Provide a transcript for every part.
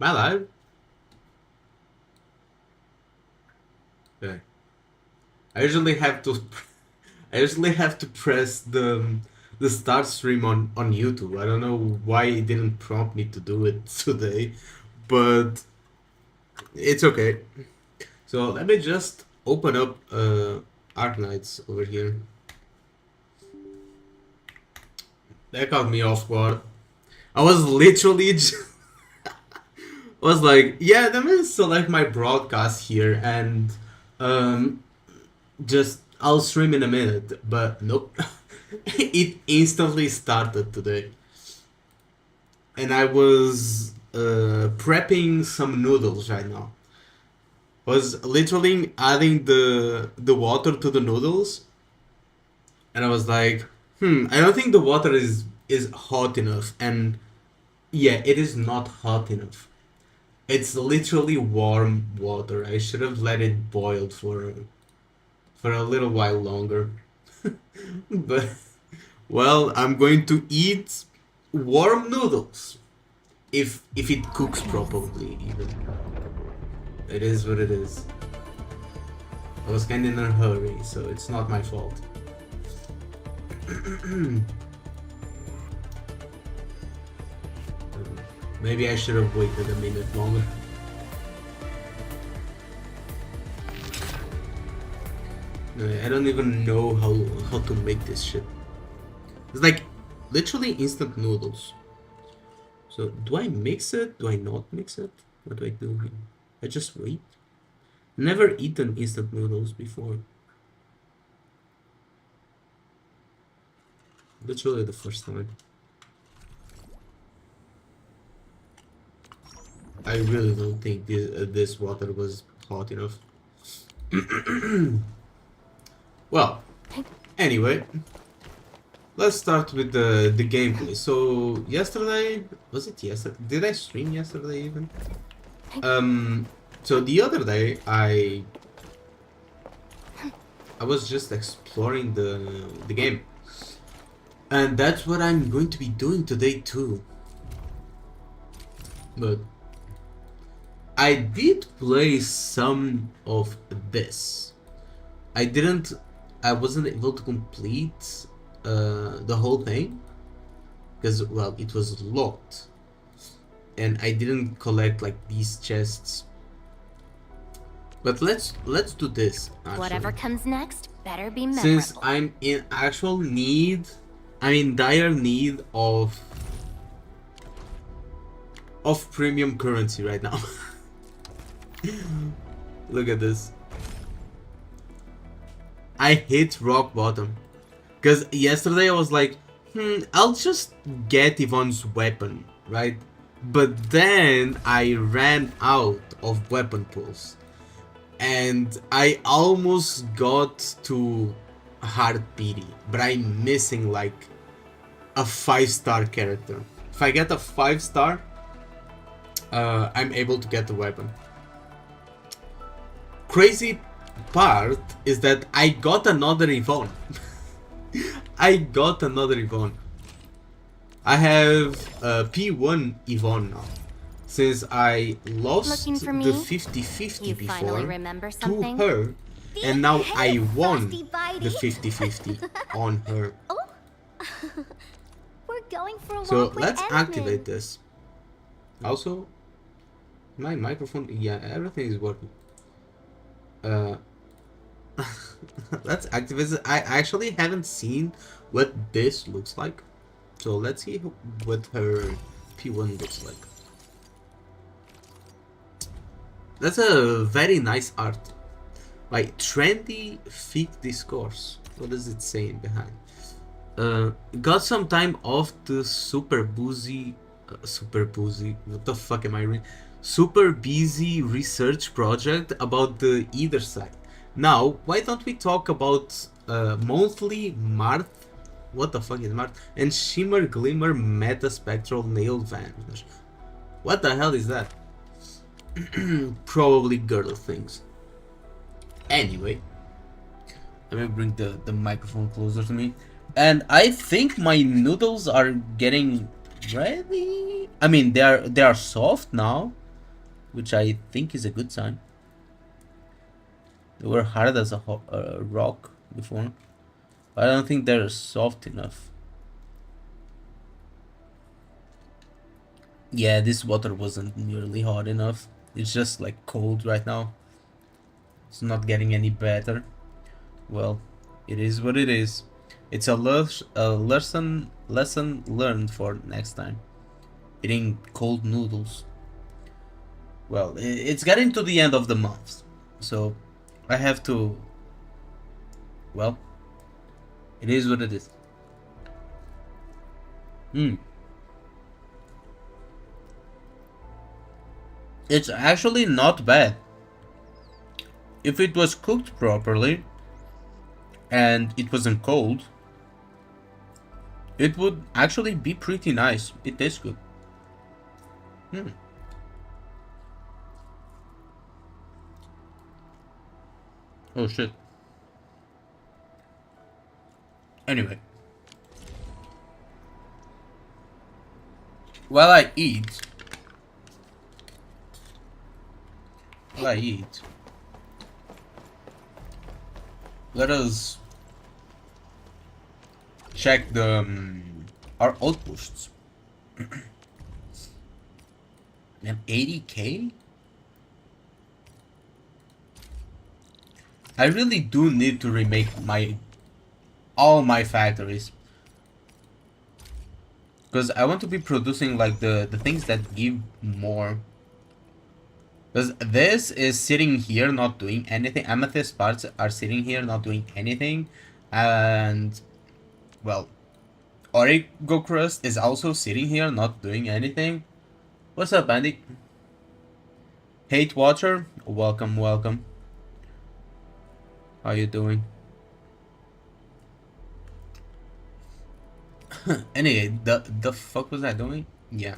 Am I live? Okay. I usually have to I usually have to press the start stream on YouTube. I don't know why it didn't prompt me to do it today, but it's okay. So let me just open up Arknights over here. That caught me off guard. I was literally was like, yeah, let me select my broadcast here and um just I'll stream in a minute, but nope. It instantly started today. And I was prepping some noodles right now. Was literally adding the water to the noodles, and I was like, I don't think the water is hot enough. And yeah, it is not hot enough. It's literally warm water. I should have let it boil for a little while longer. But well, I'm going to eat warm noodles if it cooks properly. Even it is what it is. I was kind of in a hurry, so it's not my fault. Maybe I should have waited a minute longer. I don't even know how to make this shit. It's like literally instant noodles. So do I mix it? Do I not mix it? What do I do here? I just wait. Never eaten instant noodles before. Literally the first time. I really don't think this water was hot enough. Well, anyway, let's start with the gameplay. So yesterday, was it yesterday? Did I stream yesterday even? So the other day I was just exploring the game, and that's what I'm going to be doing today too. But I did play some of this. I wasn't able to complete the whole thing because, well, it was locked, and I didn't collect like these chests. But let's do this. Actually. Whatever comes next better be memorable. Since I'm in actual need, I'm in dire need of premium currency right now. Look at this. I hit rock bottom. Because yesterday I was like, I'll just get Yvonne's weapon, right? But then I ran out of weapon pools. And I almost got to hard pity. But I'm missing like a 5-star character. If I get a 5-star, I'm able to get the weapon. Crazy part is that I got another Yvonne. I got another Yvonne. I have P1 Yvonne now. Since I lost the 50-50 before to her, and now I won the 50-50 on her. Oh. We're going for a So walk with let's Edmund. activate this. Also, my microphone, yeah, everything is working. Let's activate it. I actually haven't seen what this looks like, so let's see what her P1 looks like. That's a very nice art. Like trendy fake discourse. What is it saying behind? Got some time off the super busy. What the fuck am I reading? Super busy research project about the either side. Now, why don't we talk about monthly Marth? What the fuck is Marth? And Shimmer Glimmer Meta Spectral Nail Vanish. What the hell is that? Probably girl things. Anyway, let me bring the microphone closer to me. And I think my noodles are getting ready. I mean, they are soft now. which I think is a good sign. They were hard as a rock before, but I don't think they're soft enough. Yeah, this water wasn't nearly hot enough. It's just like cold right now. It's not getting any better. Well, it is what it is. It's a lesson learned for next time. Eating cold noodles. Well, it's getting to the end of the month, so I have to. Well, it is what it is. Hmm. It's actually not bad. If it was cooked properly and it wasn't cold, it would actually be pretty nice. It tastes good. Hmm. Oh shit. Anyway, while I eat, while I eat, let us check our outposts. Man, 80k? I really do need to remake all my factories, because I want to be producing like the things that give more. Because this is sitting here not doing anything. Amethyst parts are sitting here not doing anything, and well, Origo crust is also sitting here not doing anything. What's up, Andy? Hate Watcher, welcome, welcome. How you doing? Anyway, the fuck was I doing? Yeah,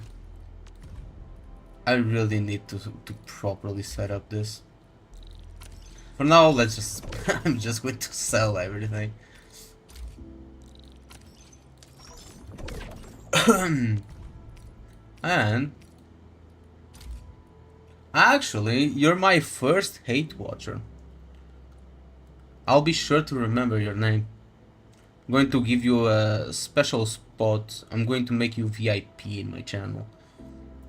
I really need to properly set up this. For now, let's just I'm just going to sell everything. And actually, you're my first hate watcher. I'll be sure to remember your name. I'm going to give you a special spot. I'm going to make you VIP in my channel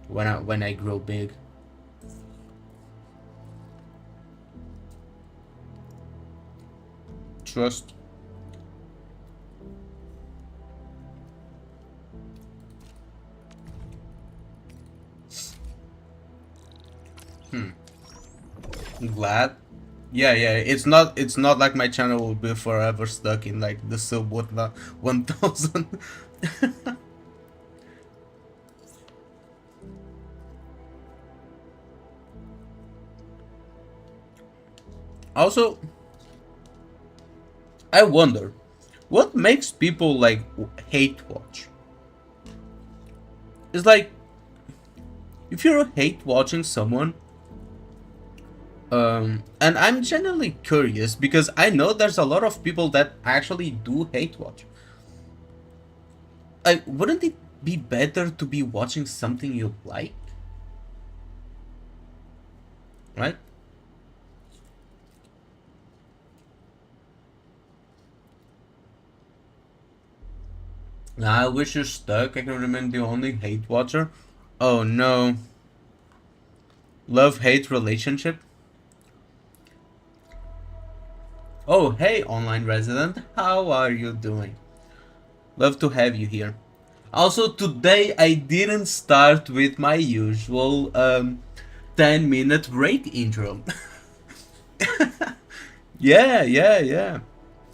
when I grow big. Trust. I'm glad. Yeah, it's not like my channel will be forever stuck in like the sub 1000. Also, I wonder what makes people like hate watch. It's like if you're hate watching someone, and I'm genuinely curious because I know there's a lot of people that actually do hate watch. Like, wouldn't it be better to be watching something you like? Right? I wish you're stuck. I can remain the only hate watcher. Oh no. Love-hate relationship? Oh, hey, online resident. How are you doing? Love to have you here. Also, today I didn't start with my usual 10-minute break intro. Yeah.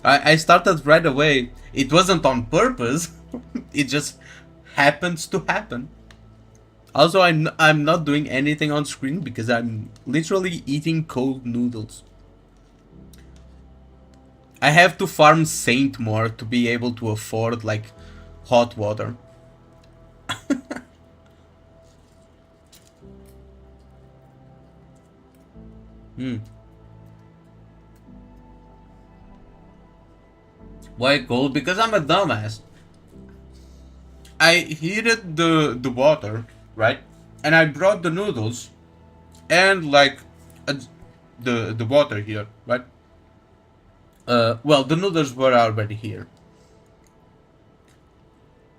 I started right away. It wasn't on purpose. It just happens to happen. Also, I'm not doing anything on screen because I'm literally eating cold noodles. I have to farm Saint more to be able to afford like hot water. Why cold? Because I'm a dumbass. I heated the water, right? And I brought the noodles, and like uh, the water here, right? Well, the noodles were already here,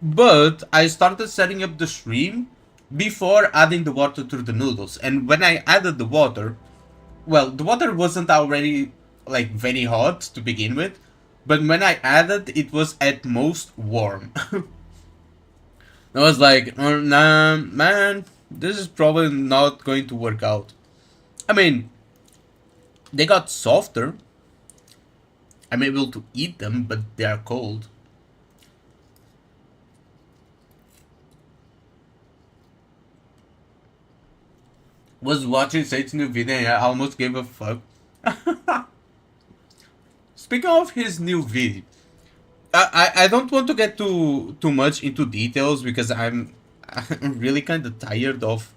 but I started setting up the stream before adding the water to the noodles, and when I added the water, well, the water wasn't already like very hot to begin with, but when I added, it was at most warm. I was like, oh, nah, man, this is probably not going to work out. I mean, they got softer. I'm able to eat them, but they are cold. Was watching Sage's new video and I almost gave a fuck. Speaking of his new video, I don't want to get too much into details because I'm really kind of tired of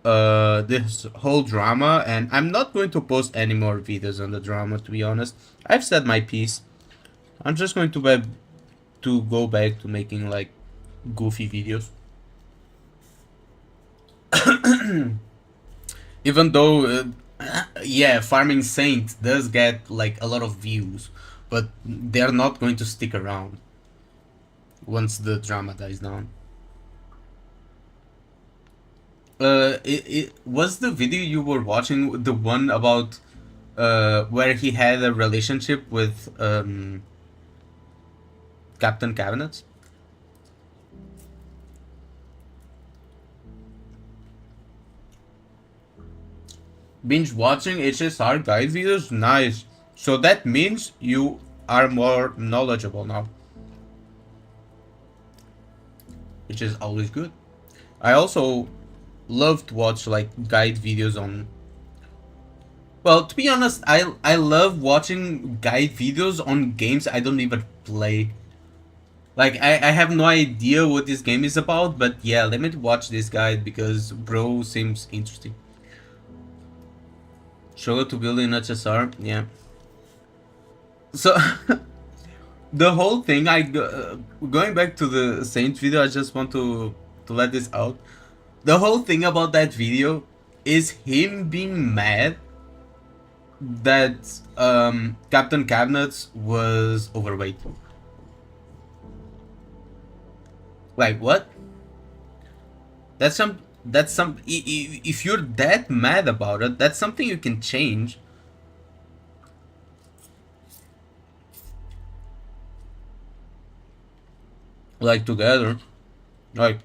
this whole drama, and I'm not going to post any more videos on the drama, to be honest. I've said my piece. I'm just going to go back to making like goofy videos. Even though yeah, Farming Saint does get like a lot of views, but they're not going to stick around once the drama dies down. It was the video you were watching the one about where he had a relationship with Captain Cabinets? Binge watching HSR guide videos? Nice. So that means you are more knowledgeable now, which is always good. I also love to watch like guide videos on. Well, to be honest, I love watching guide videos on games I don't even play. Like I have no idea what this game is about, but yeah, let me watch this guide because bro seems interesting. Struggle to build in HSR, yeah. So the whole thing, going back to the Saint video, I just want to let this out. The whole thing about that video is him being mad that Captain Cabinets was overweight. Like what? That's some if you're that mad about it, that's something you can change. Like together. Like,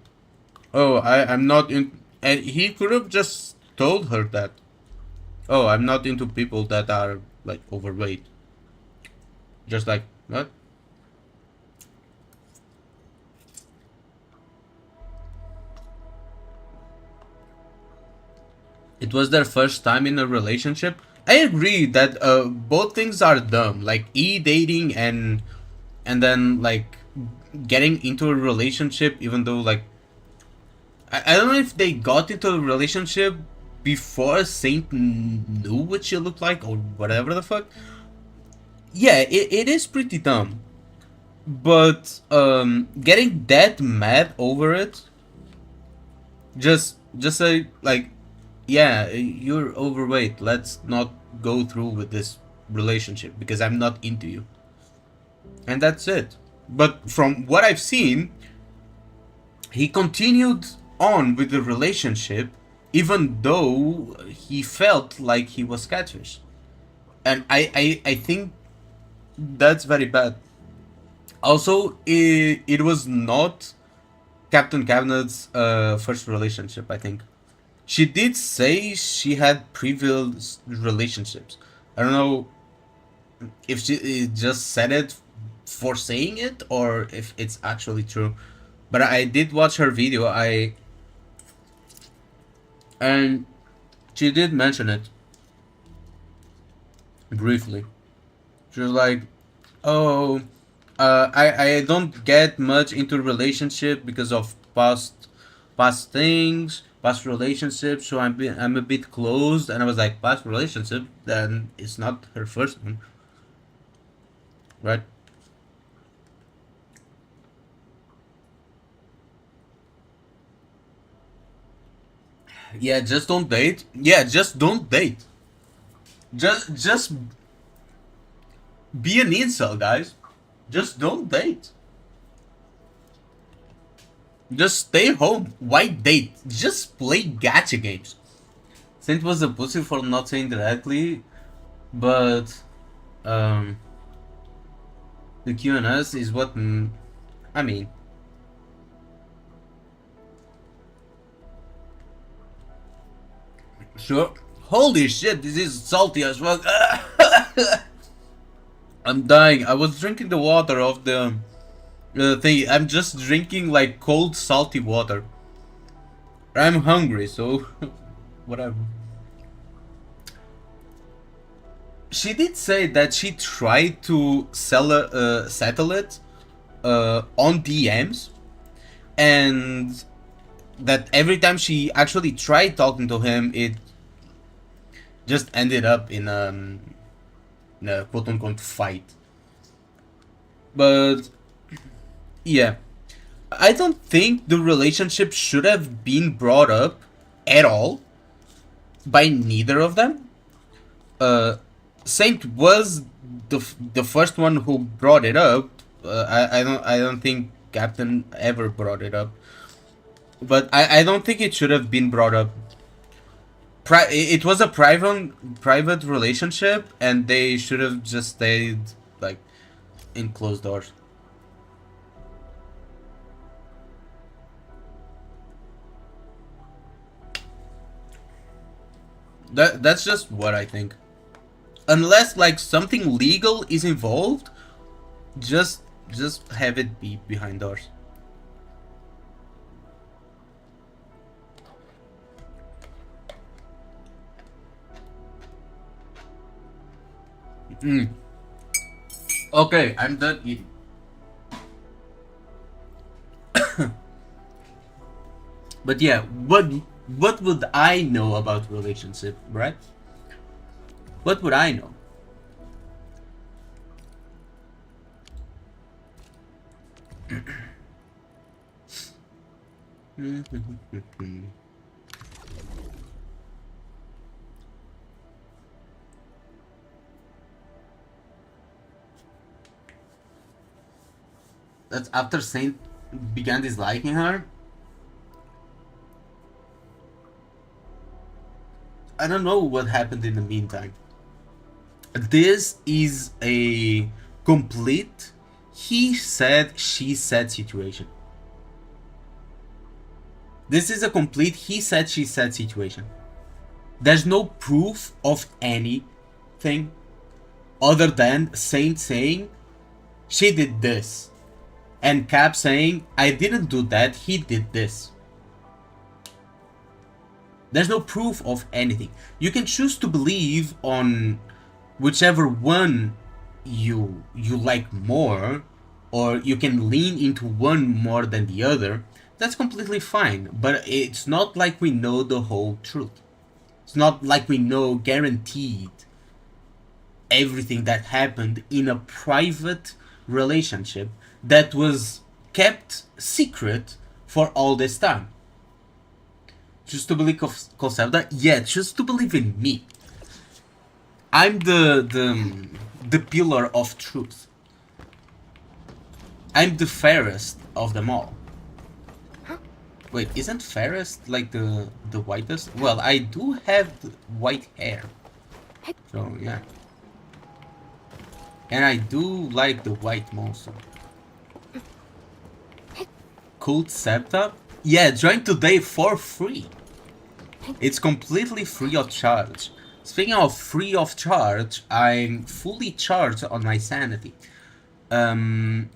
oh, I'm not in, and he could have just told her that. Oh, I'm not into people that are like overweight. Just like what? It was their first time in a relationship. I agree that both things are dumb, like dating and then like getting into a relationship, even though like I don't know if they got into a relationship before Saint knew what she looked like or whatever the fuck. Yeah, it is pretty dumb. But getting that mad over it, just say like, yeah, you're overweight. Let's not go through with this relationship because I'm not into you. And that's it. But from what I've seen, he continued on with the relationship even though he felt like he was catfish. And I think that's very bad. Also, it was not Captain Cabinet's first relationship, I think. She did say she had previous relationships. I don't know if she just said it for saying it or if it's actually true. But I did watch her video. And she did mention it briefly. She was like, "Oh, I don't get much into relationship because of past things, past relationships. So I'm a bit closed." And I was like, "Past relationship? Then it's not her first one, right?" Yeah, just don't date. Yeah, just don't date. Just be an incel, guys. Just don't date. Just stay home. Why date? Just play gacha games. Saint was a pussy for not saying directly, but um, the QNS is what I mean. Sure. Holy shit, this is salty as well. I'm dying. I was drinking the water of the thing. I'm just drinking like cold, salty water. I'm hungry, so whatever. She did say that she tried to settle it on DMs, and that every time she actually tried talking to him, it just ended up in a quote unquote fight. But yeah, I don't think the relationship should have been brought up at all by neither of them. Saint was the first one who brought it up. I don't think Captain ever brought it up, but I don't think it should have been brought up. It was a private relationship, and they should have just stayed like in closed doors. That's just what I think. Unless like something legal is involved, just have it be behind doors. Okay, I'm done eating. But yeah, what would I know about relationship, right? What would I know? That's after Saint began disliking her. I don't know what happened in the meantime. This is a complete he said, she said situation. This is a complete he said, she said situation. There's no proof of anything other than Saint saying she did this, and Cap saying I didn't do that, he did this. There's no proof of anything. You can choose to believe on whichever one you like more, or you can lean into one more than the other. That's completely fine, but it's not like we know the whole truth. It's not like we know guaranteed everything that happened in a private relationship that was kept secret for all this time. Choose to believe Conselda? Yeah, choose to believe in me. I'm the pillar of truth. I'm the fairest of them all. Wait, isn't fairest like the whitest? Well, I do have white hair. So, yeah. And I do like the white monster. Cult Septa? Yeah, join today for free. It's completely free of charge. Speaking of free of charge, I'm fully charged on my sanity. What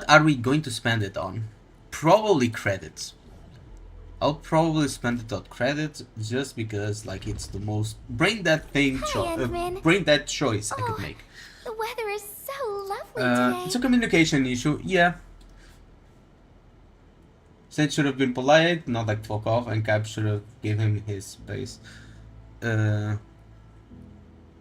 are we going to spend it on? Probably credits. I'll probably spend it on credits just because, like, it's the most brain dead choice I could make. The weather is so lovely today. It's a communication issue, yeah. Saint should have been polite, not like fuck off, and Cap should have given him his space.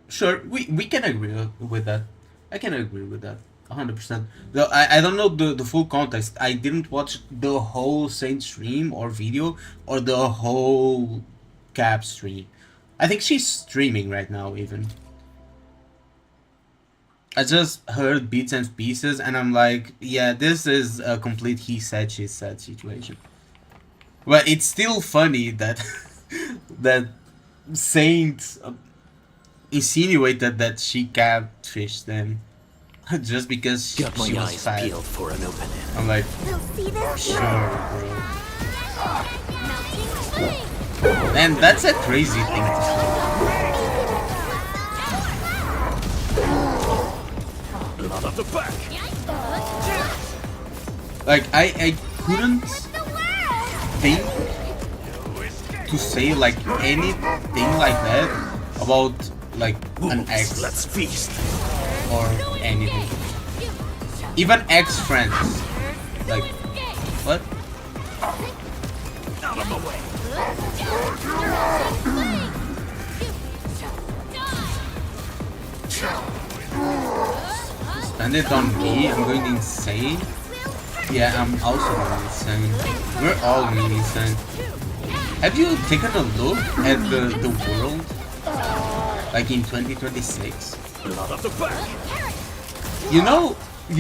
Sure, we can agree with that. I can agree with that. 100%. Though I don't know the full context. I didn't watch the whole Saint stream or video or the whole Cap stream. I think she's streaming right now even. I just heard bits and pieces and I'm like, yeah, this is a complete he said, she said situation. But it's still funny that that Saint insinuated that she catfished them just because Got my she was eyes fat. peeled for an opening. I'm like, We'll see this sure, through. bro. And that's a crazy thing to say. Not of the back. Like, I couldn't think to say like anything like that about like an ex Let's feast. or anything. Even ex-friends. Like, what? Out of the way. Spend it on me? I'm going insane? Yeah, I'm also going insane. We're all going insane. Have you taken a look at the world? Like in 2026? Not of the back. You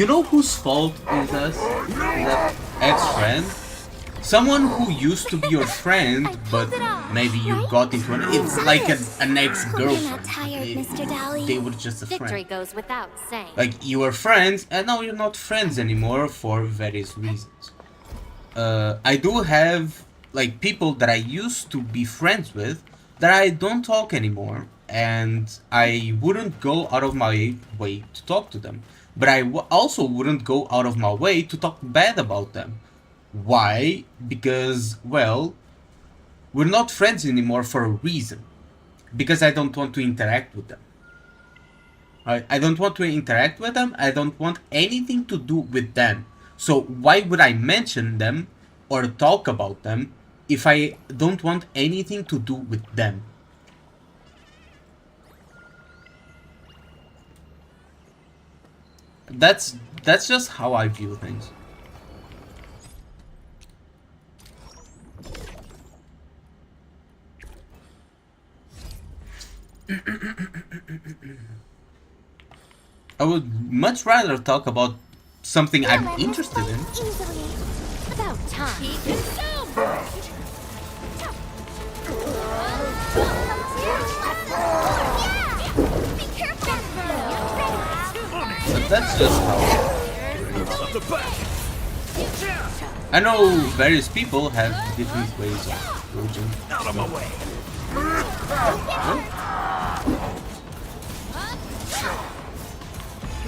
know whose fault is us? That ex-friend? Someone who used to be your friend, but maybe you got into an... It's like an ex-girlfriend. You're not tired, Mr. Dally. They were just a Victory friend. goes without saying. Like, you were friends, and now you're not friends anymore for various reasons. I do have, like, people that I used to be friends with that I don't talk anymore, and I wouldn't go out of my way to talk to them. But I also wouldn't go out of my way to talk bad about them. Why? Because, well, we're not friends anymore for a reason. Because I don't want to interact with them. I don't want to interact with them. I don't want anything to do with them. So why would I mention them or talk about them if I don't want anything to do with them? That's just how I view things. I would much rather talk about something I'm interested in. Easily. About time. Be consumed. Be careful. But that's just how. Not of the back. I know various people have different ways of approaching. Out of my way.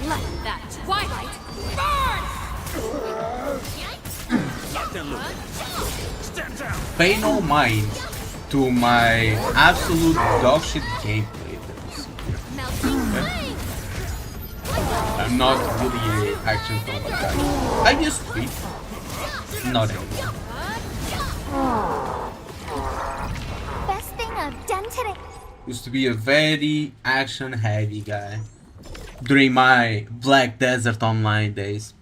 Let that twilight burn! Nothing looking. Stand down. Pay no mind to my absolute dogshit gameplay that you see here. Melting flame! I'm not really an action combat guy. I used to be. Not anymore. Best thing I've done today. Used to be a very action heavy guy during my Black Desert Online days.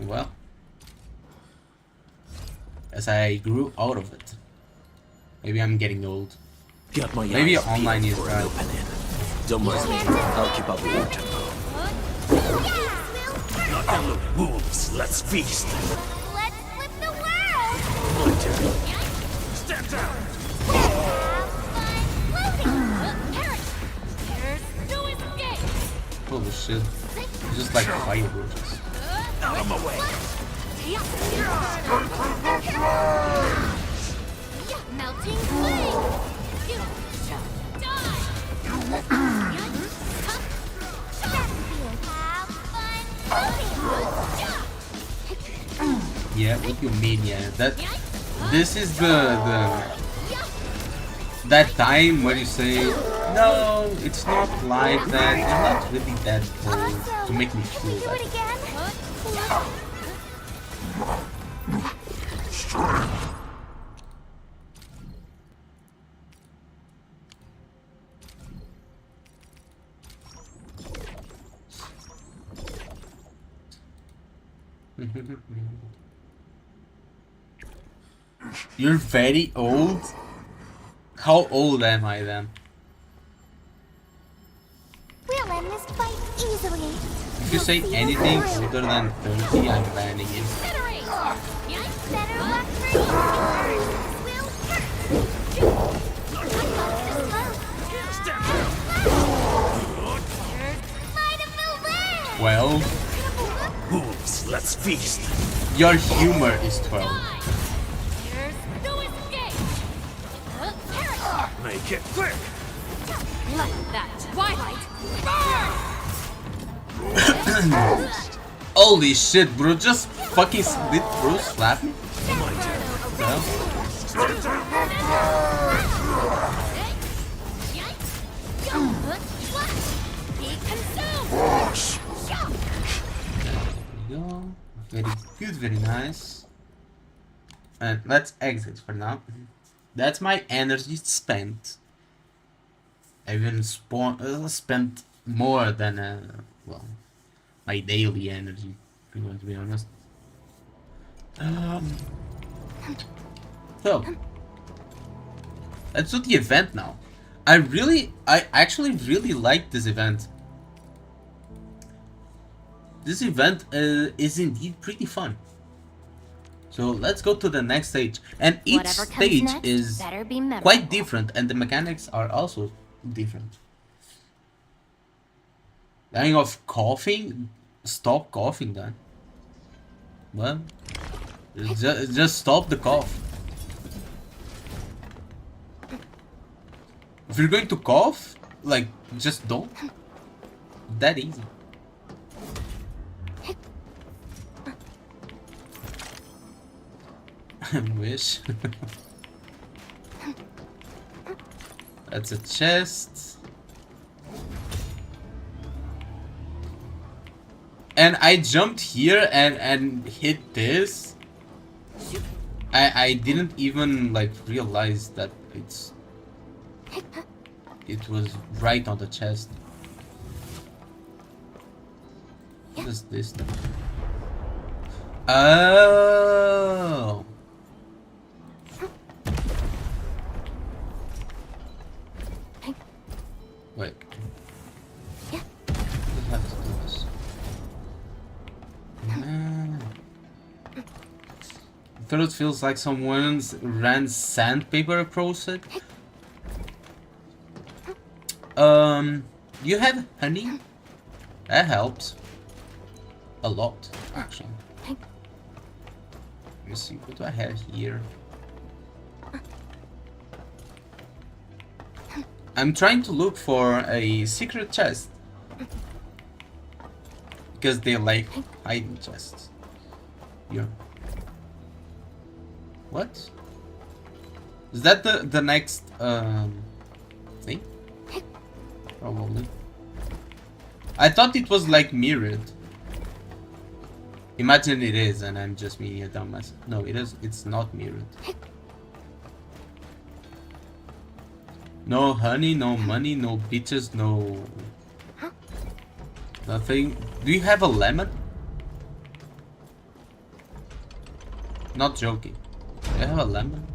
Well, as I grew out of it. Maybe I'm getting old. Got my Maybe eyes online peeled is for an right. opening. Don't mind me. I'll keep up with your tempo. Nothing look. Wolves, let's feast. Let's flip the world. My turn. Stand down. Holy shit. It's just like fireworks. Out of my way. Melting flame! Yeah, what you mean, yeah. This is the that time where you say, no, it's not like that, I'm not really that cold, to make me feel Do that. it again. You're very old? How old am I then? We'll end this fight easily. If you say anything older than 30, I'm banning you. Incinerate! Yikes! Better luck for you. Will hurt. I got this low. Stand down. Might of the wind. 12? Wolves, let's feast. Your humor is 12. There's no escape! Make it quick. Let that twilight burn! Holy shit, bro, just fucking split bro, slap me? My turn. Well, Stand down. Yikes! Flash! Be consumed! there we go. Very good, very nice. And let's exit for now. That's my energy spent. I even spent more than, well, my daily energy, if you want to be honest. So, let's do the event now. I actually really like this event. This event is indeed pretty fun. So let's go to the next stage. And each Whatever comes stage next, is better be memorable. quite different, and the mechanics are also different. Dying of coughing? Stop coughing then. Well, just stop the cough. If you're going to cough, like, just don't. That easy. I wish. That's a chest. And I jumped here and hit this. I didn't even like realize that it was right on the chest. What is this then? Oh. Wait. I have to do this. Third, it feels like someone's ran sandpaper across it. You have honey? That helps. A lot, actually. Let me see, what do I have here? I'm trying to look for a secret chest. Because they like hiding chests. Yeah. What? Is that the next thing? Probably. I thought it was like mirrored. Imagine it is, and I'm just being a dumbass. No, it is. It's not mirrored. No honey, no money, no bitches, no nothing. Do you have a lemon? Not joking. Do you have a lemon?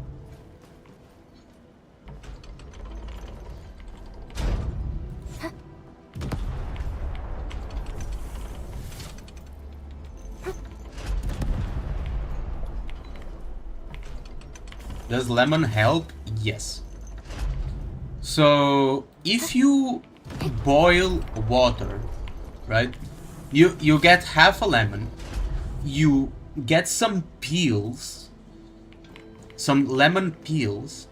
Does lemon help? Yes. So if you boil water, right? You get half a lemon. You get some peels, some lemon peels,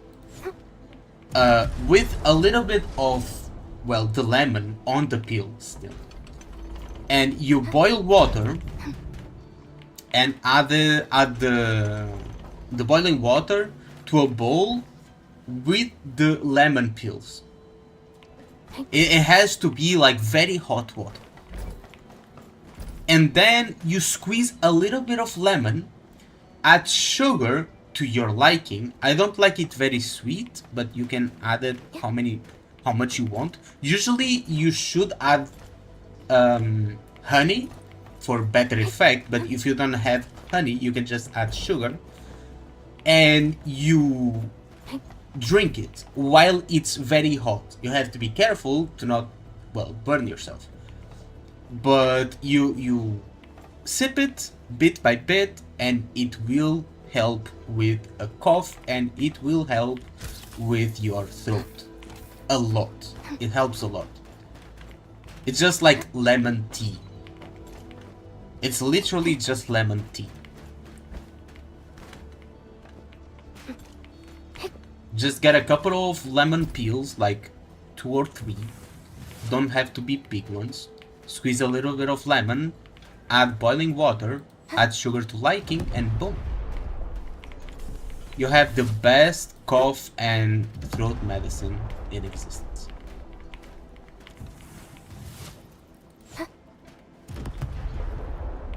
with a little bit of, well, the lemon on the peel still. And you boil water and add the boiling water to a bowl with the lemon peels. It has to be like very hot water. And then you squeeze a little bit of lemon, add sugar to your liking. I don't like it very sweet, but you can add it how much you want. Usually you should add honey for better effect, but if you don't have honey, you can just add sugar and you drink it while it's very hot. You have to be careful to not, well, burn yourself. But you sip it bit by bit and it will help with a cough and it will help with your throat. A lot. It helps a lot. It's just like lemon tea. It's literally just lemon tea. Just get a couple of lemon peels, like 2 or 3. Don't have to be big ones. Squeeze a little bit of lemon, add boiling water, add sugar to liking, and boom. You have the best cough and throat medicine in existence.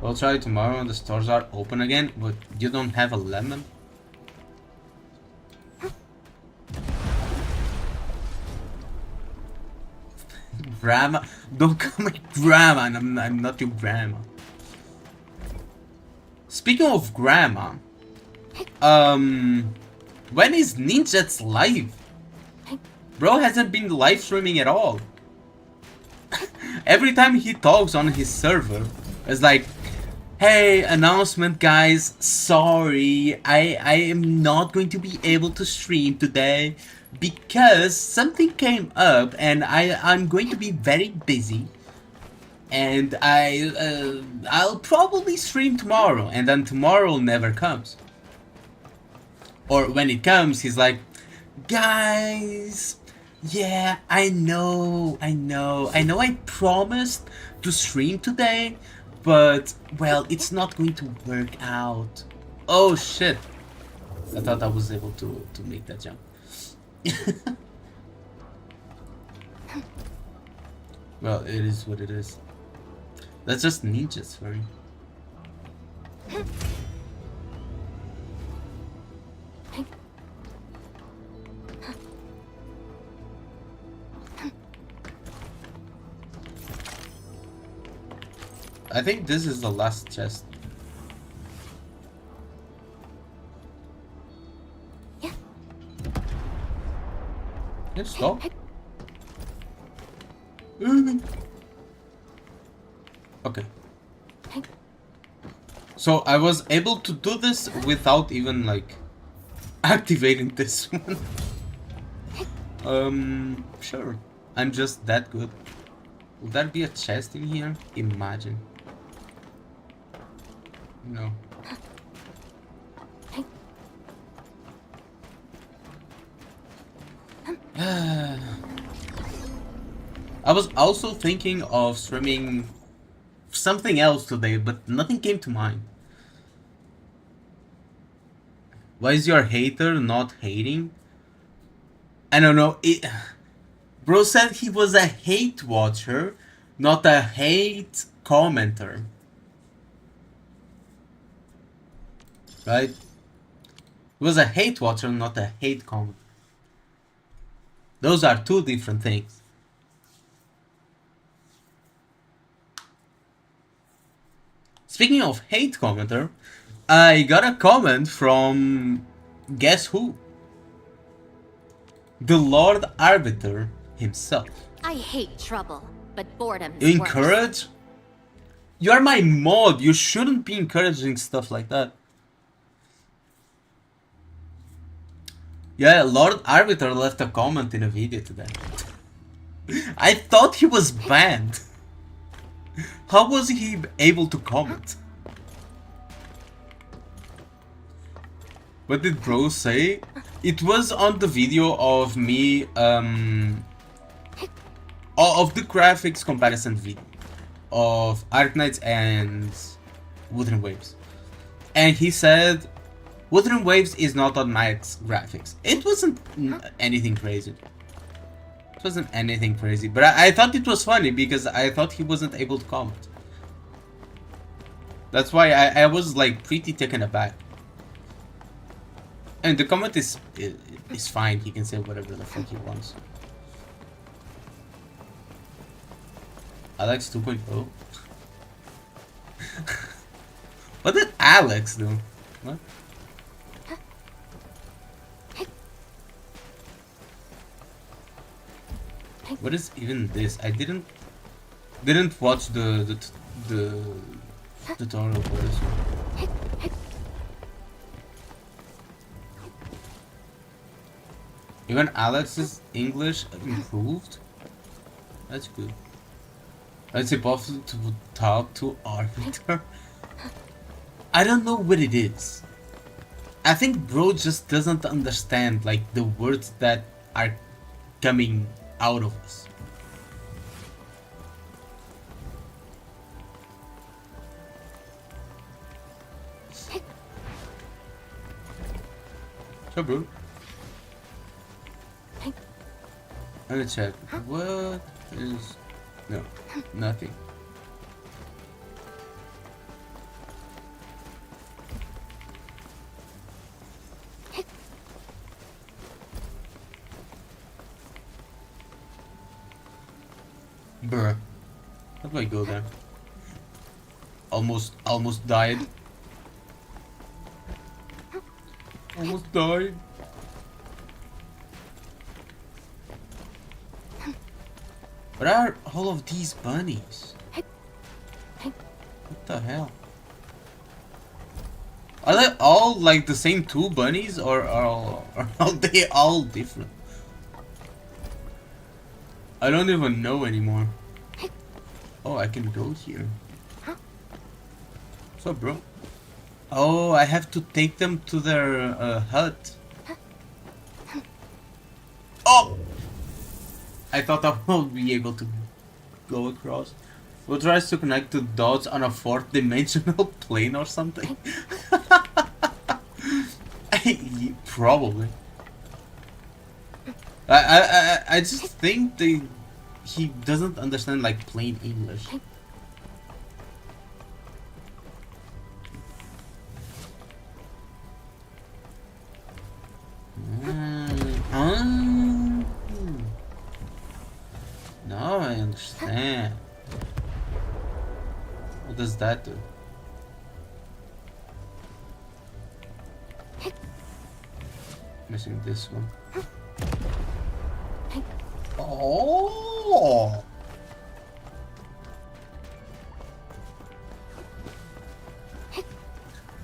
We'll try it tomorrow when the stores are open again, but you don't have a lemon? Grandma? Don't call me grandma, and I'm not your grandma. Speaking of grandma, when is Ninja's live? Bro hasn't been live streaming at all. Every time he talks on his server, it's like, hey, announcement guys, sorry, I am not going to be able to stream today because something came up and I'm going to be very busy and I'll probably stream tomorrow, and then tomorrow never comes. Or when it comes, he's like, guys, yeah, I know I promised to stream today, but, well, it's not going to work out. Oh shit. I thought I was able to make that jump. Well, it is what it is. That's just ninjas for me. I think this is the last chest. Yeah. Yeah, stop. Okay. So I was able to do this without even like activating this one. Sure. I'm just that good. Will there be a chest in here? Imagine. No. I was also thinking of streaming something else today, but nothing came to mind. Why is your hater not hating? I don't know. Bro said he was a hate watcher, not a hate commenter. Right? He was a hate watcher, not a hate commenter. Those are two different things. Speaking of hate commenter, I got a comment from, guess who? The Lord Arbiter himself. I hate trouble, but boredom You is worse. encourage? You are my mod. You shouldn't be encouraging stuff like that. Yeah, Lord Arbiter left a comment in a video today. I thought he was banned. How was he able to comment? What did bro say? It was on the video of me, of the graphics comparison video of Arknights and Wuthering Waves. And he said, Wuthering Waves is not on max graphics. It wasn't anything crazy. It wasn't anything crazy, but I thought it was funny because I thought he wasn't able to comment. That's why I was like pretty taken aback. And the comment is fine. He can say whatever the fuck he wants. Alex 2.0. What did Alex do? What? What is even this? I didn't watch the tutorial for this one. Even Alex's English improved. That's good. It's impossible to talk to Arbiter. I don't know what it is. I think bro just doesn't understand like the words that are coming out of us. So bro. Let me check. What is... No, nothing. Bruh. How do I go there? Almost died. Almost died. What are all of these bunnies? What the hell? Are they all like the same two bunnies or are they all different? I don't even know anymore. Oh, I can go here. What's up, bro? Oh, I have to take them to their hut. Oh! I thought I would be able to go across. Who tries to connect the dots on a fourth dimensional plane or something? Probably. I just think he doesn't understand like plain English. Now I understand. What does that do? Missing this one. Oh!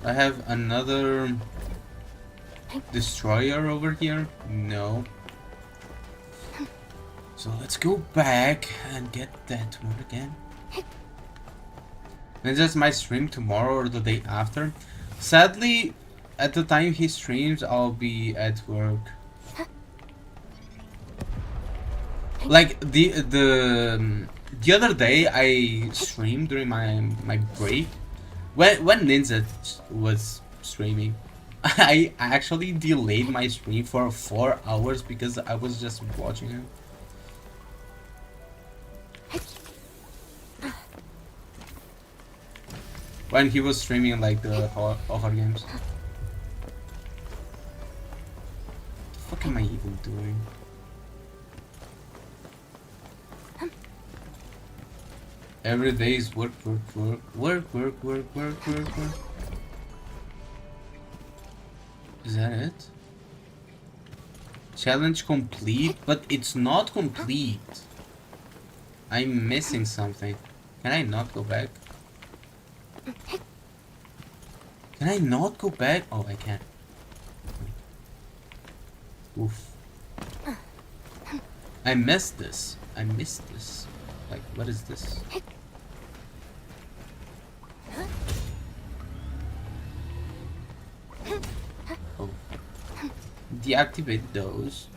I have another destroyer over here? No. So let's go back and get that one again. Then just might stream tomorrow or the day after. Sadly, at the time he streams, I'll be at work. Like the other day I streamed during my break when Ninja was streaming. I actually delayed my stream for 4 hours because I was just watching him. When he was streaming like the horror games. What the fuck am I even doing? Every day is work. Is that it? Challenge complete, but it's not complete. I'm missing something. Can I not go back? Can I not go back? Oh, I can. Oof. I missed this. I missed this. Like, what is this? Oh. Deactivate those.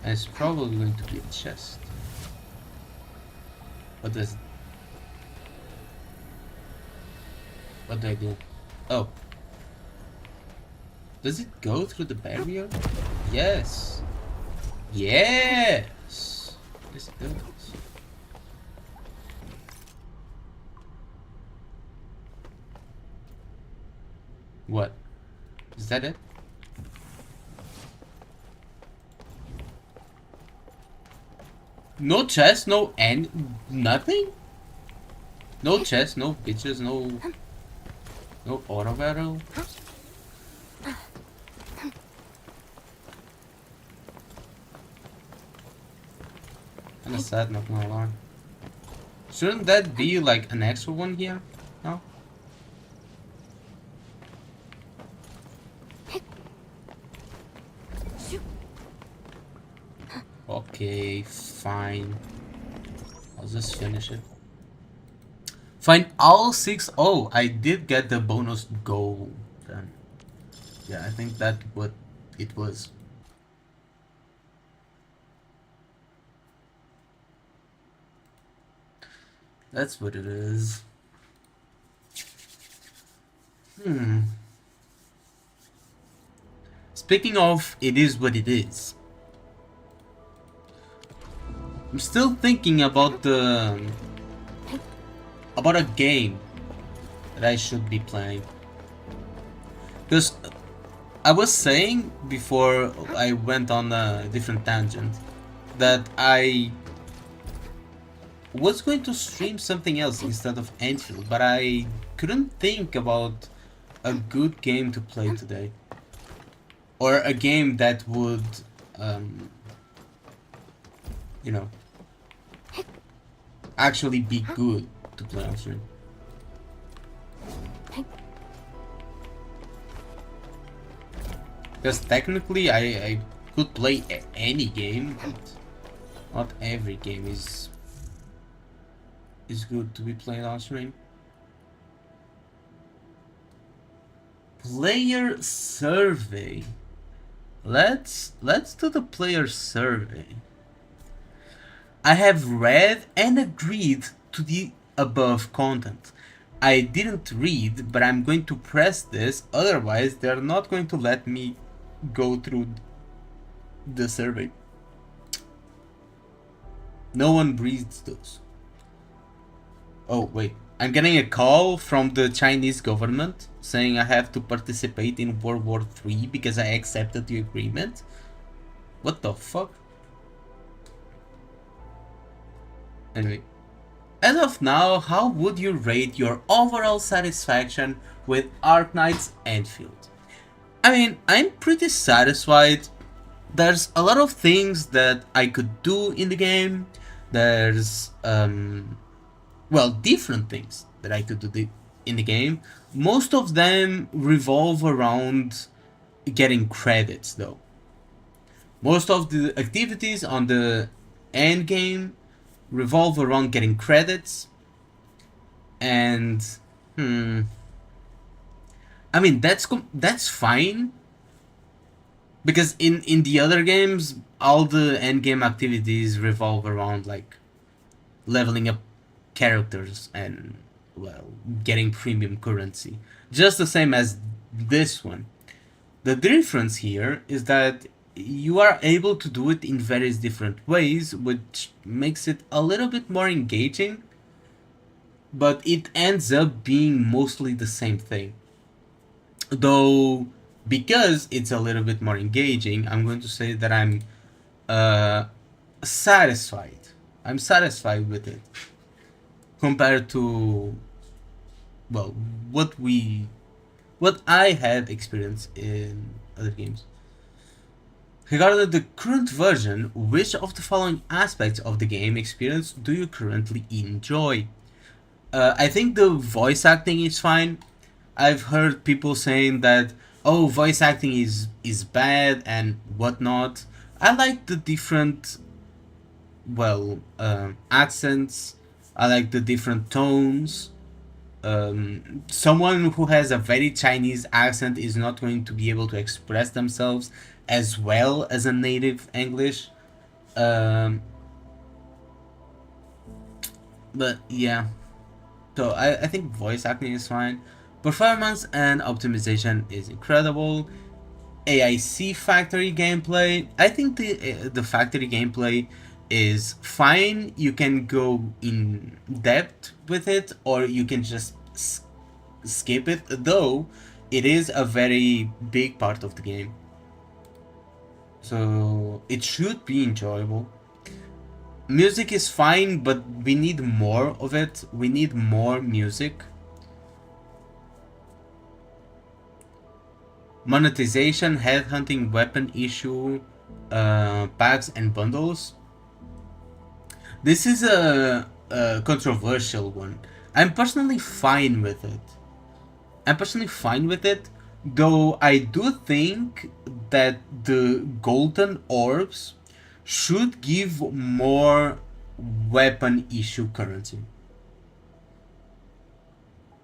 And it's probably going to be a chest. What does... What do I do? Oh. Does it go through the barrier? Yes. Yes. Yes, it does. What? Is that it? No chest, no end, nothing? No chest, no bitches, no auto battle. Kinda sad, not gonna lie. Shouldn't that be like an extra one here? No? Okay, fine. I'll just finish it. Find all 6. Oh, I did get the bonus gold then. Yeah, I think that's what it was. That's what it is. Speaking of, it is what it is. I'm still thinking about a game that I should be playing. Because I was saying before I went on a different tangent that I was going to stream something else instead of Endfield, but I couldn't think about a good game to play today. Or a game that would, you know, actually be good to play on stream. Because technically I could play any game, but not every game is good to be played on stream. Player survey. Let's do the player survey. I have read and agreed to the above content. I didn't read, but I'm going to press this, otherwise they're not going to let me go through the survey. No one reads those. Oh wait, I'm getting a call from the Chinese government saying I have to participate in World War III because I accepted the agreement. What the fuck? Anyway, as of now, how would you rate your overall satisfaction with Arknights Endfield? I mean, I'm pretty satisfied. There's a lot of things that I could do in the game. There's, well, different things that I could do in the game. Most of them revolve around getting credits, though. Most of the activities on the end game revolve around getting credits, and I mean that's fine, because in the other games all the end game activities revolve around like leveling up characters and, well, getting premium currency, just the same as this one. The difference here is that you are able to do it in various different ways, which makes it a little bit more engaging, but it ends up being mostly the same thing. Though, because it's a little bit more engaging, I'm going to say that I'm satisfied. I'm satisfied with it compared to, well, what I had experienced in other games. Regarding the current version, which of the following aspects of the game experience do you currently enjoy? I think the voice acting is fine. I've heard people saying that, oh, voice acting is bad and whatnot. I like the different, well, accents. I like the different tones. Someone who has a very Chinese accent is not going to be able to express themselves as well as a native English. But yeah, so I think voice acting is fine. Performance and optimization is incredible. AIC factory gameplay, I think the factory gameplay is fine. You can go in depth with it, or you can just skip it, though it is a very big part of the game, so it should be enjoyable. Music is fine, but we need more of it. We need more music. Monetization, headhunting, weapon issue, packs and bundles. This is a controversial one. I'm personally fine with it. Though I do think that the golden orbs should give more weapon issue currency.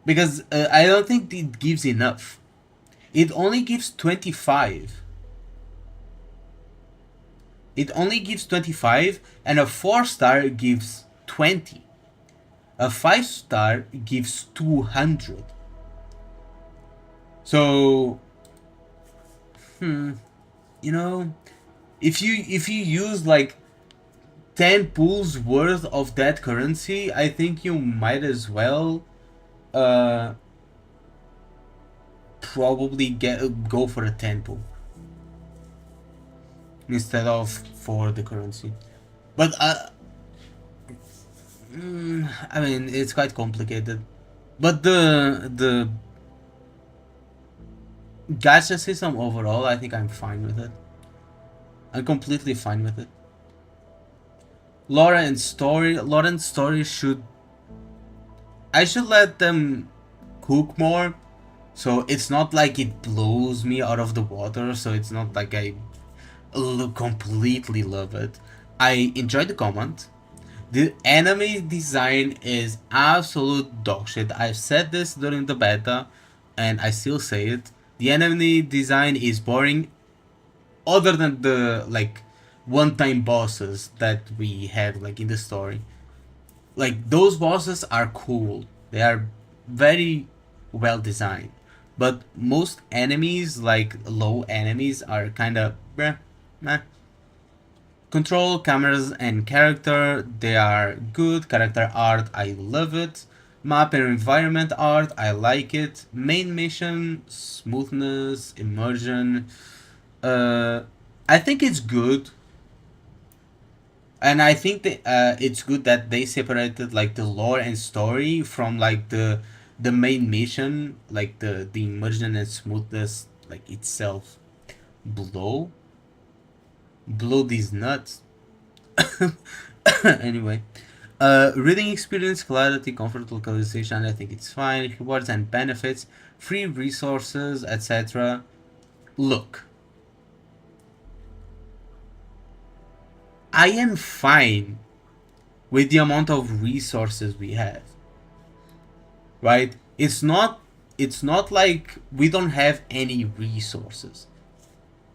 Because I don't think it gives enough. It only gives 25. It only gives 25, and a 4-star gives 20. A 5-star gives 200. So, you know, if you use like 10 pools worth of that currency, I think you might as well probably go for a 10 pool instead of for the currency. But I mean, it's quite complicated. But the gacha system overall, I think I'm fine with it. I'm completely fine with it. Lore and story should... I should let them cook more, so it's not like it blows me out of the water, so it's not like I completely love it. I enjoy the comment. The enemy design is absolute dogshit. I've said this during the beta, and I still say it. The enemy design is boring, other than the like one-time bosses that we have like in the story. Like those bosses are cool. They are very well designed. But most enemies, like low enemies, are kind of meh. Control, cameras, and character, they are good. Character art, I love it. Map and environment art, I like it. Main mission, smoothness, immersion. I think it's good. And I think that it's good that they separated like the lore and story from like the main mission, like the immersion and smoothness like itself. Blow these nuts. Anyway, reading experience, clarity, comfort, localization, I think it's fine. Rewards and benefits, free resources, etc. Look, I am fine with the amount of resources we have. Right? It's not like we don't have any resources.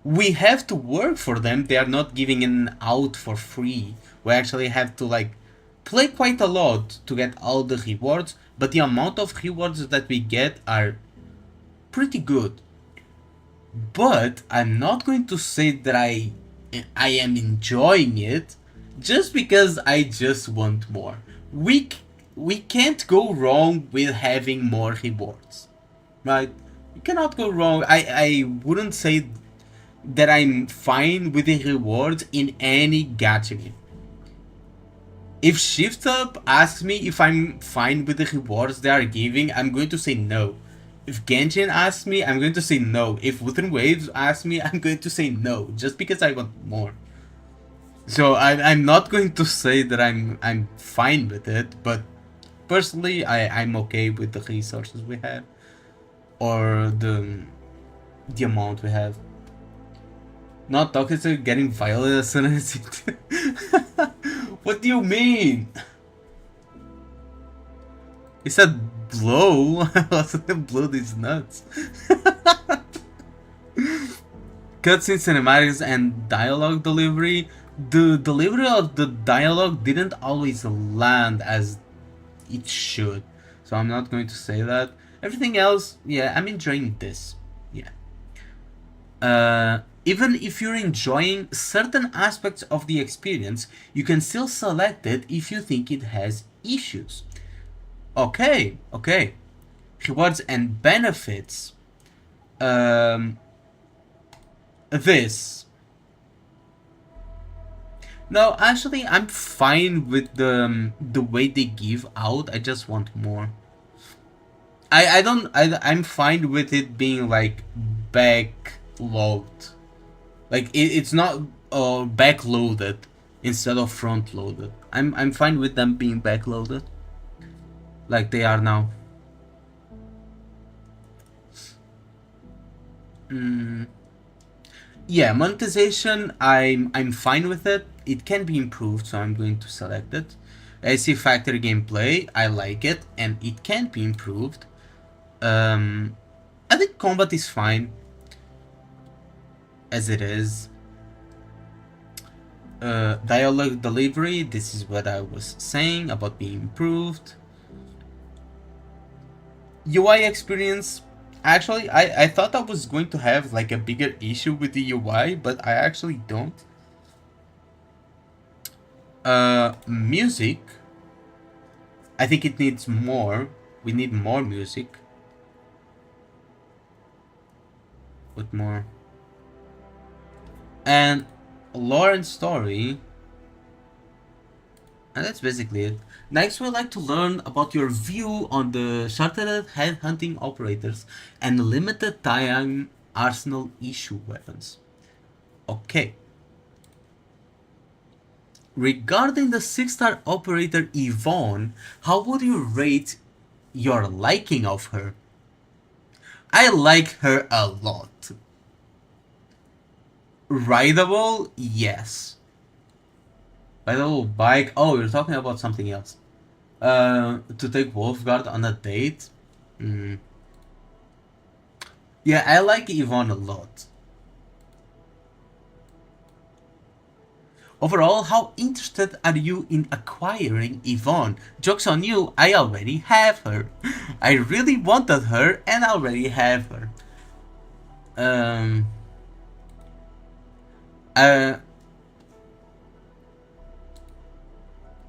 We have to work for them. They are not giving it out for free. We actually have to like play quite a lot to get all the rewards, but the amount of rewards that we get are pretty good. But I'm not going to say that I am enjoying it just because I just want more. We can't go wrong with having more rewards, right? You cannot go wrong. I wouldn't say that I'm fine with the rewards in any gacha game. If Shift Up asks me if I'm fine with the rewards they are giving, I'm going to say no. If Genshin asks me, I'm going to say no. If Wuthering Waves asks me, I'm going to say no, just because I want more. So I'm not going to say that I'm fine with it, but personally I'm okay with the resources we have, or the amount we have. Not talking to getting violent as soon as it... What do you mean? He said blow. Blow these nuts. Cutscene, cinematics, and dialogue delivery. The delivery of the dialogue didn't always land as it should, so I'm not going to say that. Everything else, yeah, I'm enjoying this. Yeah. Even if you're enjoying certain aspects of the experience, you can still select it if you think it has issues. Okay. Rewards and benefits. This No, actually, I'm fine with the way they give out. I just want more. I don't. I'm fine with it being like backlogged. Like it's not backloaded instead of front loaded. I'm fine with them being backloaded, like they are now. Yeah, monetization. I'm fine with it. It can be improved, so I'm going to select it. I see factory gameplay. I like it, and it can be improved. I think combat is fine as it is. Dialogue delivery, this is what I was saying about being improved. UI experience, actually, I thought I was going to have like a bigger issue with the UI, but I actually don't. Music, I think it needs more. We need more music. What more? And lore and story. And that's basically it. Next, we'd like to learn about your view on the shorthanded headhunting operators and limited time arsenal issue weapons. Okay. Regarding the 6-star operator Yvonne, how would you rate your liking of her? I like her a lot. Rideable? Yes. Rideable bike? Oh, you're talking about something else. To take Wolfguard on a date? Yeah, I like Yvonne a lot. Overall, how interested are you in acquiring Yvonne? Joke's on you, I already have her. I really wanted her and I already have her.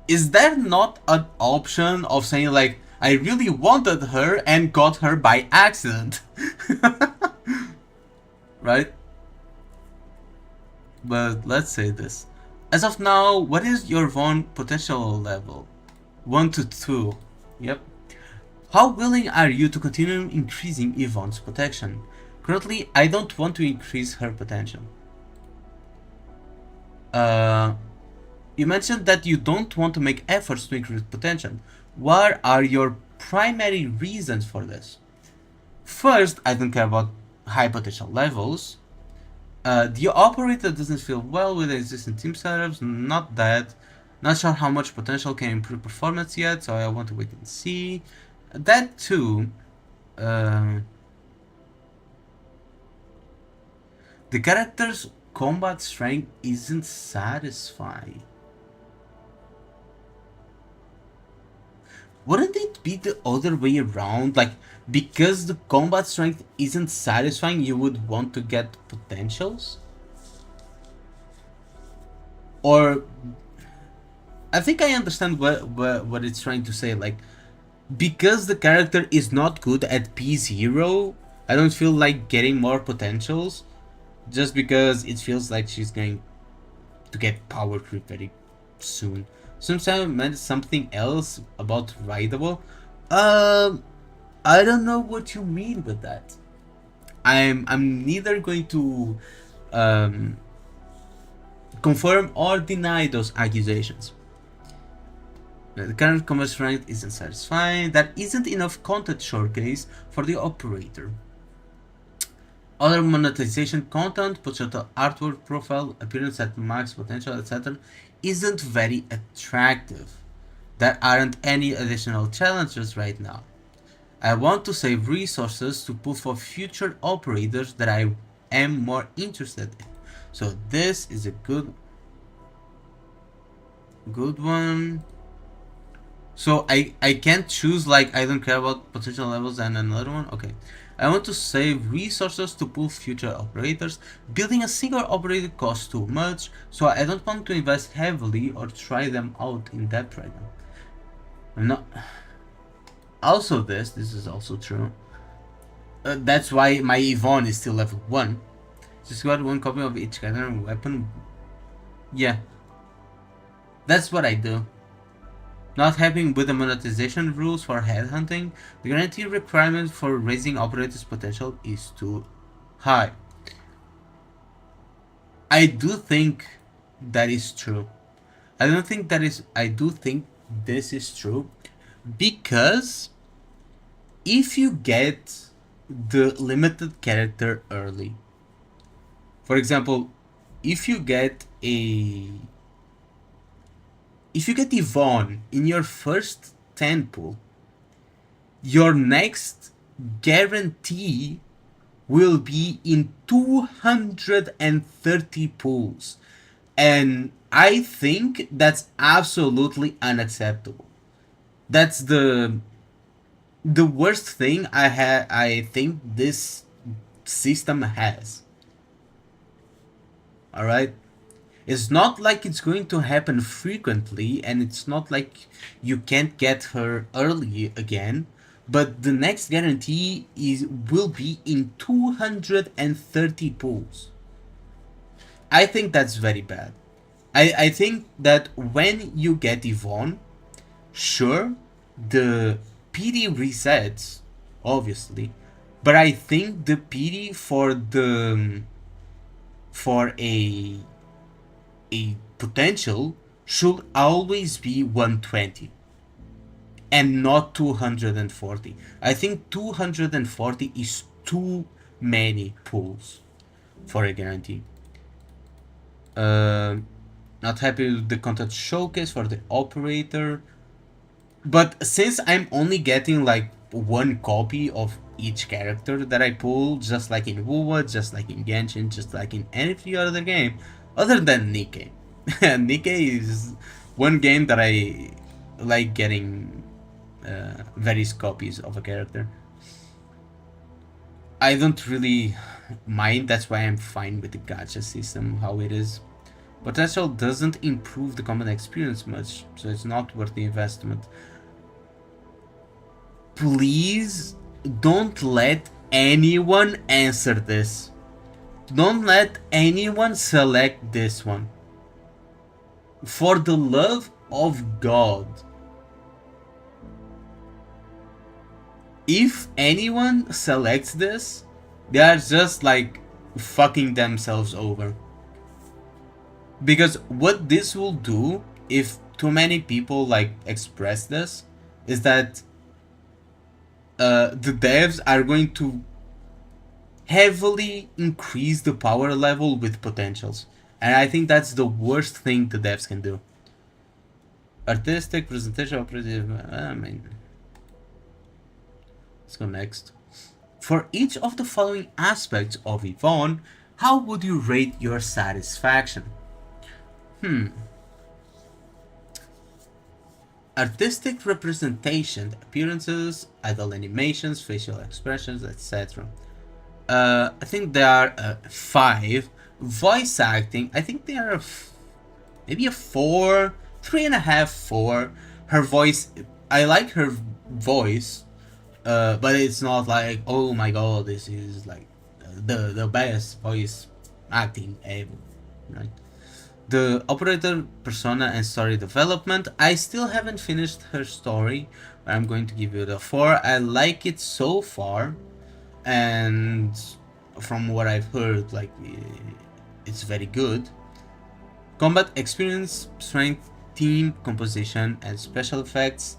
Is there not an option of saying like, I really wanted her and got her by accident? Right? But let's say this. As of now, what is your Von potential level? 1 to 2. Yep. How willing are you to continue increasing Yvonne's protection? Currently, I don't want to increase her potential. You mentioned that you don't want to make efforts to increase potential. What are your primary reasons for this? First, I don't care about high potential levels. The operator doesn't feel well with the existing team setups, not that. Not sure how much potential can improve performance yet, so I want to wait and see. That too. The character's combat strength isn't satisfying. Wouldn't it be the other way around? Like, because the combat strength isn't satisfying, you would want to get potentials? Or I think I understand what it's trying to say. Like, because the character is not good at P0, I don't feel like getting more potentials, just because it feels like she's going to get power creep very soon. Sometimes I meant something else about rideable. I don't know what you mean with that. I'm neither going to confirm or deny those accusations. The current combat strength isn't satisfying. That isn't enough content showcase for the operator. Other monetization content, potential artwork profile, appearance at max potential, etc. isn't very attractive. There aren't any additional challenges right now. I want to save resources to pull for future operators that I am more interested in. So this is a good one. So I can't choose like I don't care about potential levels and another one. Okay. I want to save resources to pull future operators. Building a single operator costs too much, so I don't want to invest heavily or try them out in depth right now. I'm not. Also, this is also true. That's why my Yvonne is still level 1. Just got one copy of each kind of weapon. Yeah. That's what I do. Not happy with the monetization rules for headhunting. The guarantee requirement for raising operators' potential is too high. I do think that is true. I don't think that is. I do think this is true because if you get the limited character early, for example, if you get Yvonne in your first 10 pool, your next guarantee will be in 230 pools. And I think that's absolutely unacceptable. That's the worst thing I think this system has. All right? It's not like it's going to happen frequently, and it's not like you can't get her early again. But the next guarantee will be in 230 pools. I think that's very bad. I think that when you get Yvonne, sure, the PD resets, obviously, but I think the PD for a potential should always be 120 and not 240. I think 240 is too many pulls for a guarantee. Not happy with the content showcase for the operator, but since I'm only getting like one copy of each character that I pull, just like in WoW, just like in Genshin, just like in any other game, other than Nikke. Nikke is one game that I like getting various copies of a character. I don't really mind, that's why I'm fine with the gacha system, how it is. Potential doesn't improve the combat experience much, so it's not worth the investment. Please don't let anyone answer this. Don't let anyone select this one. For the love of God. If anyone selects this, they are just like fucking themselves over. Because what this will do, if too many people like express this, is that the devs are going to heavily increase the power level with potentials. And I think that's the worst thing the devs can do. Artistic, presentation, operative, I mean... Let's go next. For each of the following aspects of Yvonne, how would you rate your satisfaction? Artistic representation, appearances, idle animations, facial expressions, etc. I think there are 5. Voice acting, I think they are maybe a 4, 3.5, 4. Her voice, I like her voice, but it's not like, oh my god, this is like the best voice acting ever, right? The operator persona and story development, I still haven't finished her story, but I'm going to give it a 4. I like it so far, and from what I've heard, like, it's very good. Combat experience, strength, team composition, and special effects,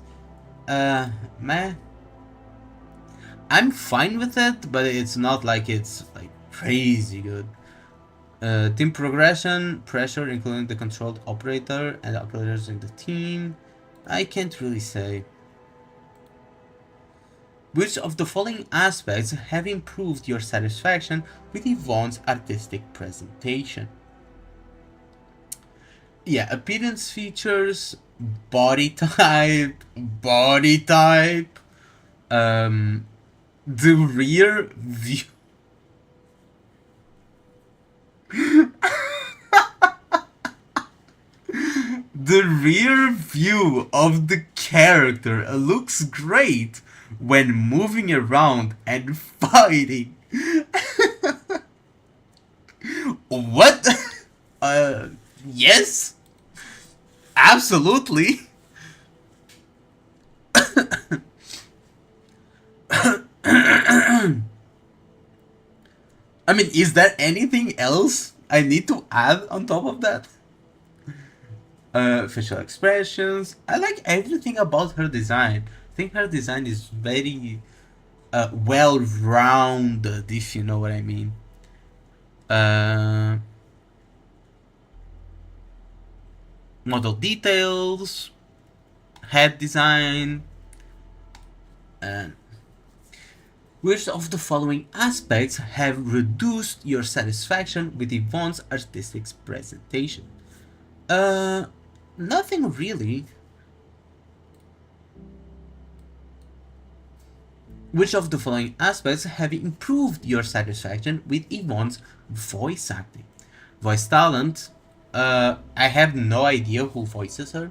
meh. I'm fine with it, but it's not like it's like crazy good. Team progression, pressure, including the controlled operator and operators in the team, I can't really say. Which of the following aspects have improved your satisfaction with Yvonne's artistic presentation? Yeah, appearance features, body type, the rear view. The rear view of the character looks great when moving around and fighting. What? Yes? Absolutely. I mean, is there anything else I need to add on top of that? Facial expressions. I like everything about her design. I think her design is very well rounded, if you know what I mean. Model details, head design, and which of the following aspects have reduced your satisfaction with Yvonne's artistic presentation? Nothing really. Which of the following aspects have improved your satisfaction with Yvonne's voice acting? Voice talent. I have no idea who voices her.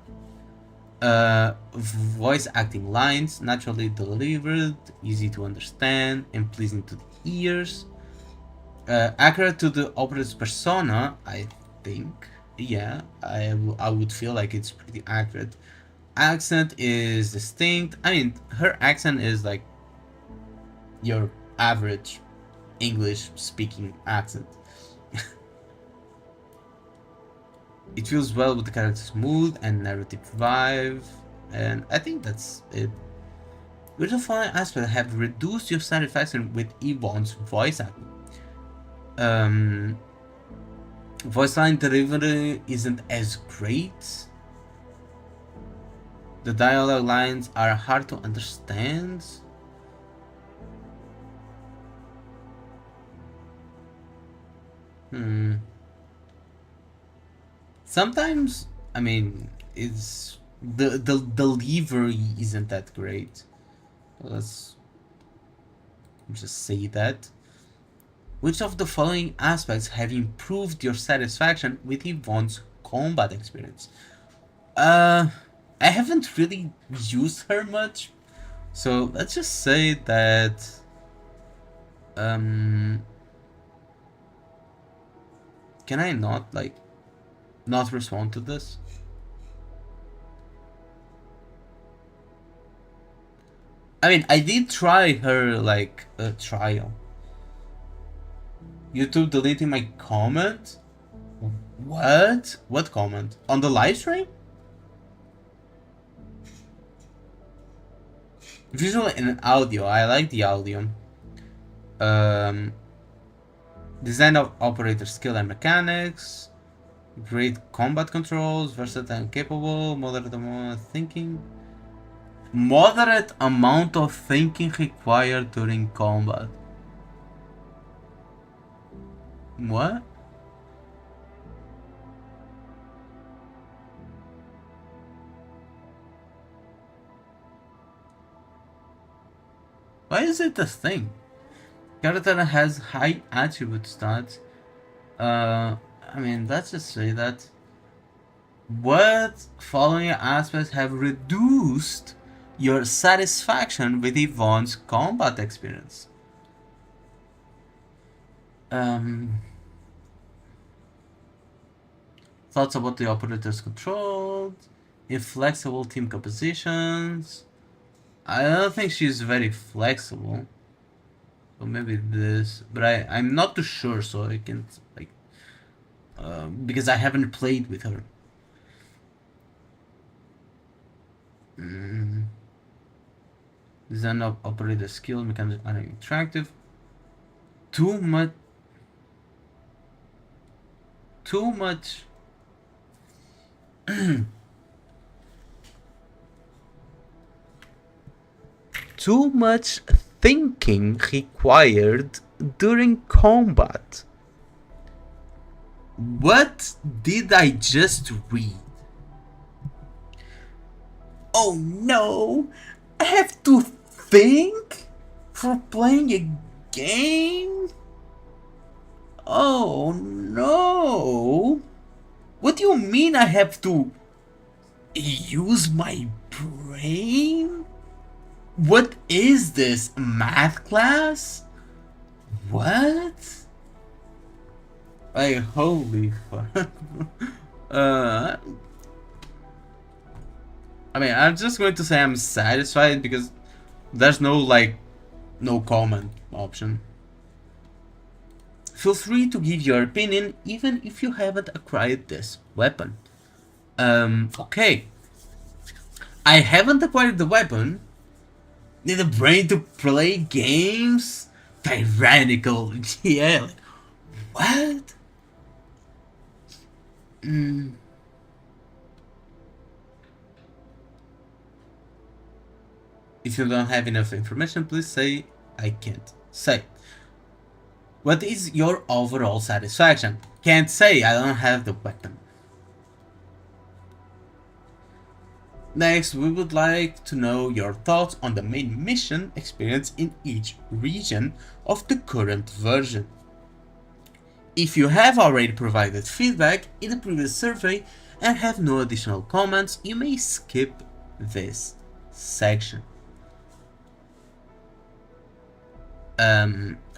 Voice acting lines, naturally delivered, easy to understand, and pleasing to the ears. Accurate to the operator's persona, I think. Yeah, I would feel like it's pretty accurate. Accent is distinct. I mean, her accent is like your average English speaking accent. It feels well with the character's mood and narrative vibe, and I think that's it. Which of the following aspects have reduced your satisfaction with Yvonne's voice acting? Voice line delivery isn't as great. The dialogue lines are hard to understand. Sometimes, I mean, it's the delivery isn't that great. Let's just say that. Which of the following aspects have improved your satisfaction with Yvonne's combat experience? I haven't really used her much, so let's just say that can I not respond to this? I mean, I did try her trial. YouTube deleting my comment? What? What comment? On the live stream? Visual and audio. I like the audio. Design of operator skill and mechanics. Great combat controls. Versatile and capable. Moderate amount of thinking. Moderate amount of thinking required during combat. What? Why is it a thing? Character has high attribute stats. I mean, let's just say that. What following aspects have reduced your satisfaction with Yvonne's combat experience? Thoughts about the operator's control, inflexible team compositions. I don't think she's very flexible. Or maybe this, but I'm not too sure, so I can't because I haven't played with her. Design of operator skill mechanics are attractive. Too much too much thinking required during combat. What did I just read? Oh no! I have to think for playing a game? Oh no! What do you mean I have to use my brain? What is this, math class? What? Like, holy fuck. I mean, I'm just going to say I'm satisfied because there's no no comment option. Feel free to give your opinion even if you haven't acquired this weapon. Okay. I haven't acquired the weapon. Need a brain to play games? Tyrannical. Yeah. What? If you don't have enough information, please say I can't say. What is your overall satisfaction? Can't say, I don't have the weapon. Next, we would like to know your thoughts on the main mission experience in each region of the current version. If you have already provided feedback in the previous survey and have no additional comments, you may skip this section.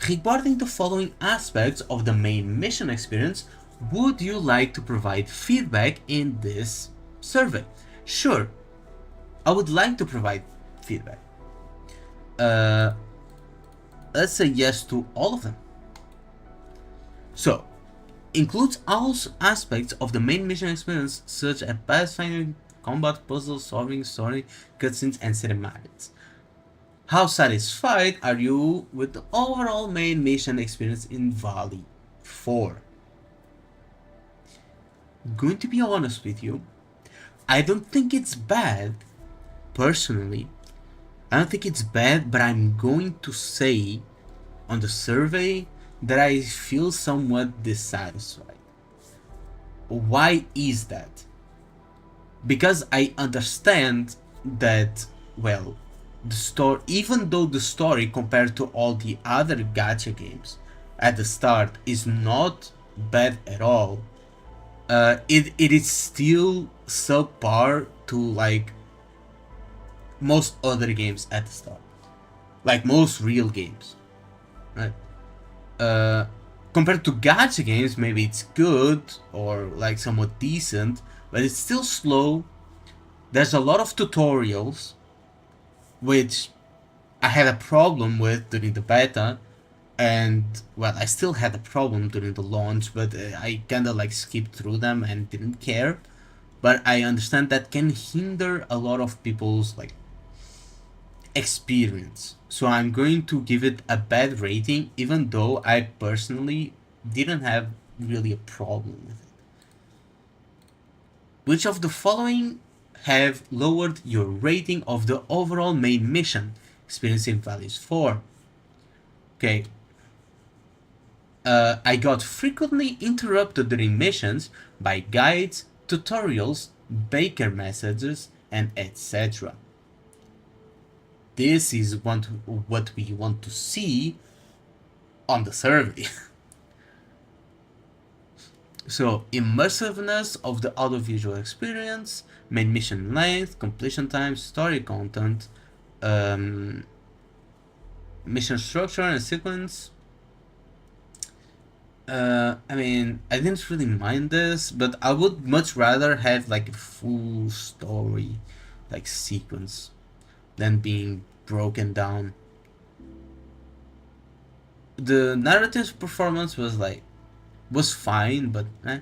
Regarding the following aspects of the main mission experience, would you like to provide feedback in this survey? Sure, I would like to provide feedback. Let's say yes to all of them. So, includes all aspects of the main mission experience such as pathfinding, combat, puzzle solving, story, cutscenes, and cinematics. How satisfied are you with the overall main mission experience in Valley 4? Going to be honest with you, I don't think it's bad, personally. I don't think it's bad, but I'm going to say on the survey that I feel somewhat dissatisfied. Why is that? Because I understand that, well, the story, even though the story compared to all the other gacha games at the start is not bad at all, it is still subpar to like most other games at the start, like most real games, right? Compared to gacha games, maybe it's good or like somewhat decent, but it's still slow. There's a lot of tutorials, which I had a problem with during the beta, and well, I still had a problem during the launch, but I kinda like skipped through them and didn't care. But I understand that can hinder a lot of people's like experience. So I'm going to give it a bad rating, even though I personally didn't have really a problem with it. Which of the following have lowered your rating of the overall main mission experience in Values 4? Okay. I got frequently interrupted during missions by guides, tutorials, baker messages, and etc. This is what we want to see on the survey. So, immersiveness of the audiovisual experience, main mission length, completion time, story content, mission structure and sequence. I mean, I didn't really mind this, but I would much rather have like a full story, like sequence, than being broken down. The narrative performance was fine, but eh.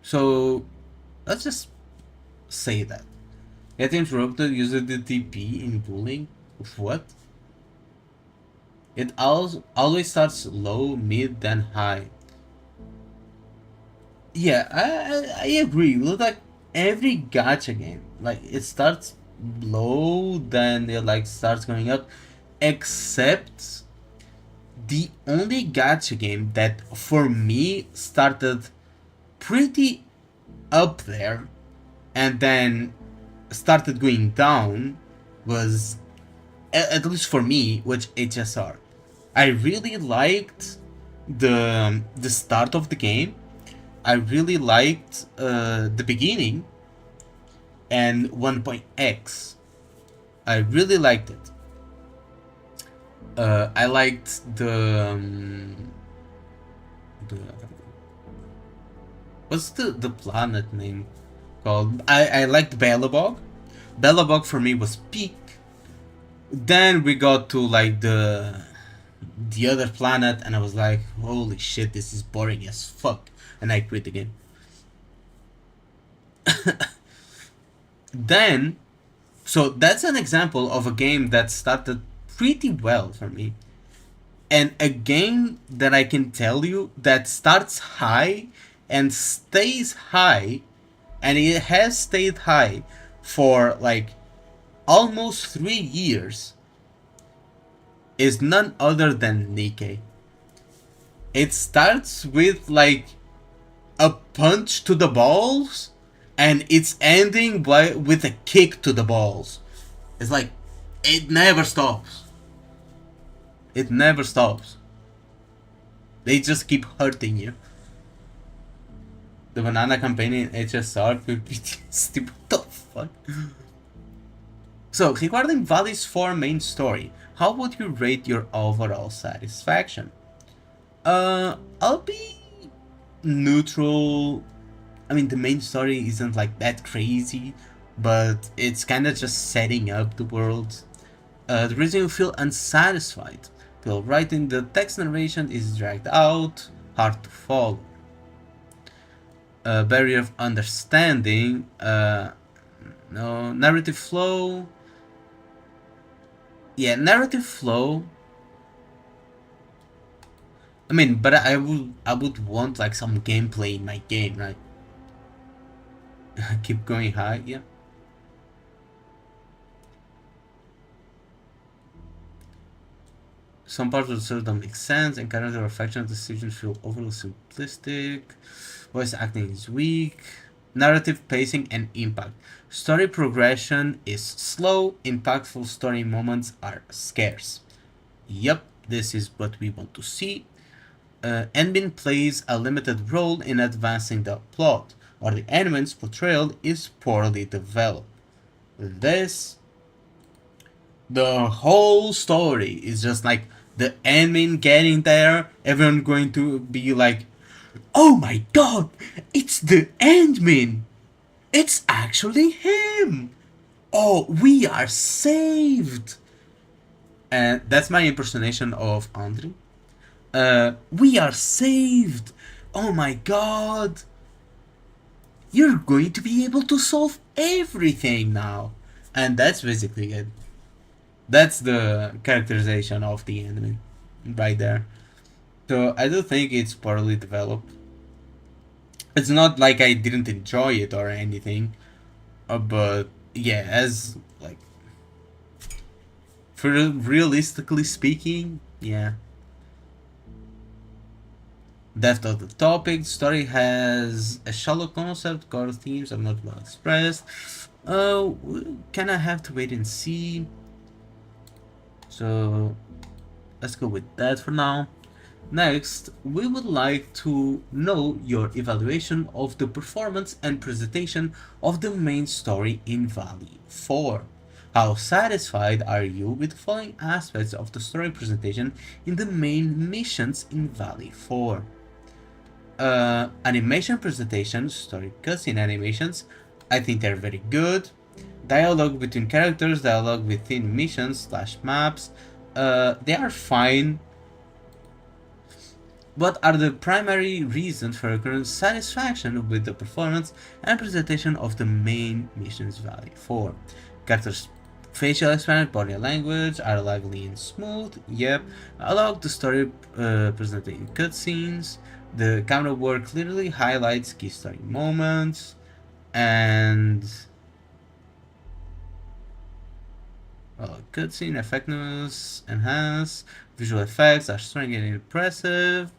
So let's just say that. Get interrupted using the TP in bullying? What? It always starts low, mid, then high. Yeah, I agree. Look, like every gacha game, like it starts low, then it like starts going up, except the only gacha game that for me started pretty up there and then started going down was, at least for me, which HSR. I really liked the start of the game. I really liked the beginning and 1.x. I really liked it. I liked the what's the planet name called? I liked Belobog. Belobog for me was peak. Then we got to like the other planet, and I was like, holy shit, this is boring as fuck, and I quit the game. Then, so that's an example of a game that started pretty well for me, and a game that I can tell you that starts high and stays high, and it has stayed high for like almost 3 years, is none other than Nikkei. It starts with like a punch to the balls, and it's ending with a kick to the balls. It's like, it never stops. It never stops. They just keep hurting you. The banana campaign in HSR could be stupid. What the fuck? So, regarding Valley's 4 main story, how would you rate your overall satisfaction? I'll be neutral. I mean, the main story isn't like that crazy, but it's kind of just setting up the world. The reason you feel unsatisfied. Well, writing the text narration is dragged out, hard to follow. Barrier of understanding. No, narrative flow. Yeah, narrative flow. I mean, but I would want like some gameplay in my game, right? Keep going high, yeah. Some parts of the story don't make sense, and character affection decisions feel overly simplistic. Voice acting is weak. Narrative pacing and impact. Story progression is slow, impactful story moments are scarce. Yep, this is what we want to see. Enmin plays a limited role in advancing the plot, or the enemy's portrayal is poorly developed. The whole story is just like the Enmin getting there, everyone going to be like, oh my god, it's the Endmin! It's actually him! Oh, we are saved! And that's my impersonation of Andre. We are saved! Oh my god! You're going to be able to solve everything now! And that's basically it. That's the characterization of the Endmin right there. So I do think it's poorly developed. It's not like I didn't enjoy it or anything, but yeah, as like for realistically speaking, yeah. Depth of the topic, story has a shallow concept, core themes are not well expressed. Kinda have to wait and see. So let's go with that for now. Next, we would like to know your evaluation of the performance and presentation of the main story in Valley 4. How satisfied are you with the following aspects of the story presentation in the main missions in Valley 4? Animation presentation, story cutscene animations, I think they're very good. Dialogue between characters, dialogue within missions / maps, they are fine. What are the primary reasons for your current satisfaction with the performance and presentation of the main missions Valley 4? Characters' facial expression, body language are lively and smooth. Yep. Along the story presenting cutscenes, the camera work clearly highlights key story moments, and cutscene effectiveness enhanced. Visual effects are strong and impressive.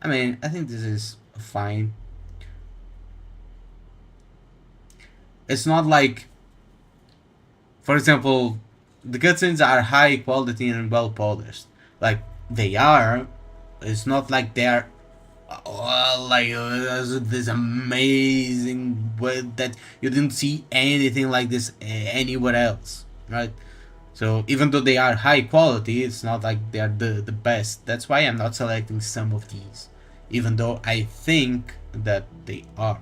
I mean, I think this is fine. It's not like, for example, the cutscenes are high quality and well polished. Like, they are. It's not like they are this amazing way that you didn't see anything like this anywhere else, right? So even though they are high quality, it's not like they are the best. That's why I'm not selecting some of these. even though I think that they are.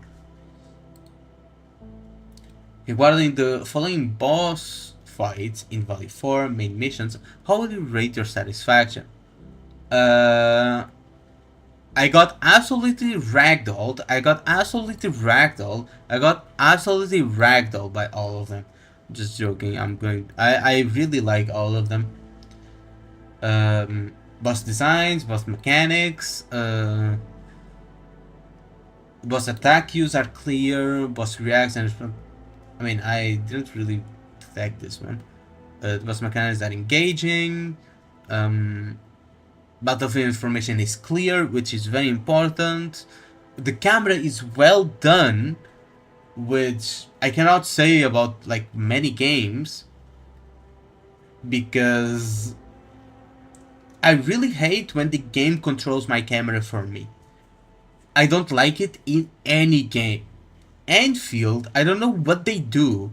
Regarding the following boss fights in Valley 4 main missions, how would you rate your satisfaction? I got absolutely ragdolled. I got absolutely ragdolled by all of them. Just joking. I really like all of them. Boss designs, boss mechanics, boss attack cues are clear. Boss reactions. I mean, I didn't really detect this one. Boss mechanics are engaging. Battlefield information is clear, which is very important. The camera is well done, which I cannot say about like many games, because I really hate when the game controls my camera for me. I don't like it in any game. Endfield, I don't know what they do.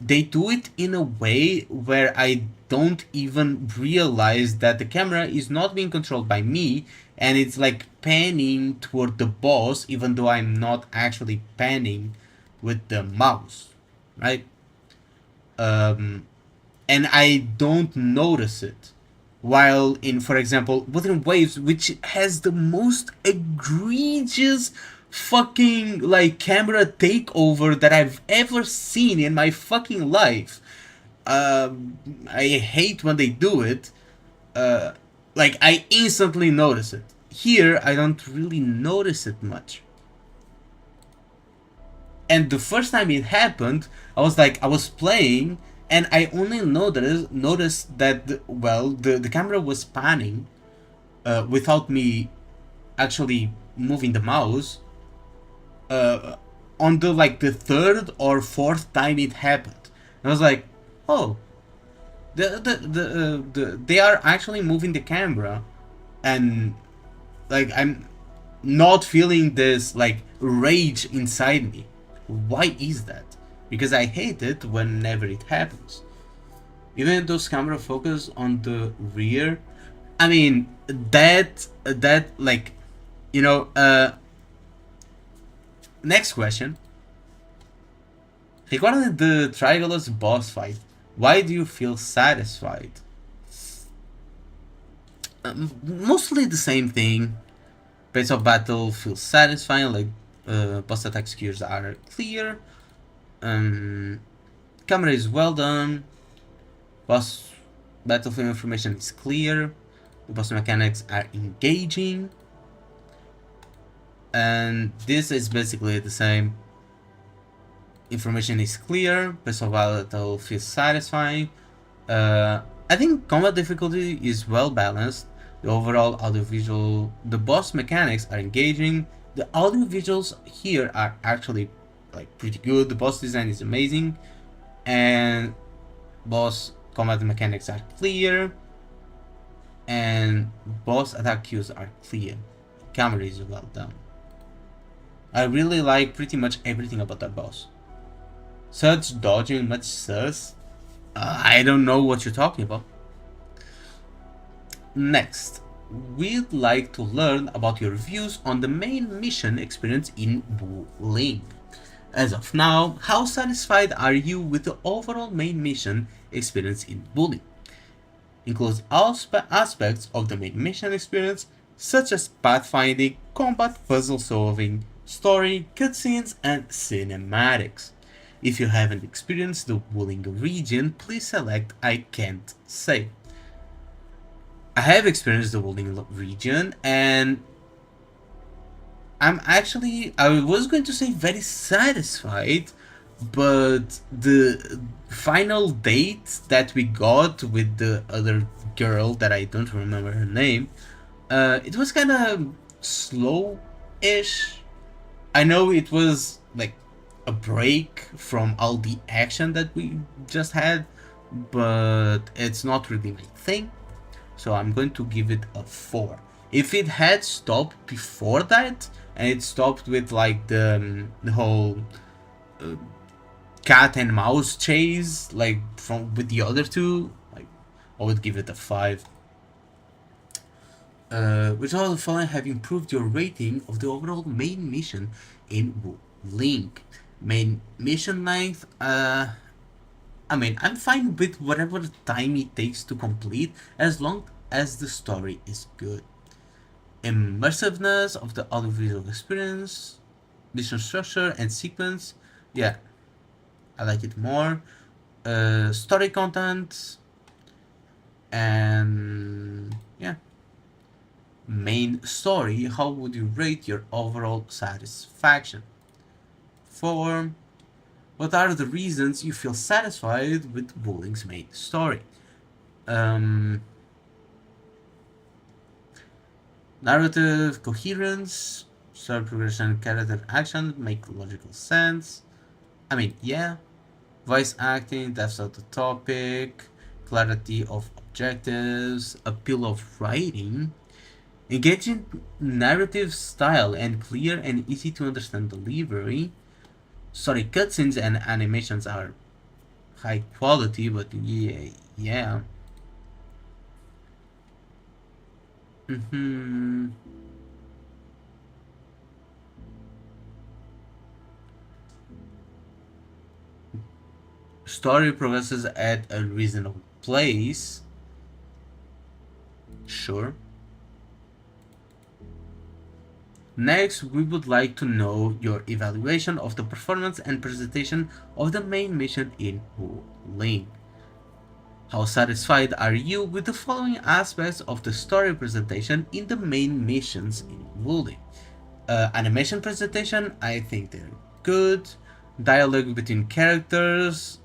They do it in a way where I don't even realize that the camera is not being controlled by me, and it's like panning toward the boss even though I'm not actually panning with the mouse, right? And I don't notice it. While in, for example, Wuthering Waves, which has the most egregious fucking like camera takeover that I've ever seen in my fucking life. I hate when they do it. Like I instantly notice it. Here I don't really notice it much. And the first time it happened, I was playing and I only noticed that the camera was panning without me actually moving the mouse. On the third or fourth time it happened, and I was like, oh, they are actually moving the camera, and like I'm not feeling this like rage inside me. Why is that? Because I hate it whenever it happens. Even those camera focus on the rear, I mean that like, you know. Next question. Regarding the Trigolos boss fight, why do you feel satisfied? Mostly the same thing. Pace of battle feels satisfying, like boss attack skills are clear. Camera is well done. Boss battlefield information is clear. The boss mechanics are engaging. And this is basically the same. Information is clear. Pace of battle feels satisfying. I think combat difficulty is well balanced. The overall audiovisual, the boss mechanics are engaging. The audiovisuals here are actually like pretty good. The boss design is amazing, and boss combat mechanics are clear, and boss attack cues are clear. Camera is well done. I really like pretty much everything about that boss. Such dodging, much sus. I don't know what you're talking about. Next, we'd like to learn about your views on the main mission experience in Wu-Ling. As of now, how satisfied are you with the overall main mission experience in Wu-Ling? Includes all aspects of the main mission experience, such as pathfinding, combat, puzzle solving, story, cutscenes, and cinematics. If you haven't experienced the Wu-Ling region, please select I can't say. I have experienced the Wu-Ling region, and I was going to say very satisfied, but the final date that we got with the other girl that I don't remember her name, it was kind of slow-ish. I know it was like a break from all the action that we just had, but it's not really my thing, so I'm going to give it a 4. If it had stopped before that, and it stopped with like the whole cat and mouse chase, like with the other two, like I would give it a 5. which all the following have improved your rating of the overall main mission in Link. Main mission length, I mean, I'm fine with whatever time it takes to complete as long as the story is good. Immersiveness of the audiovisual experience, mission structure and sequence, yeah, I like it more. Story content, and yeah. Main story, how would you rate your overall satisfaction? 4. What are the reasons you feel satisfied with Wulling's main story? Narrative coherence, story progression, character action make logical sense. I mean, yeah. Voice acting, depth of the topic, clarity of objectives, appeal of writing, engaging narrative style, and clear and easy to understand delivery. Sorry, cutscenes and animations are high quality, but yeah. Story progresses at a reasonable pace. Sure. Next, we would like to know your evaluation of the performance and presentation of the main mission in Link. How satisfied are you with the following aspects of the story presentation in the main missions in Link? Animation presentation, I think they're good. Dialogue between characters,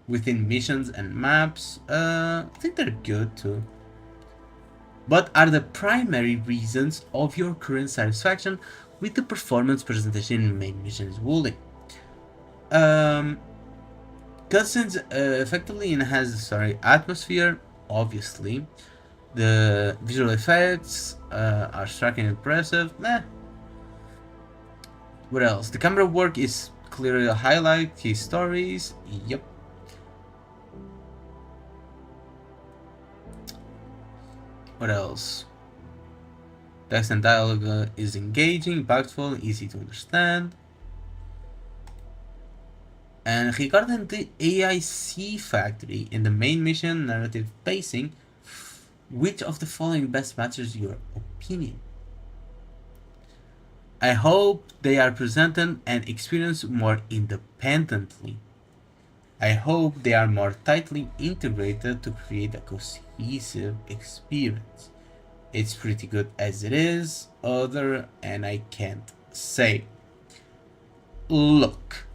within missions and maps, I think they're good too. What are the primary reasons of your current satisfaction with the performance presentation in main missions Wooling? Cutscenes effectively enhance the story atmosphere, obviously. The visual effects are striking and impressive. Meh. What else? The camera work is clearly a highlight. Key stories. Yep. What else? Text and dialogue is engaging, impactful, easy to understand. And regarding the AIC factory in the main mission narrative pacing, which of the following best matches your opinion? I hope they are presented and experienced more independently. I hope they are more tightly integrated to create a cohesive experience. It's pretty good as it is, and I can't say. Look,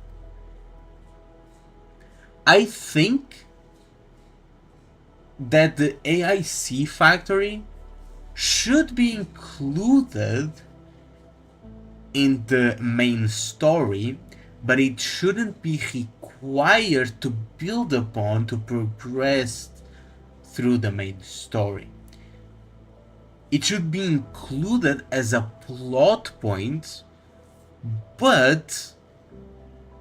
I think that the AIC factory should be included in the main story, but it shouldn't be required to build upon to progress through the main story. It should be included as a plot point, but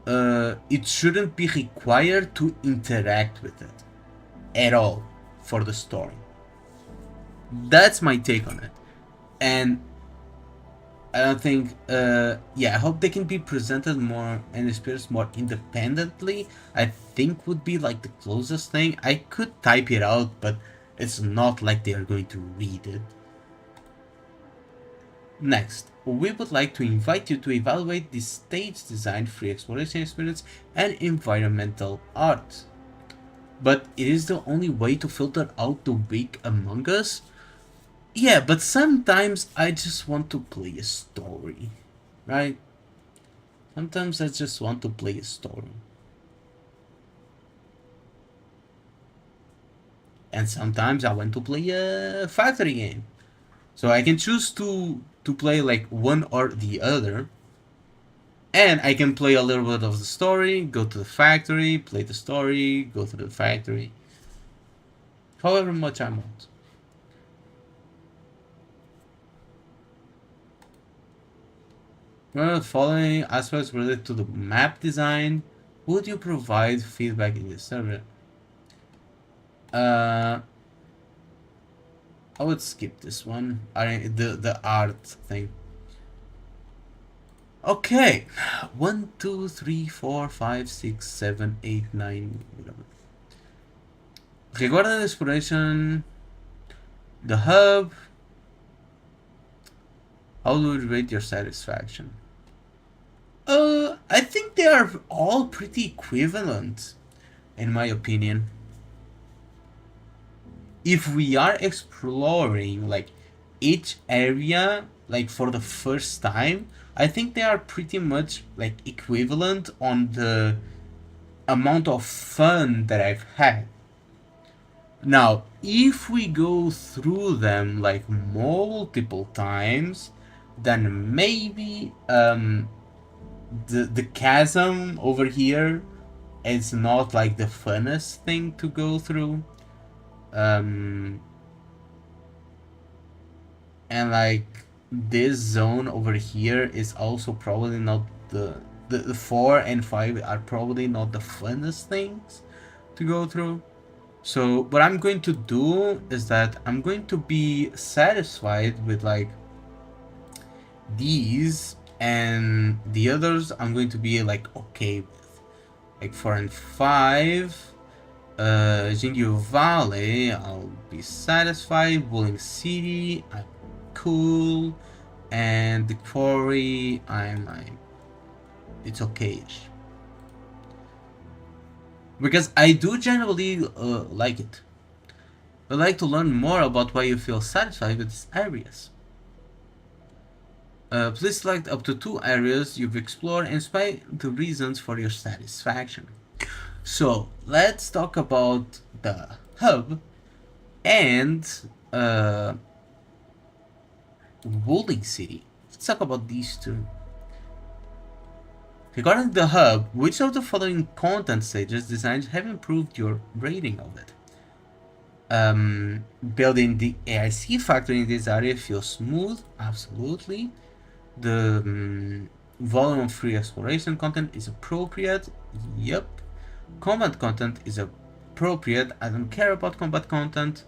it shouldn't be required to interact with it at all for the story. That's my take on it. And I don't think, I hope they can be presented more and experienced more independently. I think would be like the closest thing. I could type it out, but it's not like they are going to read it. Next, we would like to invite you to evaluate the stage design, free exploration experience, and environmental art. But it is the only way to filter out the weak among us. Yeah, but sometimes I just want to play a story, right? Sometimes I just want to play a story. And sometimes I want to play a factory game. So I can choose to play like one or the other. And I can play a little bit of the story, go to the factory, play the story, go to the factory. However much I want. Well, following aspects related to the map design, would you provide feedback in this survey? I would skip this one. The art thing. Okay, 1, 2, 3, 4, 5, 6, 7, 8, 9, 11. Regarding exploration, the hub. How do you rate your satisfaction? I think they are all pretty equivalent, in my opinion. If we are exploring like each area like for the first time, I think they are pretty much like equivalent on the amount of fun that I've had. Now, if we go through them like multiple times, then maybe the chasm over here is not like the funnest thing to go through. And like this zone over here is also probably not the 4 and 5 are probably not the funnest things to go through. So what I'm going to do is that I'm going to be satisfied with like these, and the others I'm going to be like okay with, like 4 and 5. Jingyu Valley, I'll be satisfied. Bowling City, I'm cool. And the Quarry, I'm like, it's okay-ish. Because I do generally like it. I'd like to learn more about why you feel satisfied with these areas. Please select up to 2 areas you've explored and specify the reasons for your satisfaction. So let's talk about the hub and Bowling City. Let's talk about these two. Regarding the hub, which of the following content stages designs have improved your rating of it? Building the AIC factory in this area feels smooth, absolutely. The volume of free exploration content is appropriate, yep. Combat content is appropriate. I don't care about combat content.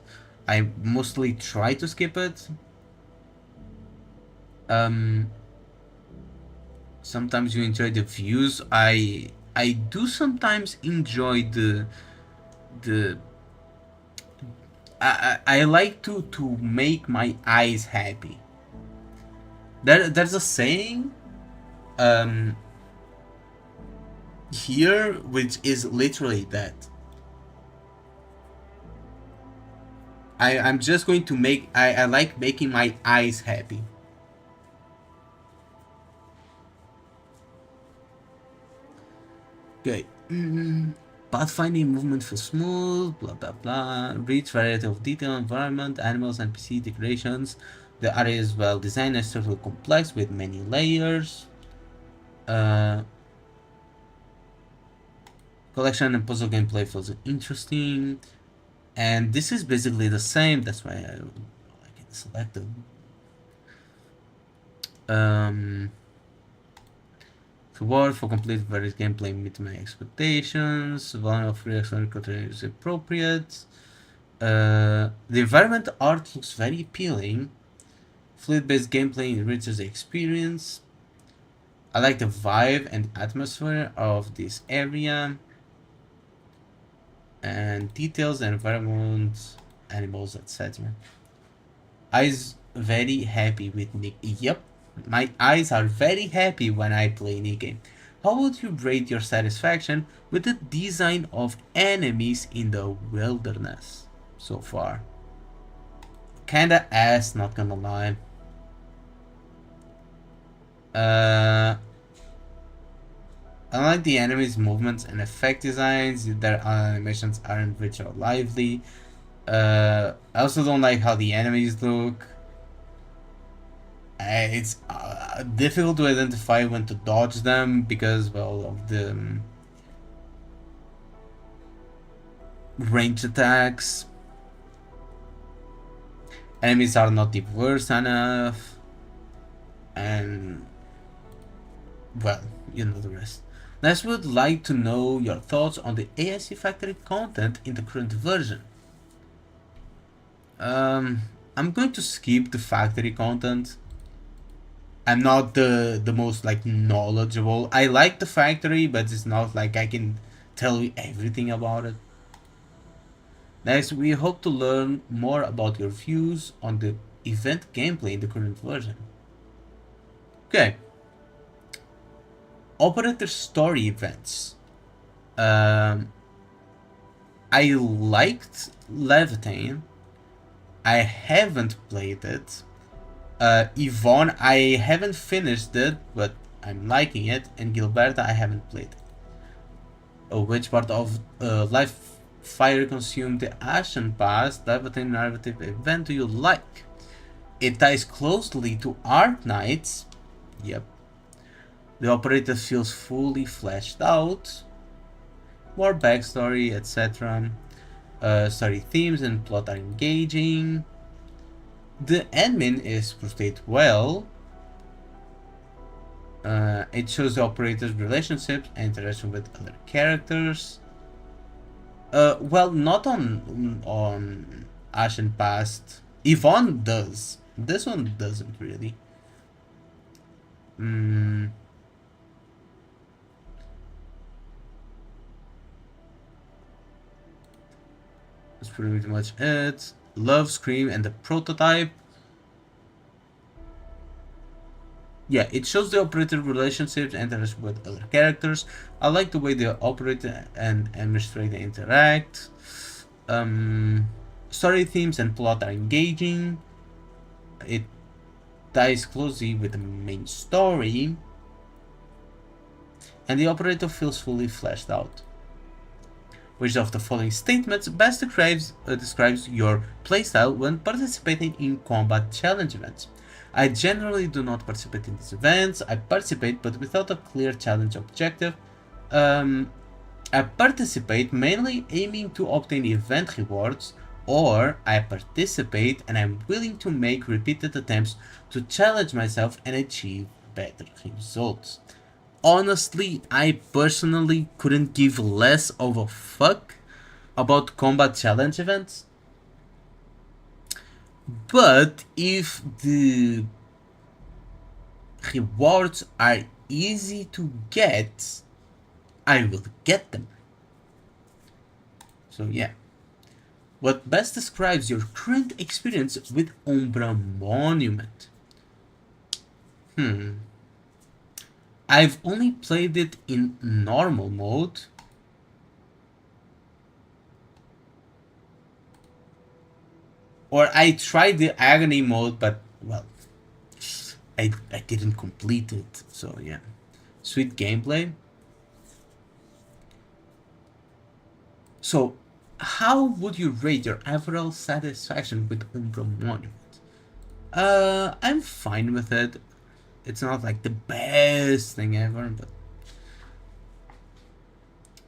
I mostly try to skip it. Sometimes you enjoy the views. I do sometimes enjoy the I like to make my eyes happy. There's a saying here which is literally that. I'm just going to make I like making my eyes happy. Okay. Pathfinding movement feels smooth, blah blah blah. Rich variety of detail, environment, animals, NPC, decorations. The area is well designed and structurally complex with many layers. Collection and puzzle gameplay feels interesting. And this is basically the same, that's why I can select them. Reward for complete various gameplay meet my expectations. Volume of free content is appropriate. The environment art looks very appealing. Fluid-based gameplay enriches the experience. I like the vibe and atmosphere of this area. And details, environment, animals, etc. Eyes very happy with Nick. Yep, my eyes are very happy when I play Nick game. How would you rate your satisfaction with the design of enemies in the wilderness so far? Kinda ass, not gonna lie. I like the enemies' movements and effect designs. Their animations aren't rich or lively. I also don't like how the enemies look. It's difficult to identify when to dodge them because, well, of the range attacks. Enemies are not diverse enough. And, well, you know the rest. Next, would like to know your thoughts on the AIC factory content in the current version. I'm I'm going to skip the factory content. I'm not the most like knowledgeable. I like the factory, but it's not like I can tell you everything about it. Next, we hope to learn more about your views on the event gameplay in the current version. Okay. Operator story events. I liked Levitain. I haven't played it. Yvonne, I haven't finished it, but I'm liking it. And Gilberta, I haven't played it. Which part of Life Fire Consumed the Ashen Past Levitain narrative event do you like? It ties closely to Arknights. Yep. The operator feels fully fleshed out. More backstory, etc. Story themes and plot are engaging. The admin is portrayed well. It shows the operator's relationships and interaction with other characters. Well, not on Ashen Past. Yvonne does. This one doesn't really. That's pretty much it. Love, Scream, and the prototype. Yeah, it shows the operator relationships and interaction with other characters. I like the way the operator and administrator interact. Story themes and plot are engaging. It ties closely with the main story. And the operator feels fully fleshed out. Which of the following statements best describes your playstyle when participating in combat challenge events? I generally do not participate in these events. I participate but without a clear challenge objective. I participate mainly aiming to obtain event rewards, or I participate and I'm willing to make repeated attempts to challenge myself and achieve better results. Honestly, I personally couldn't give less of a fuck about combat challenge events. But if the rewards are easy to get, I will get them. So yeah. What best describes your current experience with Umbra Monument? I've only played it in normal mode. Or I tried the agony mode, but well, I didn't complete it. So yeah. Sweet gameplay. So how would you rate your overall satisfaction with Umbra Monument? I'm fine with it. It's not like the best thing ever, but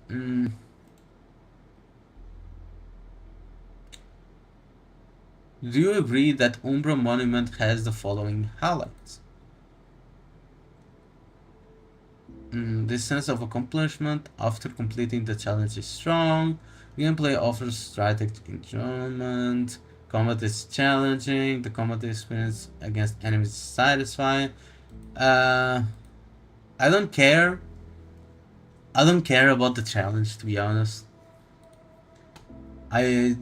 do you agree that Umbra Monument has the following highlights? This sense of accomplishment after completing the challenge is strong. Gameplay offers strategic enjoyment. Combat is challenging. The combat experience against enemies is satisfying. I don't care. I don't care about the challenge, to be honest. I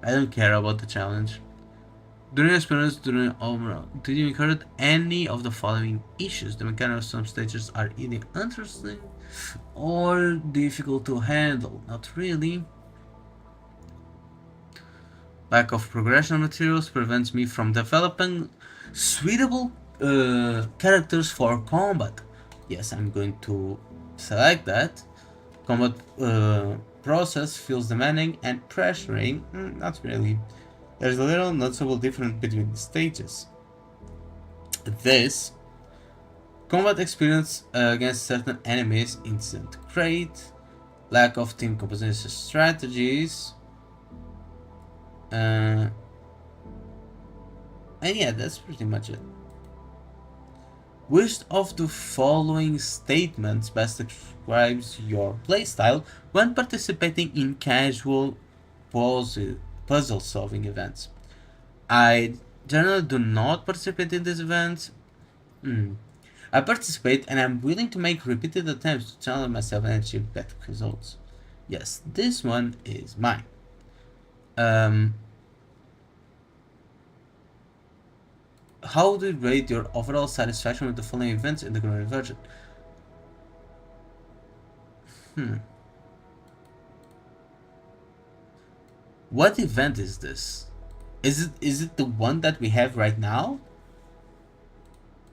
don't care about the challenge. During your experience during Umbra, did you encounter any of the following issues? The mechanics of some stages are either interesting or difficult to handle. Not really. Lack of progression materials prevents me from developing suitable characters for combat. Yes, I'm going to select that. Combat process feels demanding and pressuring. Not really. There's a little noticeable difference between the stages. This combat experience against certain enemies isn't great. Lack of team composition strategies. And yeah, that's pretty much it. Which of the following statements best describes your playstyle when participating in casual puzzle solving events? I Generally do not participate in these events. I participate and I'm willing to make repeated attempts to challenge myself and achieve better results. Yes, this one is mine. How do you rate your overall satisfaction with the following events in the current version? What event is this? Is it the one that we have right now?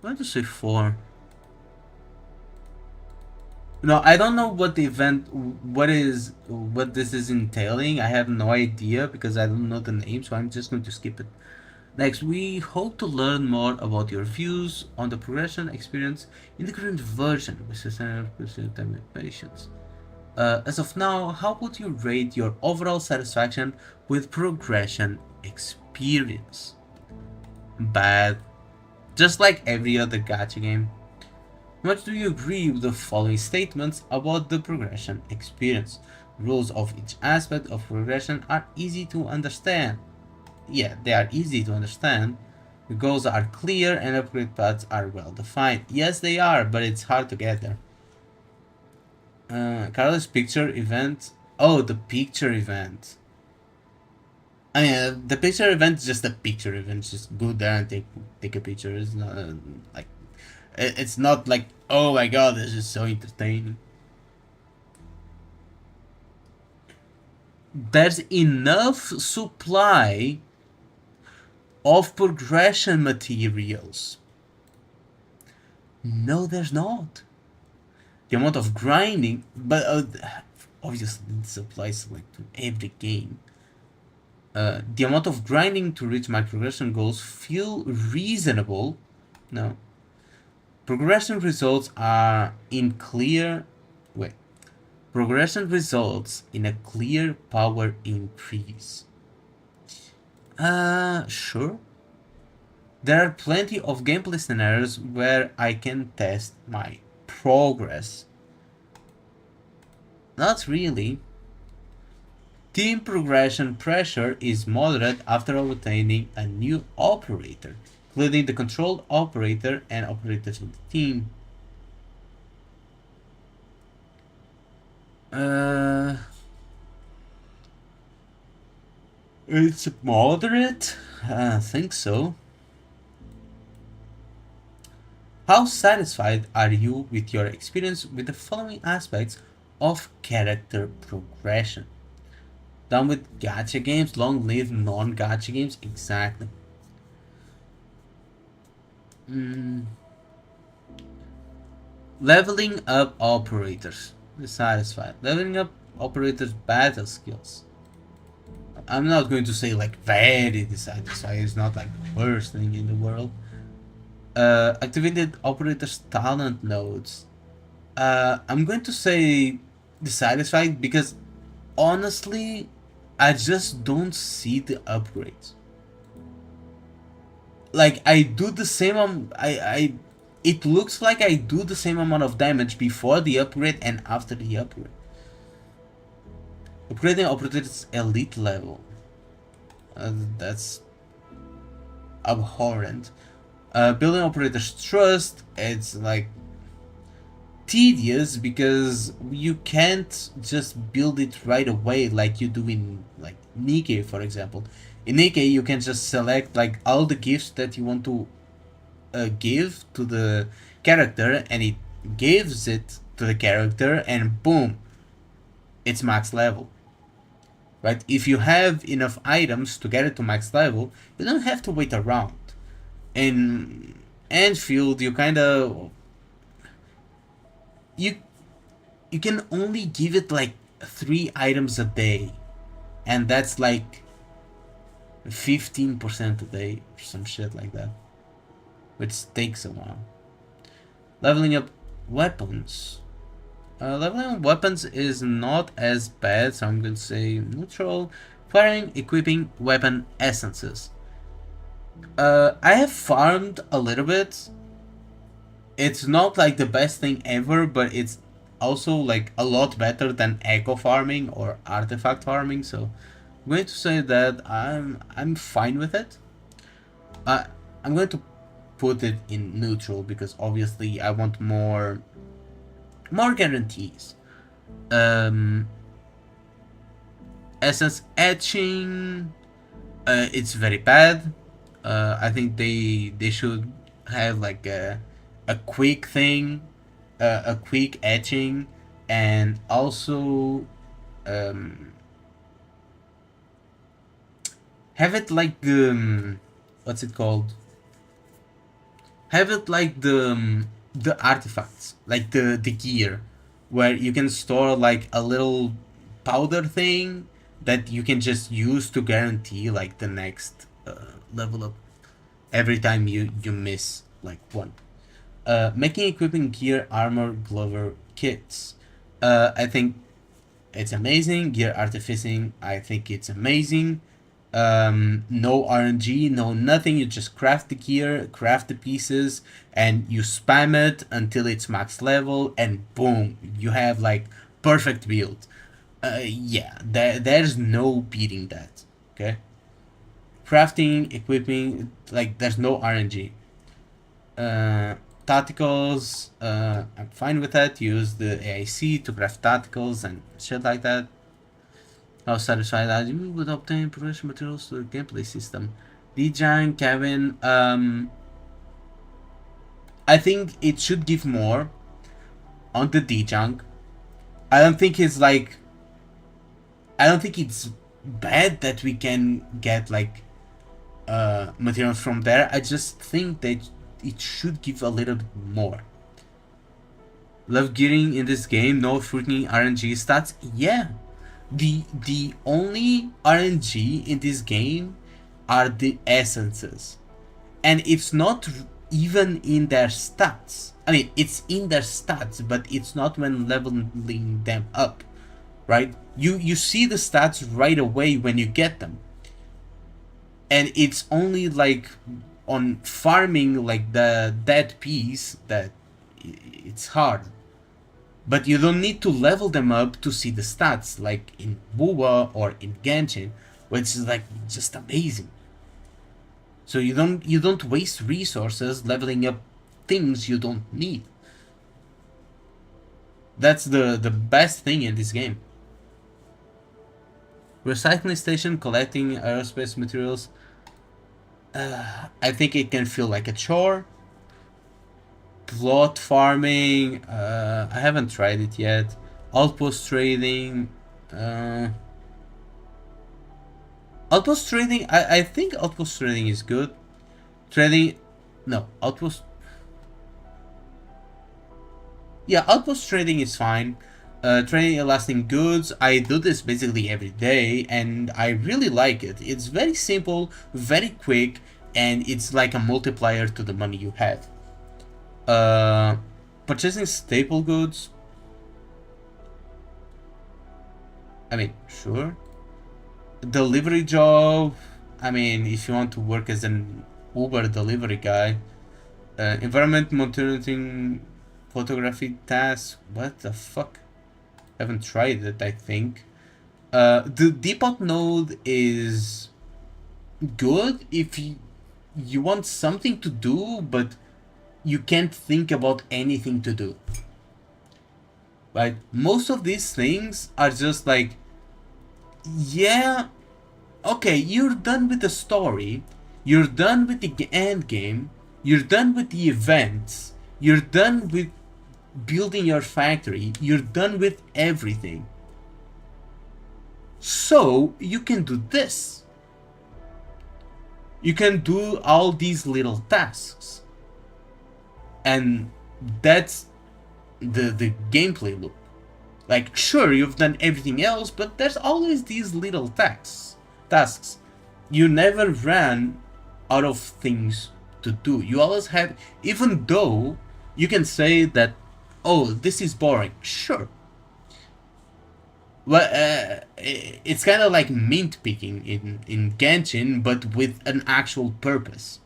I'm going to say 4. No, I don't know what the event, what this is entailing. I have no idea because I don't know the name, so I'm just going to skip it. Next, we hope to learn more about your views on the progression experience in the current version with sustainable patience. As of now, how would you rate your overall satisfaction with progression experience? Bad. Just like every other gacha game. Much do you agree with the following statements about the progression experience? Rules of each aspect of progression are easy to understand. Yeah, they are easy to understand. The goals are clear and upgrade paths are well defined. Yes, they are, but it's hard to get there. Carlos picture event. Oh, the picture event. I mean, the picture event is just a picture event. Just go there and take a picture. It's not like it's not like, oh my god, this is so entertaining. There's enough supply of progression materials. No, there's not. The amount of grinding, but obviously this applies like to every game. The amount of grinding to reach my progression goals feel reasonable. No. Progression results are in clear. Wait. Progression results in a clear power increase. Sure. There are plenty of gameplay scenarios where I can test my progress. Not really. Team progression pressure is moderate after obtaining a new operator, including the controlled operator and operators of the team. It's moderate? I think so. How satisfied are you with your experience with the following aspects of character progression? Done with gacha games, long live non-gacha games, exactly. Leveling up operators, dissatisfied. Leveling up operators' battle skills. I'm not going to say like very dissatisfied, it's not like the worst thing in the world. Activated operators' talent nodes. I'm going to say dissatisfied because honestly, I just don't see the upgrades. Like I do the same. It looks like I do the same amount of damage before the upgrade and after the upgrade. Upgrading operators elite level. That's abhorrent. Building operators trust. It's like tedious because you can't just build it right away like you do in like Nikkei, for example. In Nikkei, you can just select like all the gifts that you want to give to the character, and it gives it to the character, and boom, it's max level. Right? If you have enough items to get it to max level, you don't have to wait around. In Endfield, you kind of you can only give it like 3 items a day, and that's like 15% a day or some shit like that, which takes a while. Leveling up weapons. Leveling up weapons is not as bad, so I'm going to say neutral. Acquiring, equipping weapon essences. I have farmed a little bit. It's not like the best thing ever, but it's also like a lot better than echo farming or artifact farming, so I'm going to say that I'm fine with it. I'm going to put it in neutral because obviously I want more guarantees. Um, Essence etching, it's very bad. I think they should have like a quick thing, a quick etching, and also um, have it like the what's it called? Have it like the artifacts, like the gear, where you can store like a little powder thing that you can just use to guarantee like the next level up every time you miss like one. Making equipping gear, armor, glover, kits. I think it's amazing. Gear artificing, I think it's amazing. No RNG, no nothing. You just craft the gear, craft the pieces, and you spam it until it's max level, and boom, you have like perfect build. Yeah, there's no beating that. Okay. Crafting, equipping, like there's no RNG. Tacticals, I'm fine with that. Use the AIC to craft tacticals and shit like that. How satisfied are you with obtaining progression materials to the gameplay system? Dijan, Kevin, I think it should give more on the Dijang. I don't think it's like, I don't think it's bad that we can get like materials from there. I just think that it should give a little bit more. Love gearing in this game, no freaking RNG stats. Yeah, the only RNG in this game are the essences, and it's not even in their stats. I mean, it's in their stats, but it's not when leveling them up, right? You see the stats right away when you get them, and it's only like on farming like that piece that it's hard. But you don't need to level them up to see the stats, like in Buwa or in Genshin, which is like just amazing. So you don't waste resources leveling up things you don't need. That's the best thing in this game. Recycling station collecting aerospace materials. I think it can feel like a chore. Plot farming, I haven't tried it yet. Outpost trading, outpost trading, I think outpost trading is good. Trading, no, outpost, yeah, outpost trading is fine. Trading elastic goods, I do this basically every day, and I really like it. It's very simple, very quick, and it's like a multiplier to the money you have. Purchasing staple goods. I mean, sure. Delivery job. I mean, if you want to work as an Uber delivery guy. Environment monitoring photography task. What the fuck? Haven't tried it, I think. The depot node is good if you want something to do, but you can't think about anything to do. Right? Most of these things are just like, yeah, okay, you're done with the story, you're done with the end game, you're done with the events, you're done with building your factory, you're done with everything. So you can do this. You can do all these little tasks. And that's the gameplay loop. Like, sure, you've done everything else, but there's always these little tasks. You never ran out of things to do. You always have, even though you can say that, oh, this is boring. Sure. Well, it's kind of like mint picking in Genshin, but with an actual purpose.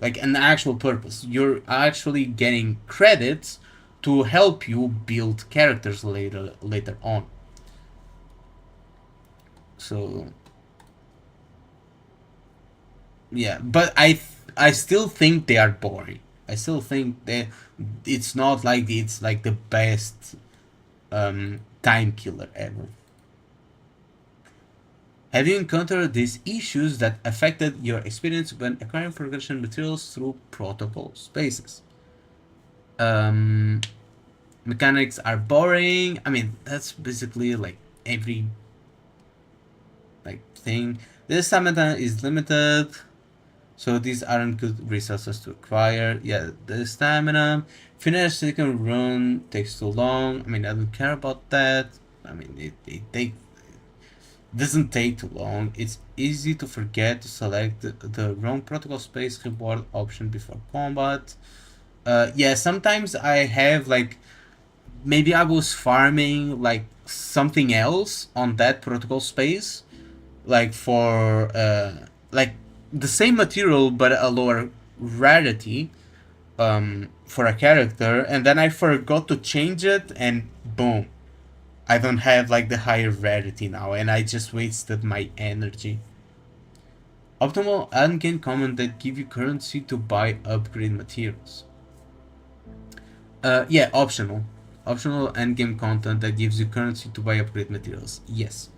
Like an actual purpose. You're actually getting credits to help you build characters later on. So Yeah, but I still think they are boring. I still think that it's not like it's like the best time killer ever. Have you encountered these issues that affected your experience when acquiring progression materials through protocol spaces? Um, Mechanics are boring. I mean, that's basically like every like thing. The stamina is limited, so these aren't good resources to acquire. Yeah, the stamina. Finish second run takes too long. I mean, I don't care about that. I mean, it doesn't take too long. It's easy to forget to select the wrong protocol space reward option before combat. Yeah, sometimes I have like maybe I was farming like something else on that protocol space, like for like the same material but a lower rarity for a character, and then I forgot to change it, and boom, I don't have like the higher rarity now, and I just wasted my energy. Optimal endgame comment that give you currency to buy upgrade materials. Yeah, optional. Optional endgame content that gives you currency to buy upgrade materials. Yes.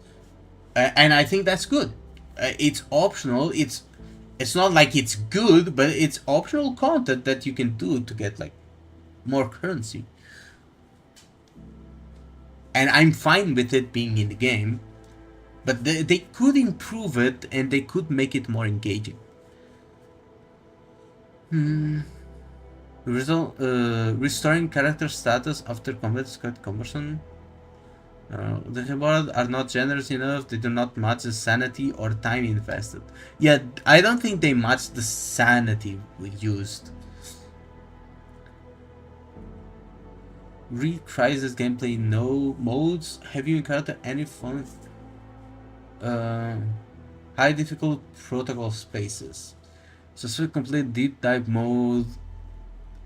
And I think that's good. It's optional. It's not like it's good, but it's optional content that you can do to get like more currency. And I'm fine with it being in the game, but they could improve it and they could make it more engaging. Restoring character status after combat is quite cumbersome. The rewards are not generous enough. They do not match the sanity or time invested. Yeah, I don't think they match the sanity we used. Read Crisis gameplay no modes. Have you encountered any fun high difficult protocol spaces? So complete deep dive mode.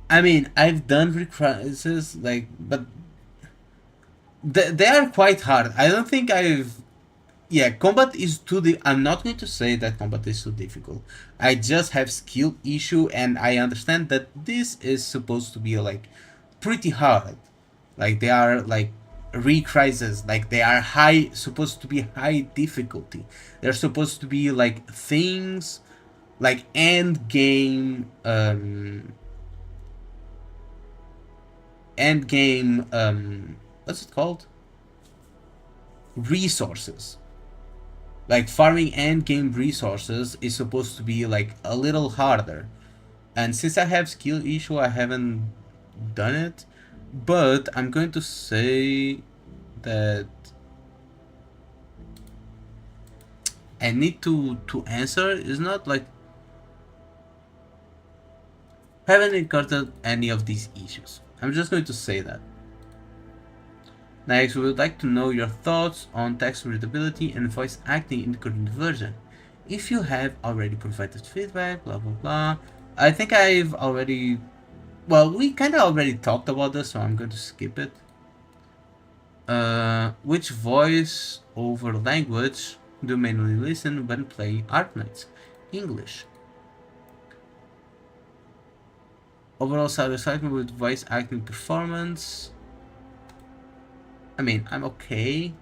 I mean, I've done Read Crisis like, but they are quite hard. I don't think I've. Yeah, combat is too. I'm not going to say that combat is too difficult. I just have skill issue, and I understand that this is supposed to be like pretty hard. Like they are like recrises. Like they are high, supposed to be high difficulty. They're supposed to be like things like end game. End game. What's it called? Resources. Like farming end game resources is supposed to be like a little harder, and since I have skill issue, I haven't done it. But I'm going to say that I need to answer. It's not like haven't encountered any of these issues. I'm just going to say that. Next, we would like to know your thoughts on text readability and voice acting in the current version. If you have already provided feedback, blah blah blah. I think I've already... Well, we kind of already talked about this, so I'm going to skip it. Which voice over language do you mainly listen when playing Arknights? English. Overall satisfaction with voice acting performance. I mean, I'm okay.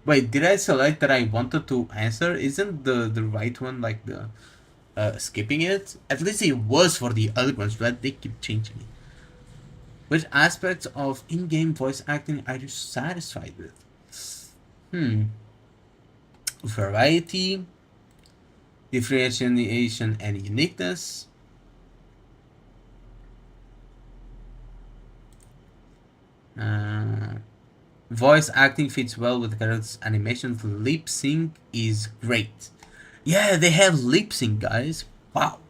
Wait, did I select that I wanted to answer? Isn't the right one like the skipping it? At least it was for the other ones, but they keep changing it. Which aspects of in-game voice acting are you satisfied with? Variety, differentiation and uniqueness, voice acting fits well with the character's animation. Lip sync is great. Yeah, they have lip sync, guys. Wow.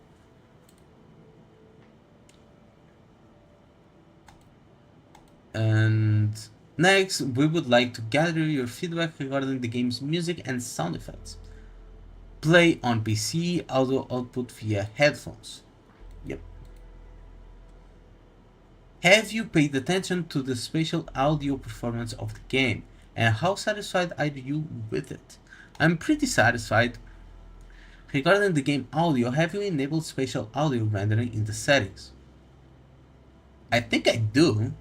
And next, we would like to gather your feedback regarding the game's music and sound effects. Play on PC, audio output via headphones. Yep. Have you paid attention to the spatial audio performance of the game, and how satisfied are you with it? I'm pretty satisfied. Regarding the game audio, have you enabled spatial audio rendering in the settings? I think I do.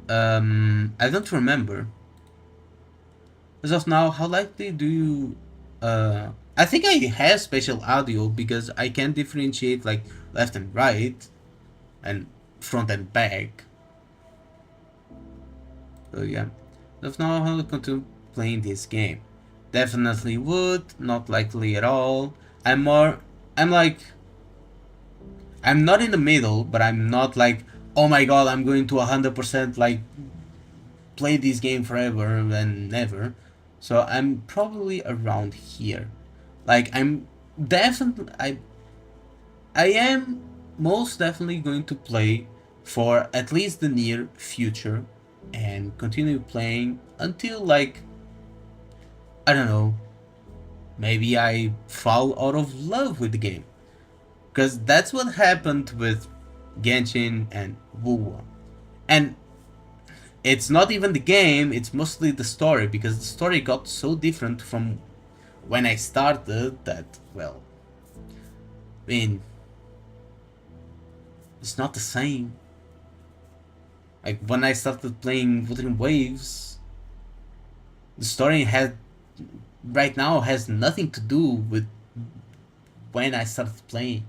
I don't remember. As of now, how likely do you... I think I have spatial audio because I can differentiate like left and right and front and back. So yeah. As of now, how to continue playing this game? Definitely would, not likely at all. I'm like... I'm not in the middle, but I'm not like, oh my god, I'm going to 100% like play this game forever and never. So I'm probably around here. Like I'm definitely I am most definitely going to play for at least the near future and continue playing until like I don't know, maybe I fall out of love with the game. Because that's what happened with Genshin and WoW. And it's not even the game, it's mostly the story, because the story got so different from when I started that, well, I mean, it's not the same. Like, when I started playing Wuthering Waves, the story right now has nothing to do with when I started playing.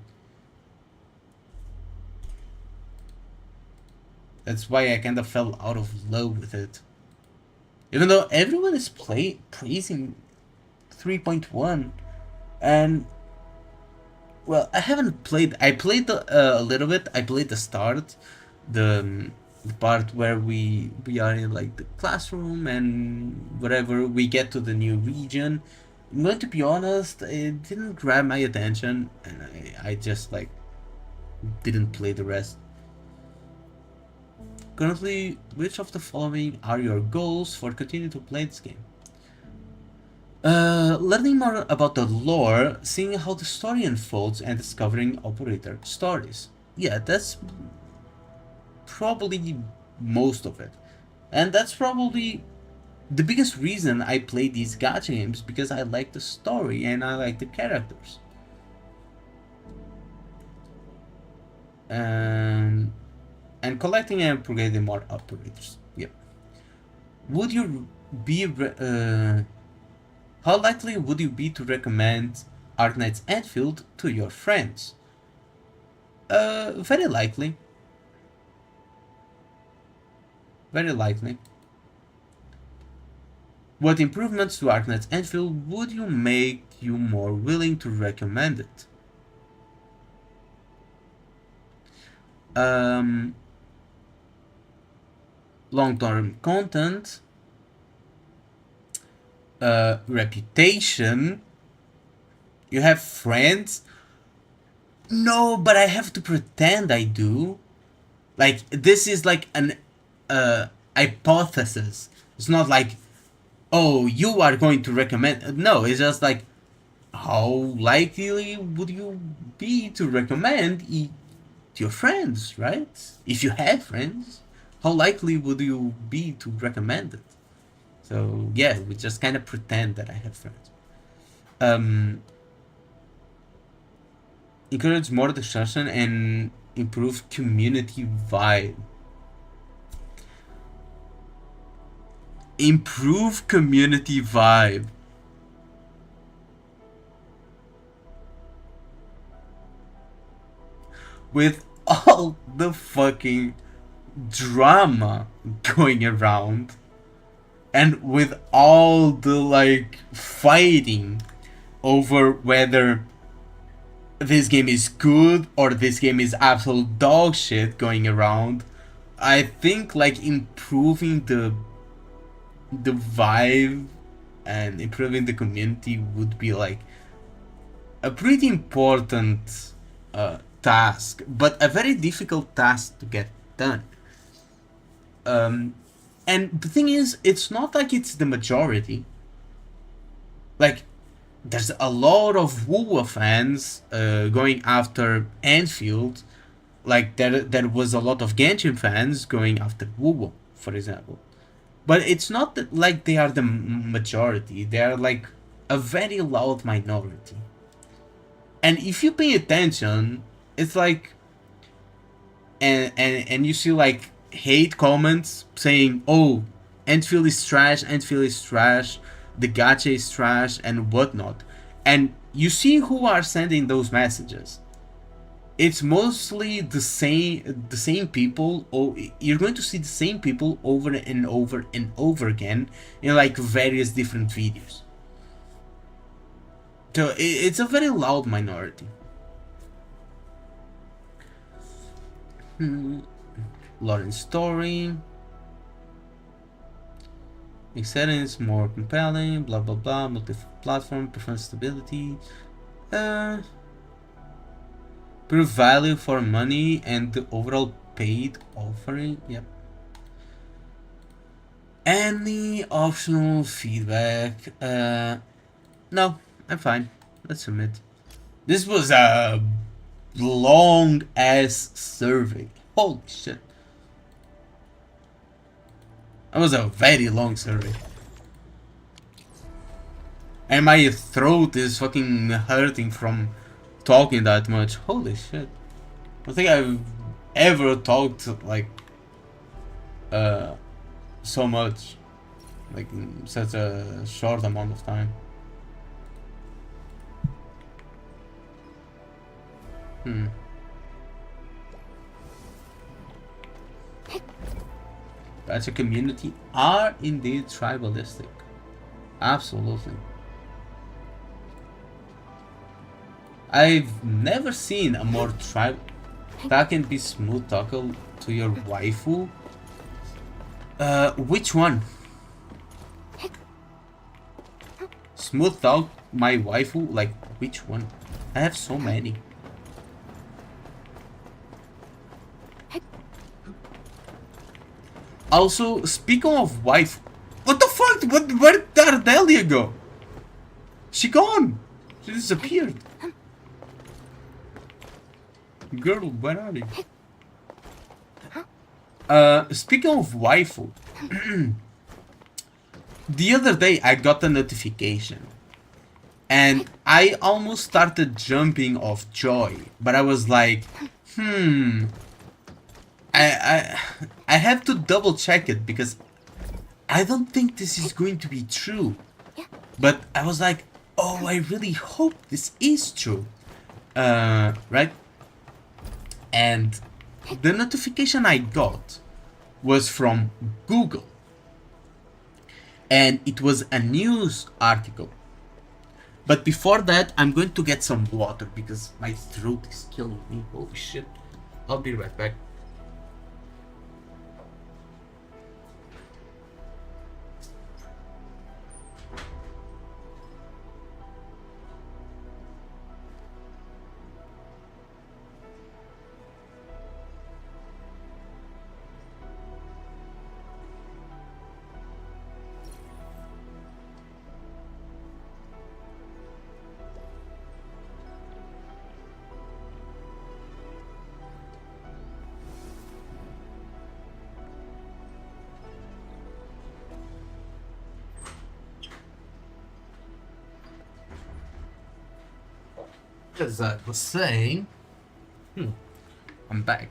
That's why I kind of fell out of love with it. Even though everyone is praising 3.1, and well, I haven't played. I played a little bit. I played the start, the part where we are in like the classroom and whatever. We get to the new region. I'm going to be honest, it didn't grab my attention, and I just like didn't play the rest. Currently, which of the following are your goals for continuing to play this game? Learning more about the lore, seeing how the story unfolds, and discovering operator stories. Yeah, that's probably most of it. And that's probably the biggest reason I play these gacha games, because I like the story and I like the characters. And collecting and progressing more operators. Yep. Would you be how likely would you be to recommend Arknights Endfield to your friends? Very likely. Very likely. What improvements to Arknights Endfield would you make you more willing to recommend it? Long-term content, reputation. You have friends? No, but I have to pretend I do. Like, this is like an hypothesis. It's not like, oh, you are going to recommend. No, it's just like, how likely would you be to recommend it to your friends, right? If you have friends, how likely would you be to recommend it? So yeah, we just kind of pretend that I have friends. Encourage more discussion and improve community vibe. Improve community vibe. With all the fucking drama going around, and with all the like fighting over whether this game is good or this game is absolute dog shit going around, I think like improving the vibe and improving the community would be like a pretty important task, but a very difficult task to get done. And the thing is, it's not like it's the majority. Like, there's a lot of WoW fans going after Anfield. Like, there was a lot of Genshin fans going after WoW, for example. But it's not that like they are the majority. They are like a very loud minority. And if you pay attention, it's like, and you see like hate comments saying, "Oh, Enfield is trash. Enfield is trash. The gacha is trash," and whatnot. And you see who are sending those messages. It's mostly the same people. Or you're going to see the same people over and over and over again in like various different videos. So it's a very loud minority. Lauren's story. Settings more compelling. Blah blah blah. Multi-platform performance stability. Pure value for money and the overall paid offering. Yep. Any optional feedback? No, I'm fine. Let's submit. This was a long ass survey. Holy shit. That was a very long survey. And my throat is fucking hurting from talking that much. Holy shit. I don't think I've ever talked like so much, like in such a short amount of time. Gacha community are indeed tribalistic. Absolutely. I've never seen a more that can be smooth talk to your waifu. Which one? Smooth talk my waifu? Like which one? I have so many. Also, speaking of wife, what the fuck? Where did Ardelia go? She gone. She disappeared. Girl, where are you? Speaking of waifu, the other day I got a notification, and I almost started jumping of joy, but I was like, I have to double check it because I don't think this is going to be true. But I was like, oh, I really hope this is true. Right? And the notification I got was from Google. And it was a news article. But before that, I'm going to get some water because my throat is killing me. Holy shit. I'll be right back. As I was saying, I'm back.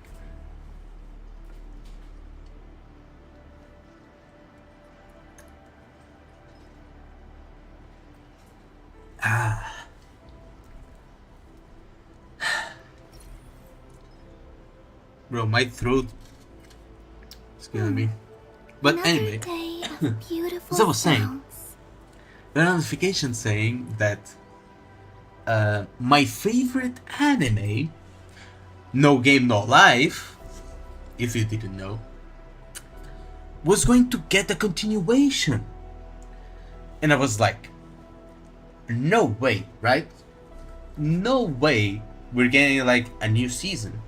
Bro, my throat is killing me. But anyway, as I was saying, the notification saying that my favorite anime, No Game No Life, if you didn't know, was going to get a continuation. And I was like, no way, right? No way we're getting like a new season.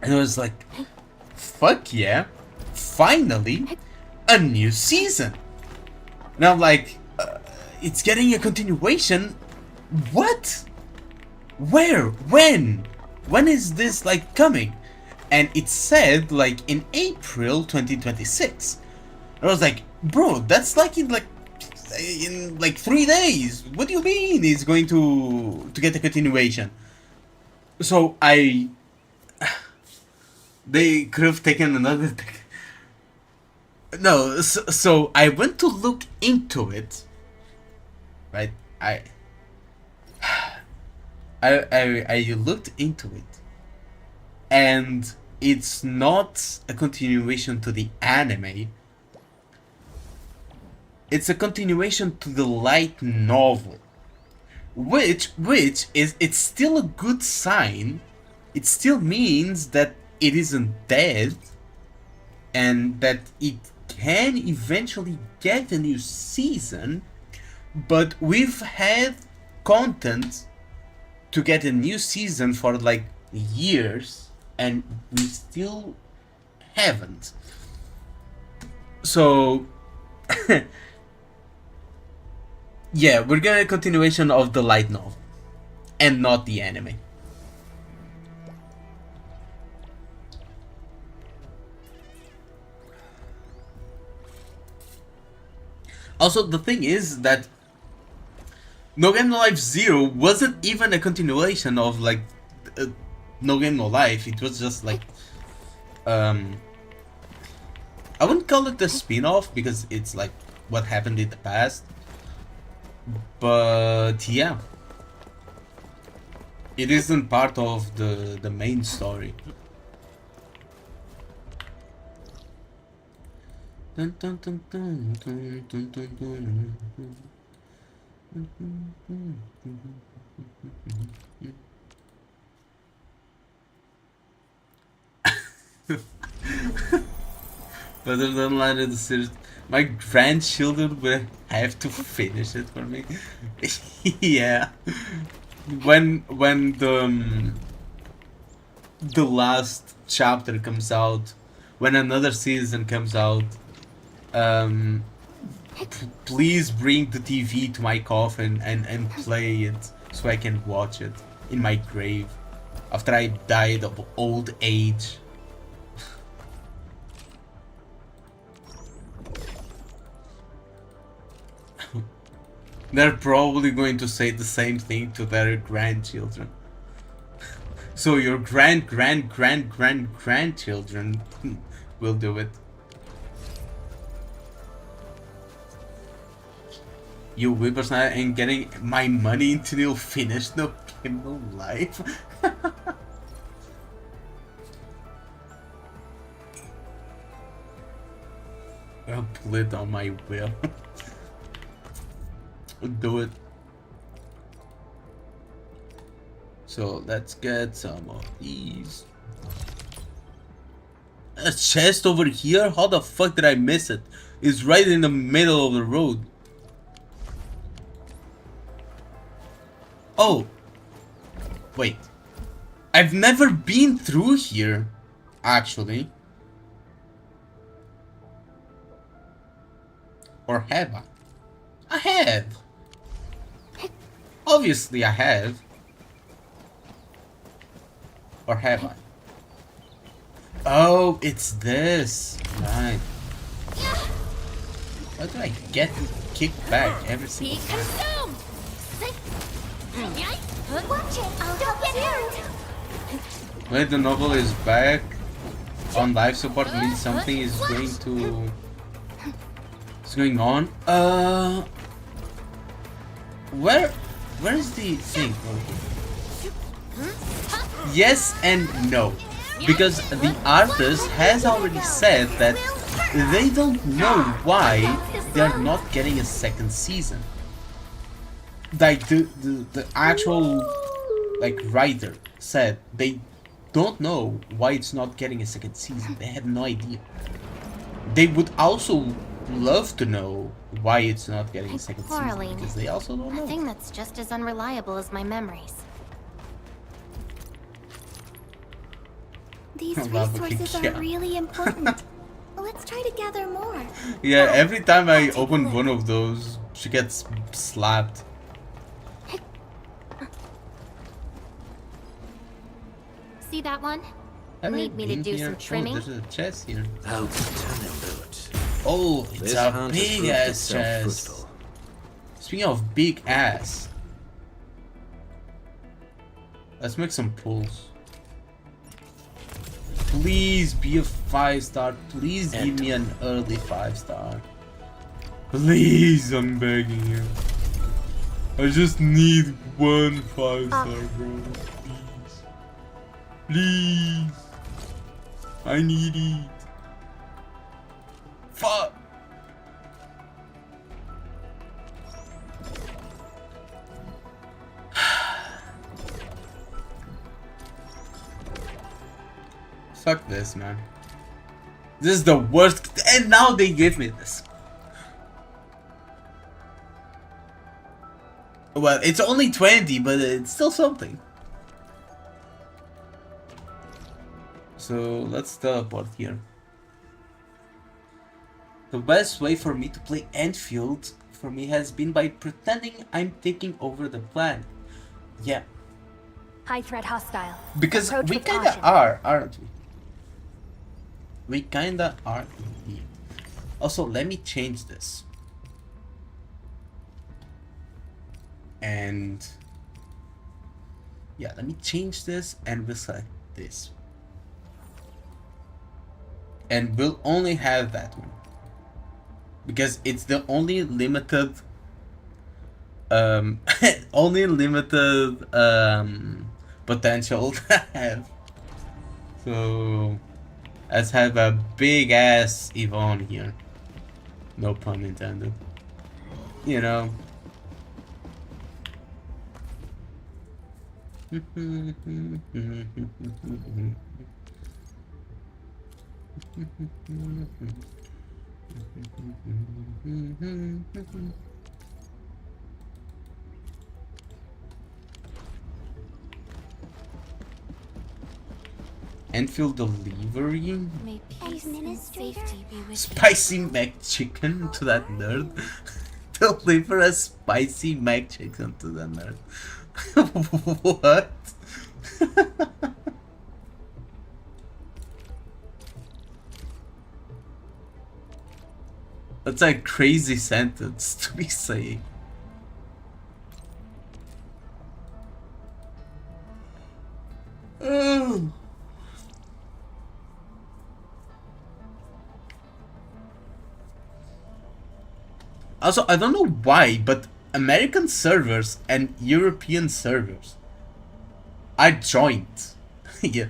And I was like, fuck yeah, finally a new season. And I'm like, it's getting a continuation? What? Where? When? When is this like coming? and it said like in April 2026. I was like, bro, that's like in 3 days. What do you mean it's going to get a continuation? So they could have taken another. No, so I went to look into it. Right, I looked into it, and it's not a continuation to the anime. It's a continuation to the light novel, which is, it's still a good sign. It still means that it isn't dead, and that it can eventually get a new season. But we've had content to get a new season for like years, and we still haven't. So yeah, we're getting a continuation of the light novel and not the anime. Also, the thing is that No Game No Life 0 wasn't even a continuation of like No Game No Life. It was just like I wouldn't call it a spin-off because it's like what happened in the past. But yeah, it isn't part of the main story. Dun, dun, dun, dun, dun, dun, dun, dun. Better than light of the series. My grandchildren will have to finish it for me. Yeah. When the last chapter comes out, when another season comes out, please bring the TV to my coffin and play it so I can watch it in my grave after I died of old age. They're probably going to say the same thing to their grandchildren. So your grandchildren will do it. You whippersnapper ain't getting my money until you finish No Game No Life. I'll pull it on my will. Do it. So let's get some of these. A chest over here? How the fuck did I miss it? It's right in the middle of the road. Oh. Wait. I've never been through here, actually. Or have I? I have. Obviously I have. Or have I? Oh, it's this. Right. How do I get kicked back every Be single time? consumed! Watch it! Don't get hurt! When the novel is back on life support means something is going to... What's going on? Where is the thing over here? Yes and no, because the artist has already said that they don't know why they're not getting a second season. Like the actual like writer said they don't know why it's not getting a second season. They have no idea. They would also love to know why it's not getting a second season, because they also don't know. A thing that's just as unreliable as my memories. These resources are really important. Let's try to gather more. Yeah, every time I open one of those, she gets slapped. See that one? Have I Need me to been do here? some trimming? Oh, there's a chest here. How to turn a boat. Oh, it's This a hunt has big proved ass itself chest. fruitful. Speaking of big ass, let's make some pulls. Please be a 5-star. Please give me an early 5-star. Please, I'm begging you. I just need one 5-star, bro. Please. Please. I need it. Fuck. Fuck this, man. This is the worst, and now they give me this. Well, it's only 20, but it's still something. So let's teleport here. The best way for me to play Endfield for me has been by pretending I'm taking over the planet. Yeah, High threat hostile. because Approach we with kinda caution. are, aren't we? We kinda are indeed. Also, let me change this. And yeah, let me change this and we'll select this. And we'll only have that one. Because it's the only limited only limited potential to have. So let's have a big ass Yvonne here. No pun intended. You know. Enfield delivery? May peace and Administrator? safety be with you. Spicy mac chicken to that nerd. Deliver a spicy mac chicken to that nerd. What? That's a crazy sentence to be saying. Oh. Also, I don't know why, but American servers and European servers are joined. Yeah.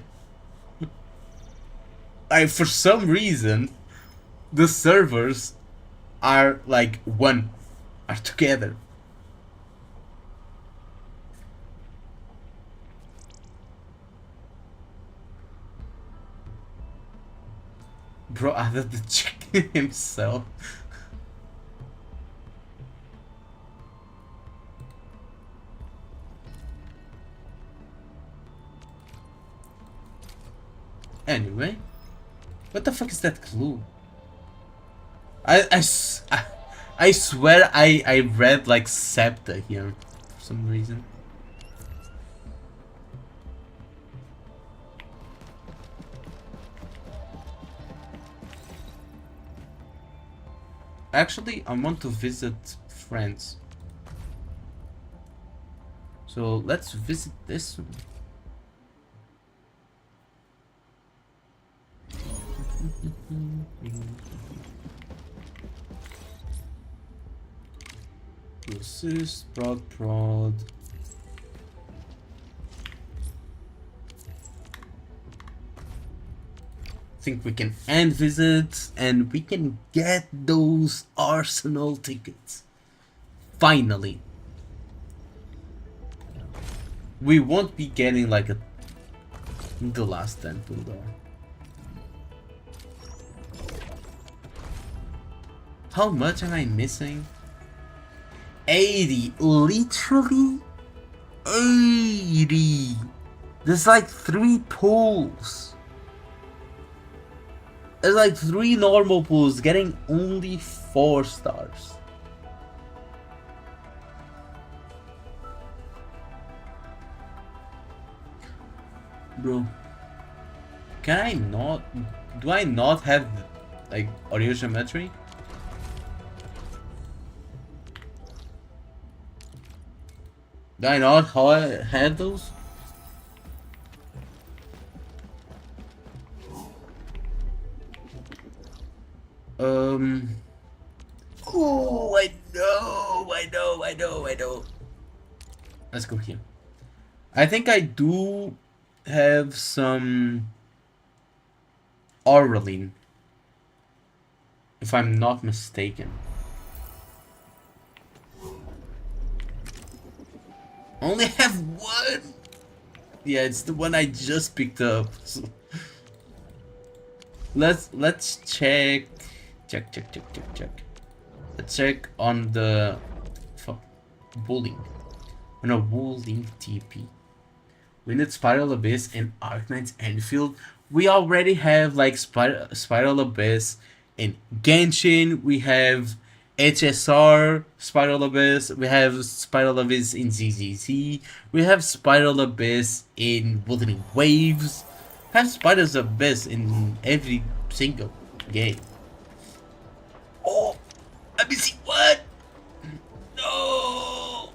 For some reason, the servers are like one, are together. Bro added the chicken himself. Anyway, what the fuck is that clue? I swear I read like Septa here for some reason. Actually, I want to visit friends. So let's visit this one. Assist, prod. Think we can end visits and we can get those Arsenal tickets. Finally. We won't be getting like the last temple though. How much am I missing? 80. Literally 80. There's like 3 pools. There's like 3 normal pools getting only 4 stars. Bro. Can I not? Do I not have like audio geometry? Do I not have those? Oh, I know. Let's go here. I think I do have some Auraline, if I'm not mistaken. Only have one. Yeah, it's the one I just picked up. So let's check. Let's check on the bullying. No, bullying TP. We need Spiral Abyss and Arknights Endfield. We already have like Spiral Abyss in Genshin. We have HSR Spiral Abyss. We have Spiral Abyss in ZZZ. We have Spiral Abyss in Wuthering Waves. We have Spiral Abyss in every single game. Oh, I'm missing one. No.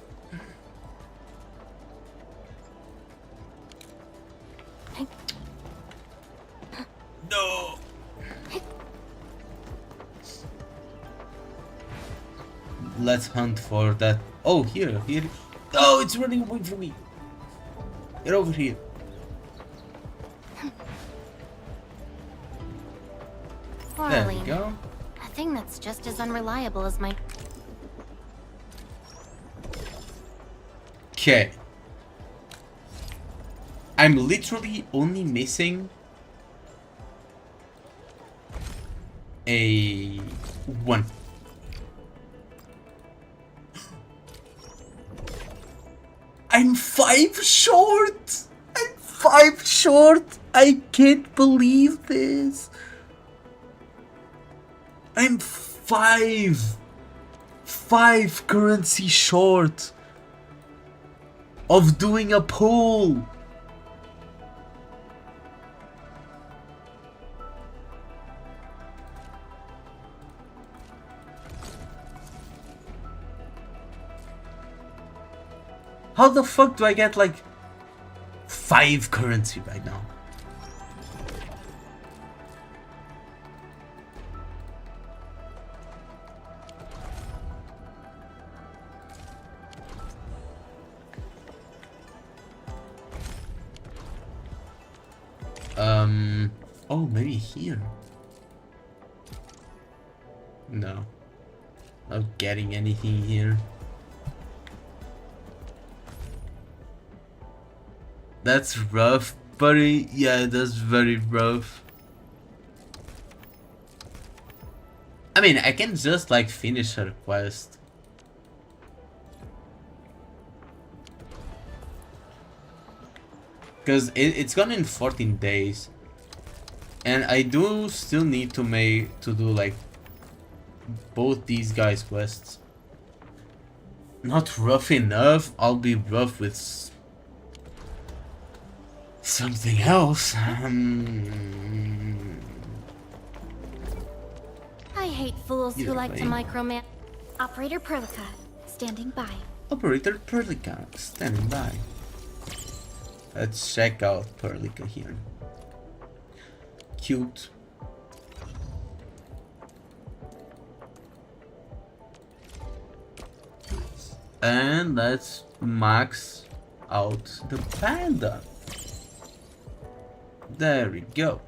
No. Let's hunt for that. Oh, here. No, it's running away from me. Get over here. There we Darling, go. a thing that's just as unreliable as my... Okay. I'm literally only missing a one. I'm 5 short. I'm 5 short. I can't believe this. I'm 5 currency short of doing a pull. How the fuck do I get like 5 currency right now? Oh, maybe here. No. Not getting anything here. That's rough, buddy. Yeah, that's very rough. I mean, I can just like finish her quest. Because it's gone in 14 days. And I do still need to do like both these guys' quests. Not rough enough. I'll be rough with something else. I hate fools Either who like to way. micromanage. Operator Perlica, standing by. Operator Perlica, standing by. Let's check out Perlica here. Cute. And let's max out the panda. There we go.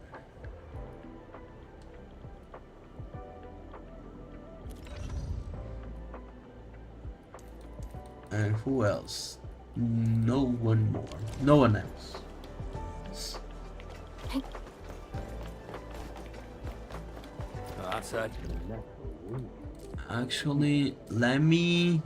And who else? No one more. No one else. Outside. Actually, let me.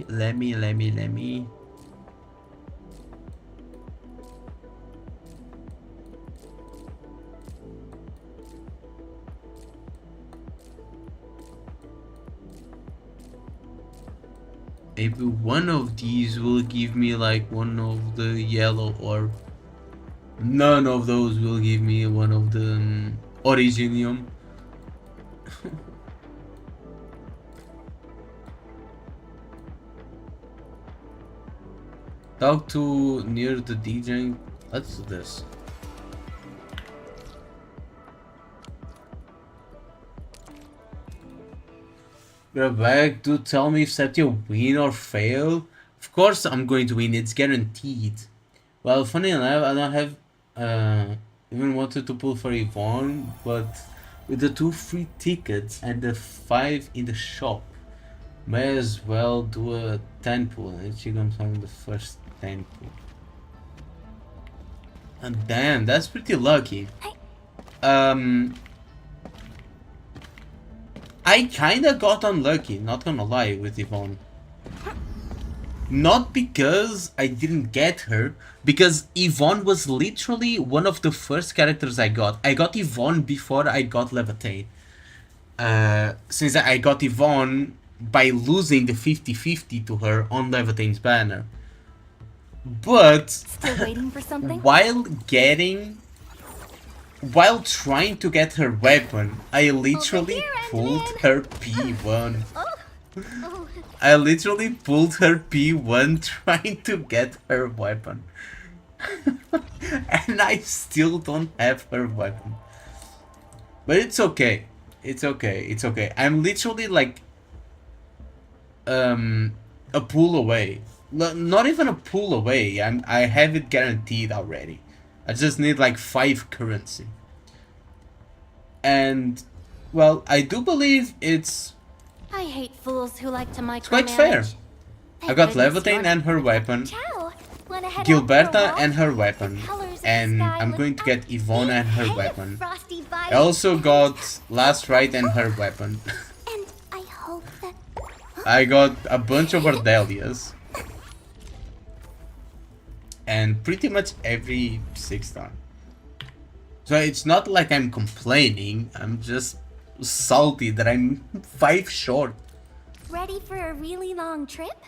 Maybe one of these will give me like one of the yellow orb. None of those will give me one of the Originium. Talk to near the DJ. Let's do this. We're back. Do tell me if Septia win or fail. Of course I'm going to win. It's guaranteed. Well, funny enough, I don't have even wanted to pull for Yvonne, but with the 2 free tickets and the 5 in the shop, may as well do a 10 pull, and she comes on the first 10 pull. And damn, that's pretty lucky. I kinda got unlucky, not gonna lie, with Yvonne. Not because I didn't get her, because Yvonne was literally one of the first characters I got. I got Yvonne before I got Levitate. Since I got Yvonne by losing the 50-50 to her on Levitate's banner. But Still waiting for something? while trying to get her weapon, I literally here, pulled Ant-Man. her P1. Oh, I literally pulled her P1 trying to get her weapon. And I still don't have her weapon. But it's okay. It's okay. It's okay. I'm literally like a pull away. Not even a pull away. I have it guaranteed already. I just need like 5 currency. And well, I do believe it's I hate fools who like to micromanage. quite fair. I got Goodness, Levitate you're- and her weapon, Ciao. Wanna head out for a Gilberta walk? and her weapon, The colors of the and sky I'm look going to get Yvonne and her Hey, weapon. Frosty I also Violet. got Last Rite and her weapon. And I hope that... I got a bunch of Ardelias. And pretty much every 6-star. So it's not like I'm complaining, I'm just salty that I'm 5 short. Ready for a really long trip?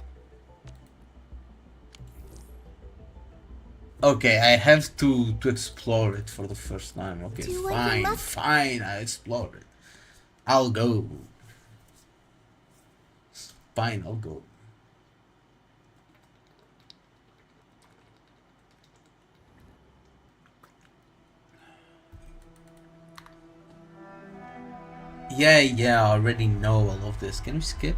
Okay, I have to explore it for the first time. Okay, Do what you fine, must. fine, I explore it. I'll go. Fine, I'll go. Yeah, I already know all of this. Can we skip?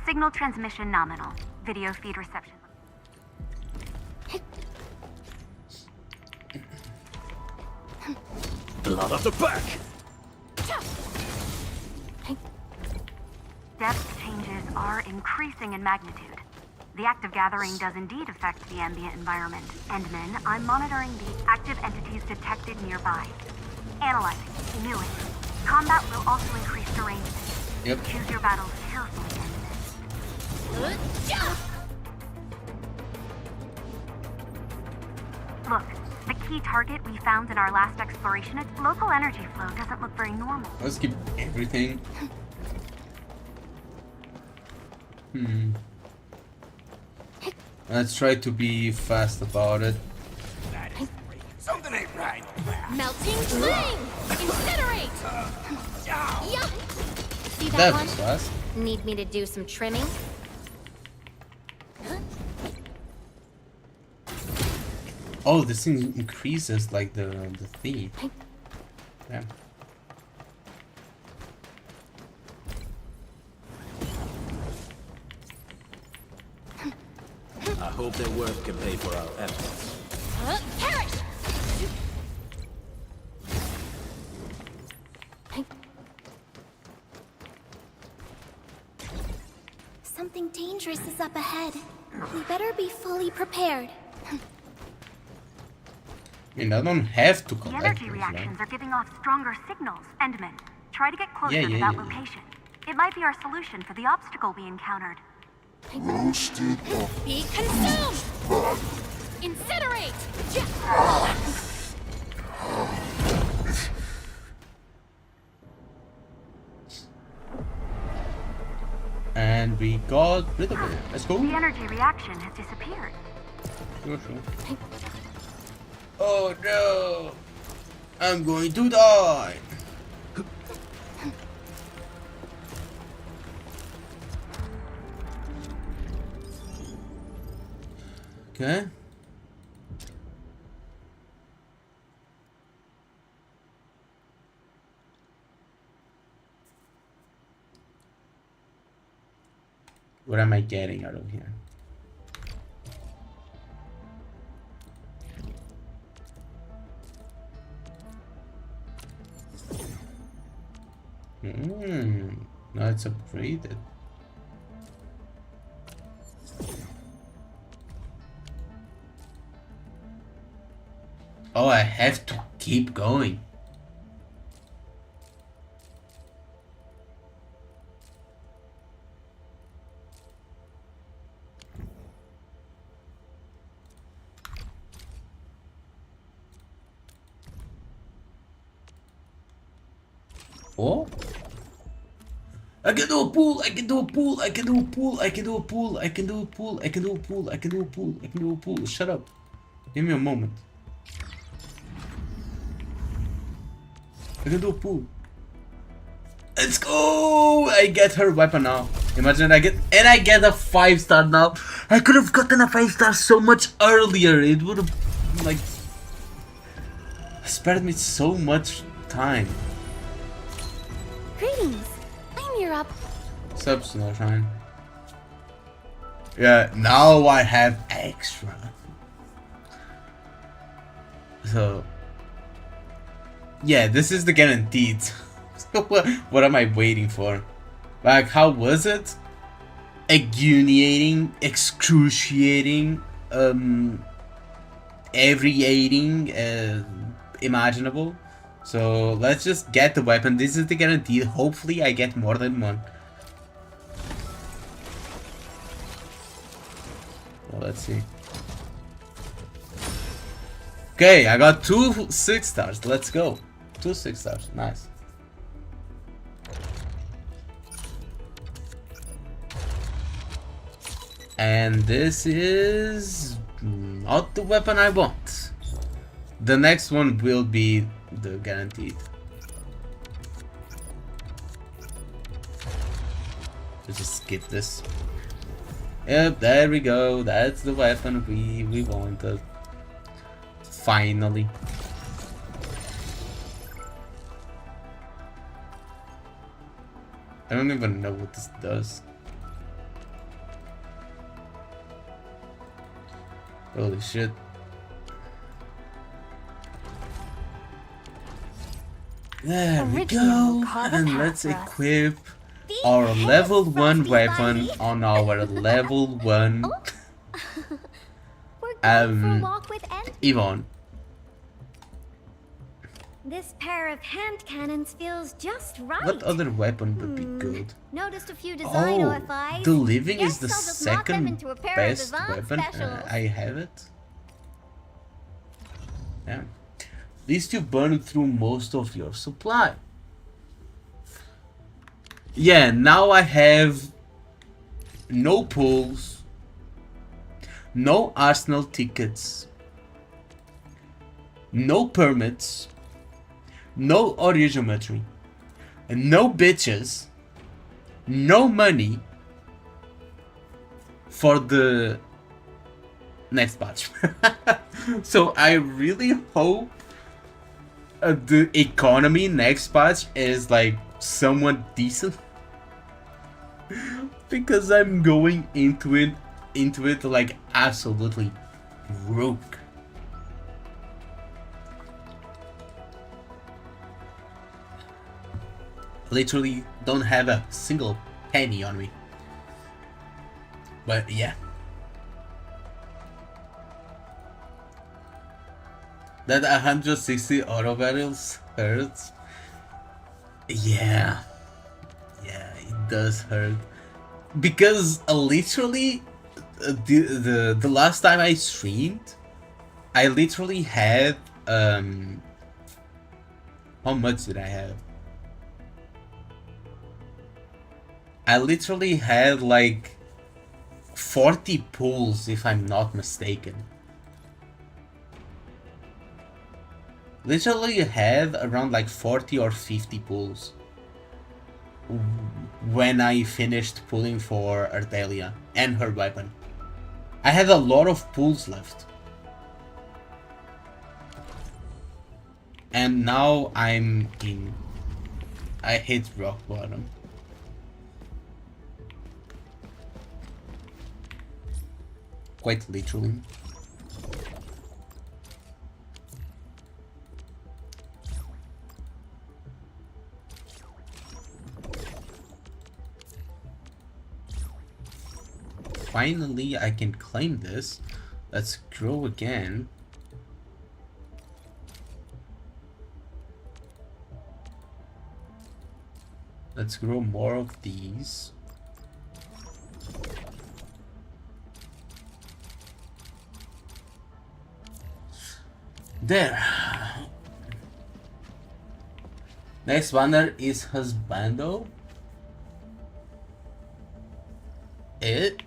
Signal transmission nominal. Video feed reception. Blood off the back! Depth changes are increasing in magnitude. The active gathering does indeed affect the ambient environment. Endman, I'm monitoring the active entities detected nearby. Analyzing, simulating. Combat will also increase derangement. Yep. Choose your battles carefully, Endman. Look, the key target we found in our last exploration, its local energy flow doesn't look very normal. Let's skip everything. Let's try to be fast about it. Something ain't right. Melting flame! Incinerate! Yup. See that, That one? was fast. Need me to do some trimming? Oh, this thing increases like the thing. Yeah. I hope their worth can pay for our efforts. Perish! Something dangerous is up ahead. We better be fully prepared. I mean, I don't have to The collect energy those, reactions right? are giving off stronger signals. Endman, try to get closer Yeah, to yeah, that yeah. location. It might be our solution for the obstacle we encountered. Be consumed! Incinerate! we got rid of it. Let's go. The energy reaction has disappeared. Sure. Oh no! I'm going to die! Okay. What am I getting out of here? Now it's upgraded. Oh, I have to keep going. Oh? I can do a pool, I can do a pool, I can do a pool, I can do a pool, I can do a pool, I can do a pool, I can do a pool, I can do a pool. Shut up. Give me a moment. I can do a pool. Let's go! I get her weapon now. Imagine I get a 5-star now. I could have gotten a 5-star so much earlier. It would have like spared me so much time. Greetings. I'm Europe. Sup, Snowshine? Yeah, now I have extra. So, yeah, this is the guaranteed. So what am I waiting for? Like, how was it? Agoniating, excruciating, every imaginable. So let's just get the weapon. This is the guaranteed. Hopefully I get more than one. Well, let's see. Okay, I got 2 6-stars. Let's go. 2 6-stars. Nice. And this is not the weapon I want. The next one will be the guaranteed. Let's just skip this. Yep, there we go. That's the weapon we wanted. Finally. I don't even know what this does. Holy shit. There we go. And let's equip our level 1 weapon on our level 1 We're going for a walk with Yvonne. This pair of hand cannons feels just right. What other weapon would be good? Noticed a few design Oh, OFIs. the living Guess is the I'll just knock them second into a pair of best design weapon. specials. I have it. Yeah. These two burn through most of your supply. Yeah, now I have no pulls, no arsenal tickets, no permits, no oriogeometry, and no bitches, no money for the next patch. So I really hope the economy next patch is like somewhat decent. Because I'm going into it like absolutely broke. Literally don't have a single penny on me. But yeah. That 160 auto barrels hurts. Yeah. Yeah, it does hurt. Because literally the last time I streamed, I literally had how much did I have? I literally had like 40 pulls, if I'm not mistaken. Literally had around like 40 or 50 pulls when I finished pulling for Ardelia and her weapon. I had a lot of pulls left. And now I'm in... I hit rock bottom. Quite literally. Finally, I can claim this. Let's grow again. Let's grow more of these. There. Next banner is Husbando.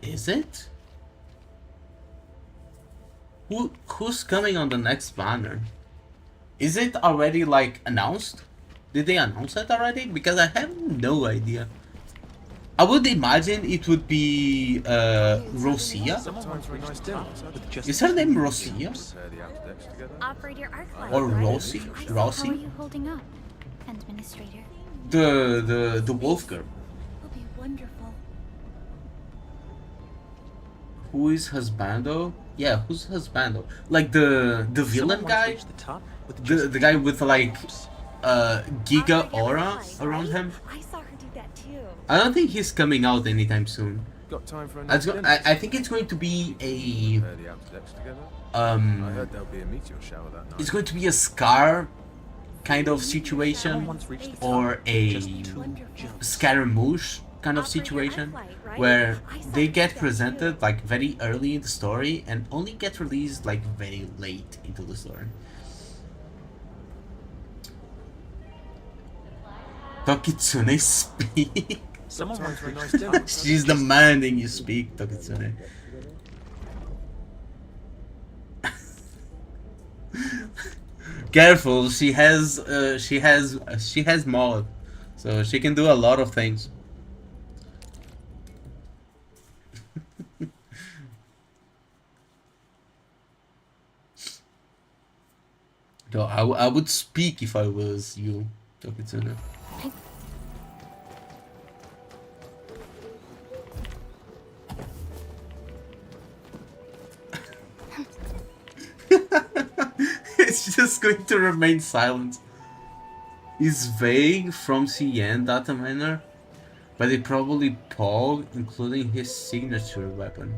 Is it? Who's coming on the next banner? Is it already like announced? Did they announce it already? Because I have no idea. I would imagine it would be Rosia. Is her name Rosia? Operator Arknights, Or right? Rosie? How are Rosie? you holding up, Administrator? The wolf girl. Will be wonderful. Who is Husbando? Yeah, who's Husbando? Like the villain guy? The guy with like giga aura around him? I saw her do that too. I don't think he's coming out anytime soon. Got time for a I think it's going to be a the outer decks together. I heard there'll be a meteor shower that night. it's going to be a Scar kind of situation or a Scaramouche kind of situation where they get presented like very early in the story and only get released like very late into the story. Tokitsune speak. Someone went for a nice dinner. She's demanding you speak, Tokitsune. Careful, she has mod, so she can do a lot of things. So I would speak if I was you, Tokitsune. It's just going to remain silent. Is vague from CN data miner, but it probably Pog, including his signature weapon.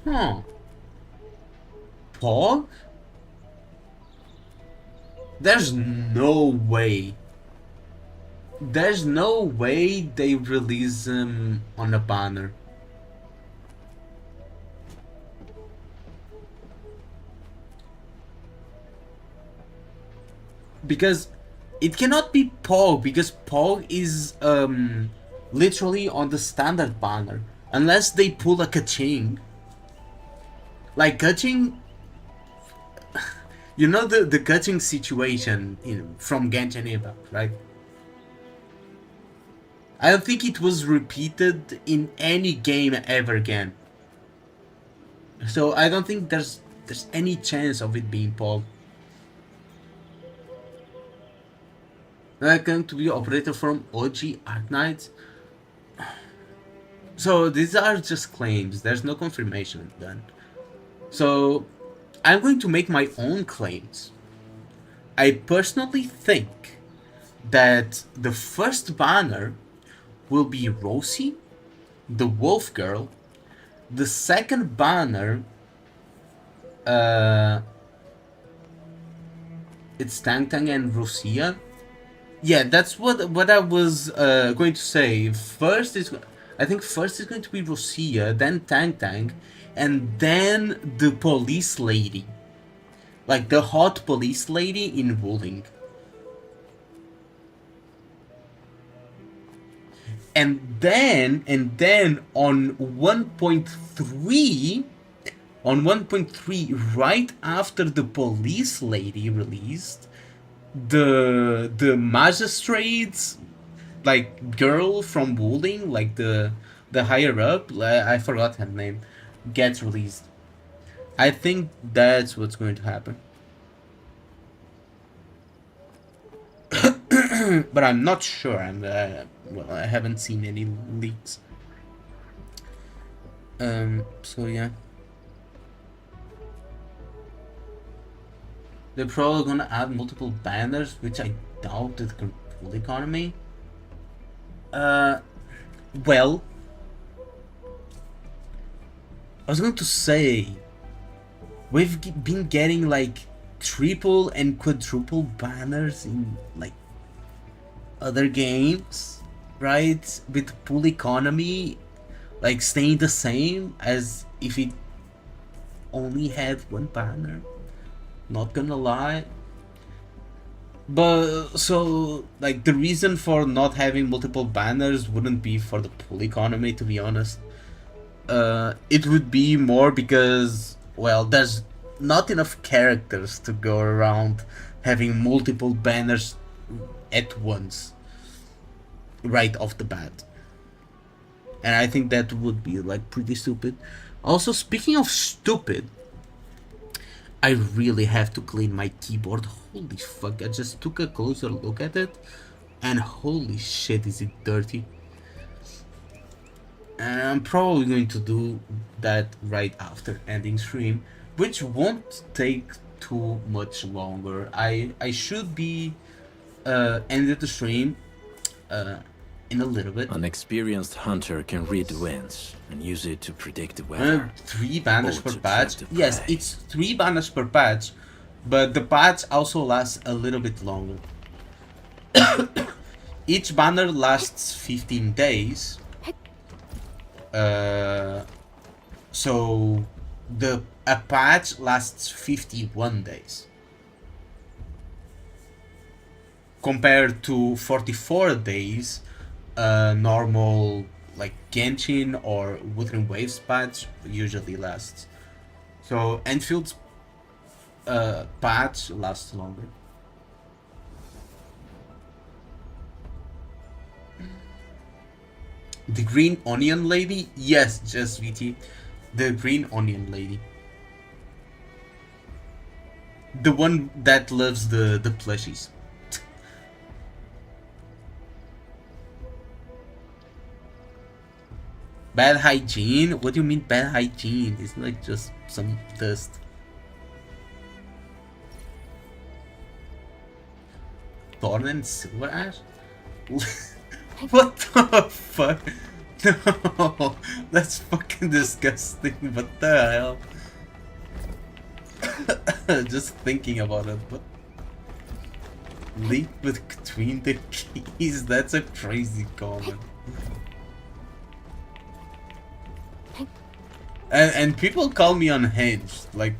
Huh. Pog? There's no way. There's no way they release him on a banner. Because it cannot be Pog, because Pog is literally on the standard banner. Unless they pull a Kaching. Like Kaching, you know the Kaching situation from Genshin Impact, right? I don't think it was repeated in any game ever again. So I don't think there's any chance of it being Pog. Going to be operator from OG Arknights. So these are just claims. There's no confirmation done. So I'm going to make my own claims. I personally think that the first banner will be Rosie, the Wolf Girl. The second banner, it's Tang Tang and Rosia. Yeah, that's what I was going to say. I think first is going to be Rosia, then Tang Tang, and then the police lady. Like the hot police lady in Wuling. and then on 1.3, right after the police lady released, the magistrates, like, girl from Wuling, like the higher up, I forgot her name, gets released. I think that's what's going to happen. But I'm not sure. Well, I haven't seen any leaks. So yeah. They're probably gonna add multiple banners, which I doubt it can pull the economy. Well, I was going to say, we've been getting like triple and quadruple banners in like other games, right? With pool economy like staying the same as if it only had one banner. Not gonna lie. But so like the reason for not having multiple banners wouldn't be for the pool economy, to be honest. It would be more because, well, there's not enough characters to go around having multiple banners at once right off the bat. And I think that would be like pretty stupid. Also, speaking of stupid, I really have to clean my keyboard. Holy fuck, I just took a closer look at it and holy shit, is it dirty. And I'm probably going to do that right after ending stream, which won't take too much longer. I should be ended the stream in a little bit. An experienced hunter can read the winds and use it to predict the weather. 3 banners Or per to patch. track the Yes, prey. it's 3 banners per patch, but the patch also lasts a little bit longer. Each banner lasts 15 days. So a patch lasts 51 days. Compared to 44 days normal like Genshin or Wuthering Waves patch usually lasts. So Enfield's patch lasts longer. The green onion lady? Yes, just VT. The green onion lady. The one that loves the plushies. Bad hygiene? What do you mean bad hygiene? It's like just some dust. Thorn and Silver Ash? What the fuck? No, that's fucking disgusting. What the hell? Just thinking about it, but leap between the keys, that's a crazy comment. And people call me unhinged. Like,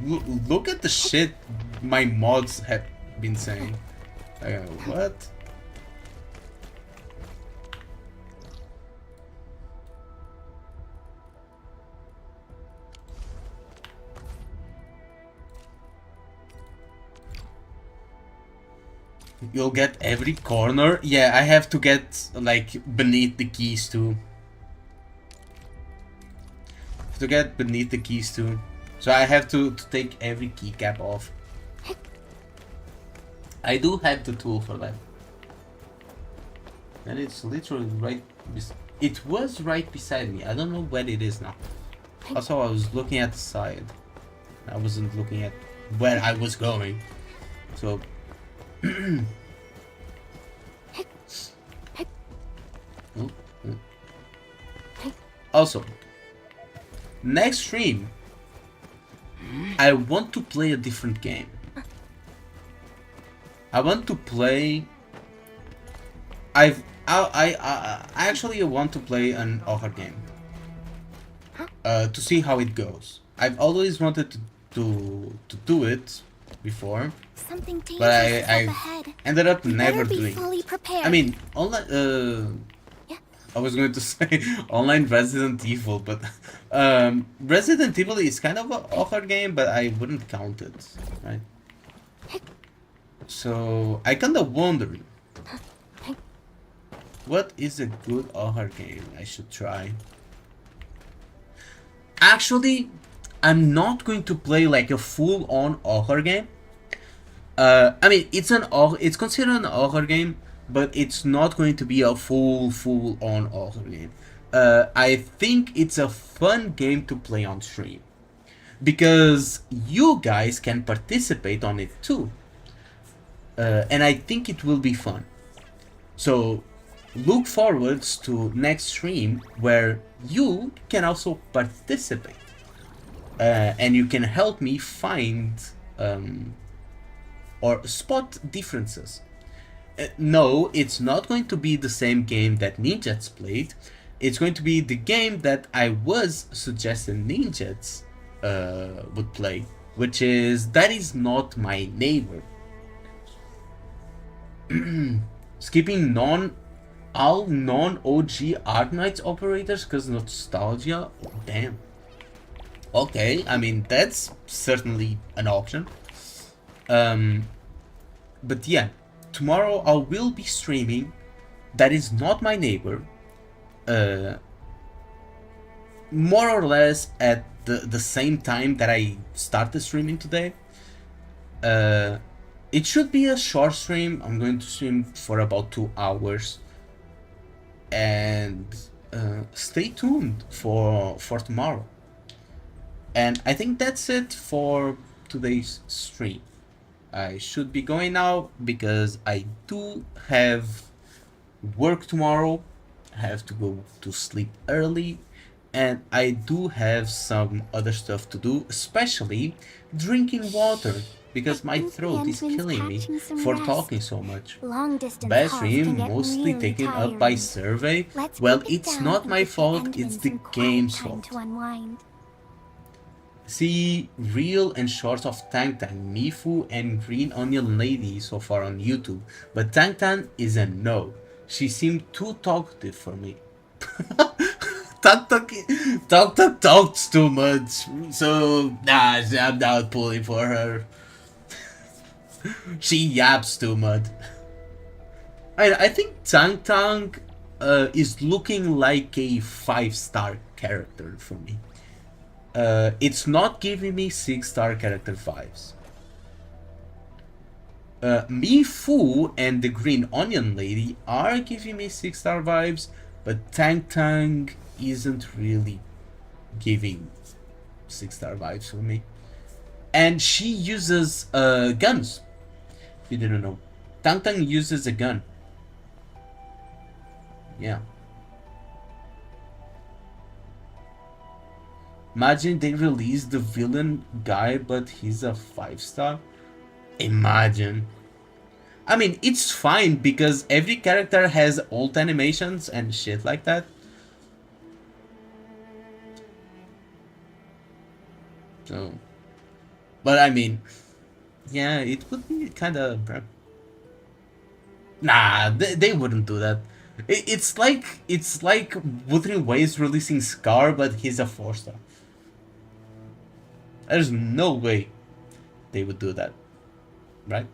look at the shit my mods have been saying. What? You'll get every corner? Yeah, I have to get, like, beneath the keys too. To get beneath the keys too. So I have to take every keycap off. I do have the tool for that. And it's literally right... It was right beside me. I don't know where it is now. Also, I was looking at the side. I wasn't looking at where I was going. So... Also, next stream, I want to play a different game. I want to play... I actually want to play an horror game. To see how it goes. I've always wanted to do it before, Something dangerous but is up I ahead. ended up We never better be doing fully it. prepared. I mean, only I was going to say online Resident Evil, but Resident Evil is kind of a horror game, but I wouldn't count it, right? So I kind of wondering, what is a good horror game I should try? Actually, I'm not going to play like a full-on horror game. I mean, it's considered an horror game, but it's not going to be a full-on horror game. I think it's a fun game to play on stream because you guys can participate on it too, and I think it will be fun. So look forwards to next stream where you can also participate, and you can help me find or spot differences. No, it's not going to be the same game that Ninjats played. It's going to be the game that I was suggesting Ninjats would play, which is That Is Not My Neighbor. Skipping all non-OG Arknights operators because nostalgia? Oh, damn. Okay, I mean, that's certainly an option. But yeah, tomorrow I will be streaming That Is Not My Neighbor, more or less at the same time that I started streaming today. It should be a short stream. I'm going to stream for about 2 hours, and stay tuned for tomorrow. And I think that's it for today's stream. I should be going now because I do have work tomorrow. I have to go to sleep early, and I do have some other stuff to do, especially drinking water because my throat is killing me for talking so much. Long distance Bad hauls can stream get mostly really taken up by tiring. survey. Let's Well, keep it it's down not and my give the fault, it's Endermans the some quiet game's time fault. to unwind. See real and shorts of Tank Tank, Mifu, and Green Onion Lady so far on YouTube, but Tank Tank is a no. She seemed too talkative for me. Tank Tank talks too much, so nah, I'm not pulling for her. She yaps too much. I think Tank Tank is looking like a 5-star character for me. It's not giving me 6-star character vibes. Mifu and the Green Onion Lady are giving me 6-star vibes, but Tank Tank isn't really giving 6-star vibes for me. And she uses guns. If you didn't know, Tank Tank uses a gun. Yeah. Imagine they release the villain guy, but he's a 5-star. Imagine. I mean, it's fine because every character has ult animations and shit like that. So, but I mean, yeah, it would be kind of. Nah, they wouldn't do that. It's like Wuthering Waves releasing Scar, but he's a 4-star. There's no way they would do that, right?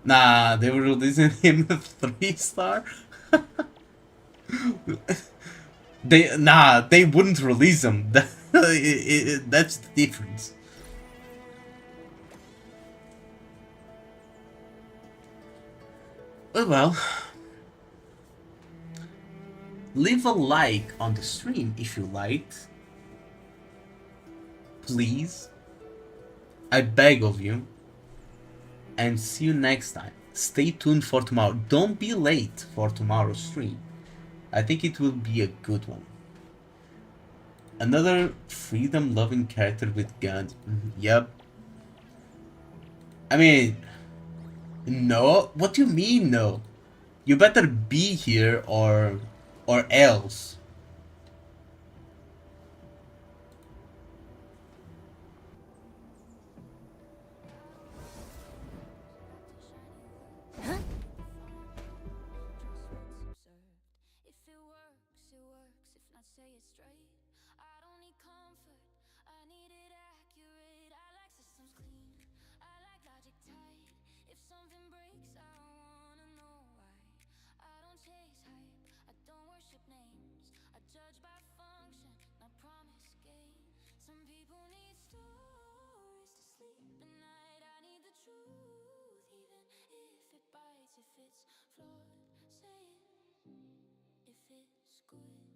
Nah, they were releasing him a 3-star. They wouldn't release him. That's the difference. Well, leave a like on the stream if you liked. Please. I beg of you. And see you next time. Stay tuned for tomorrow. Don't be late for tomorrow's stream. I think it will be a good one. Another freedom-loving character with guns. Yep. I mean, no? What do you mean, no? You better be here or else. If it not say it straight. I don't need comfort, I need it accurate. I like systems clean, I like logic tight. If something breaks, I wanna know why. I don't chase hype, I don't worship names. I judge by function, not promise gain. Some people need stories to sleep at night. I need the truth, even if it bites. If it's flawed, say it. If it's good,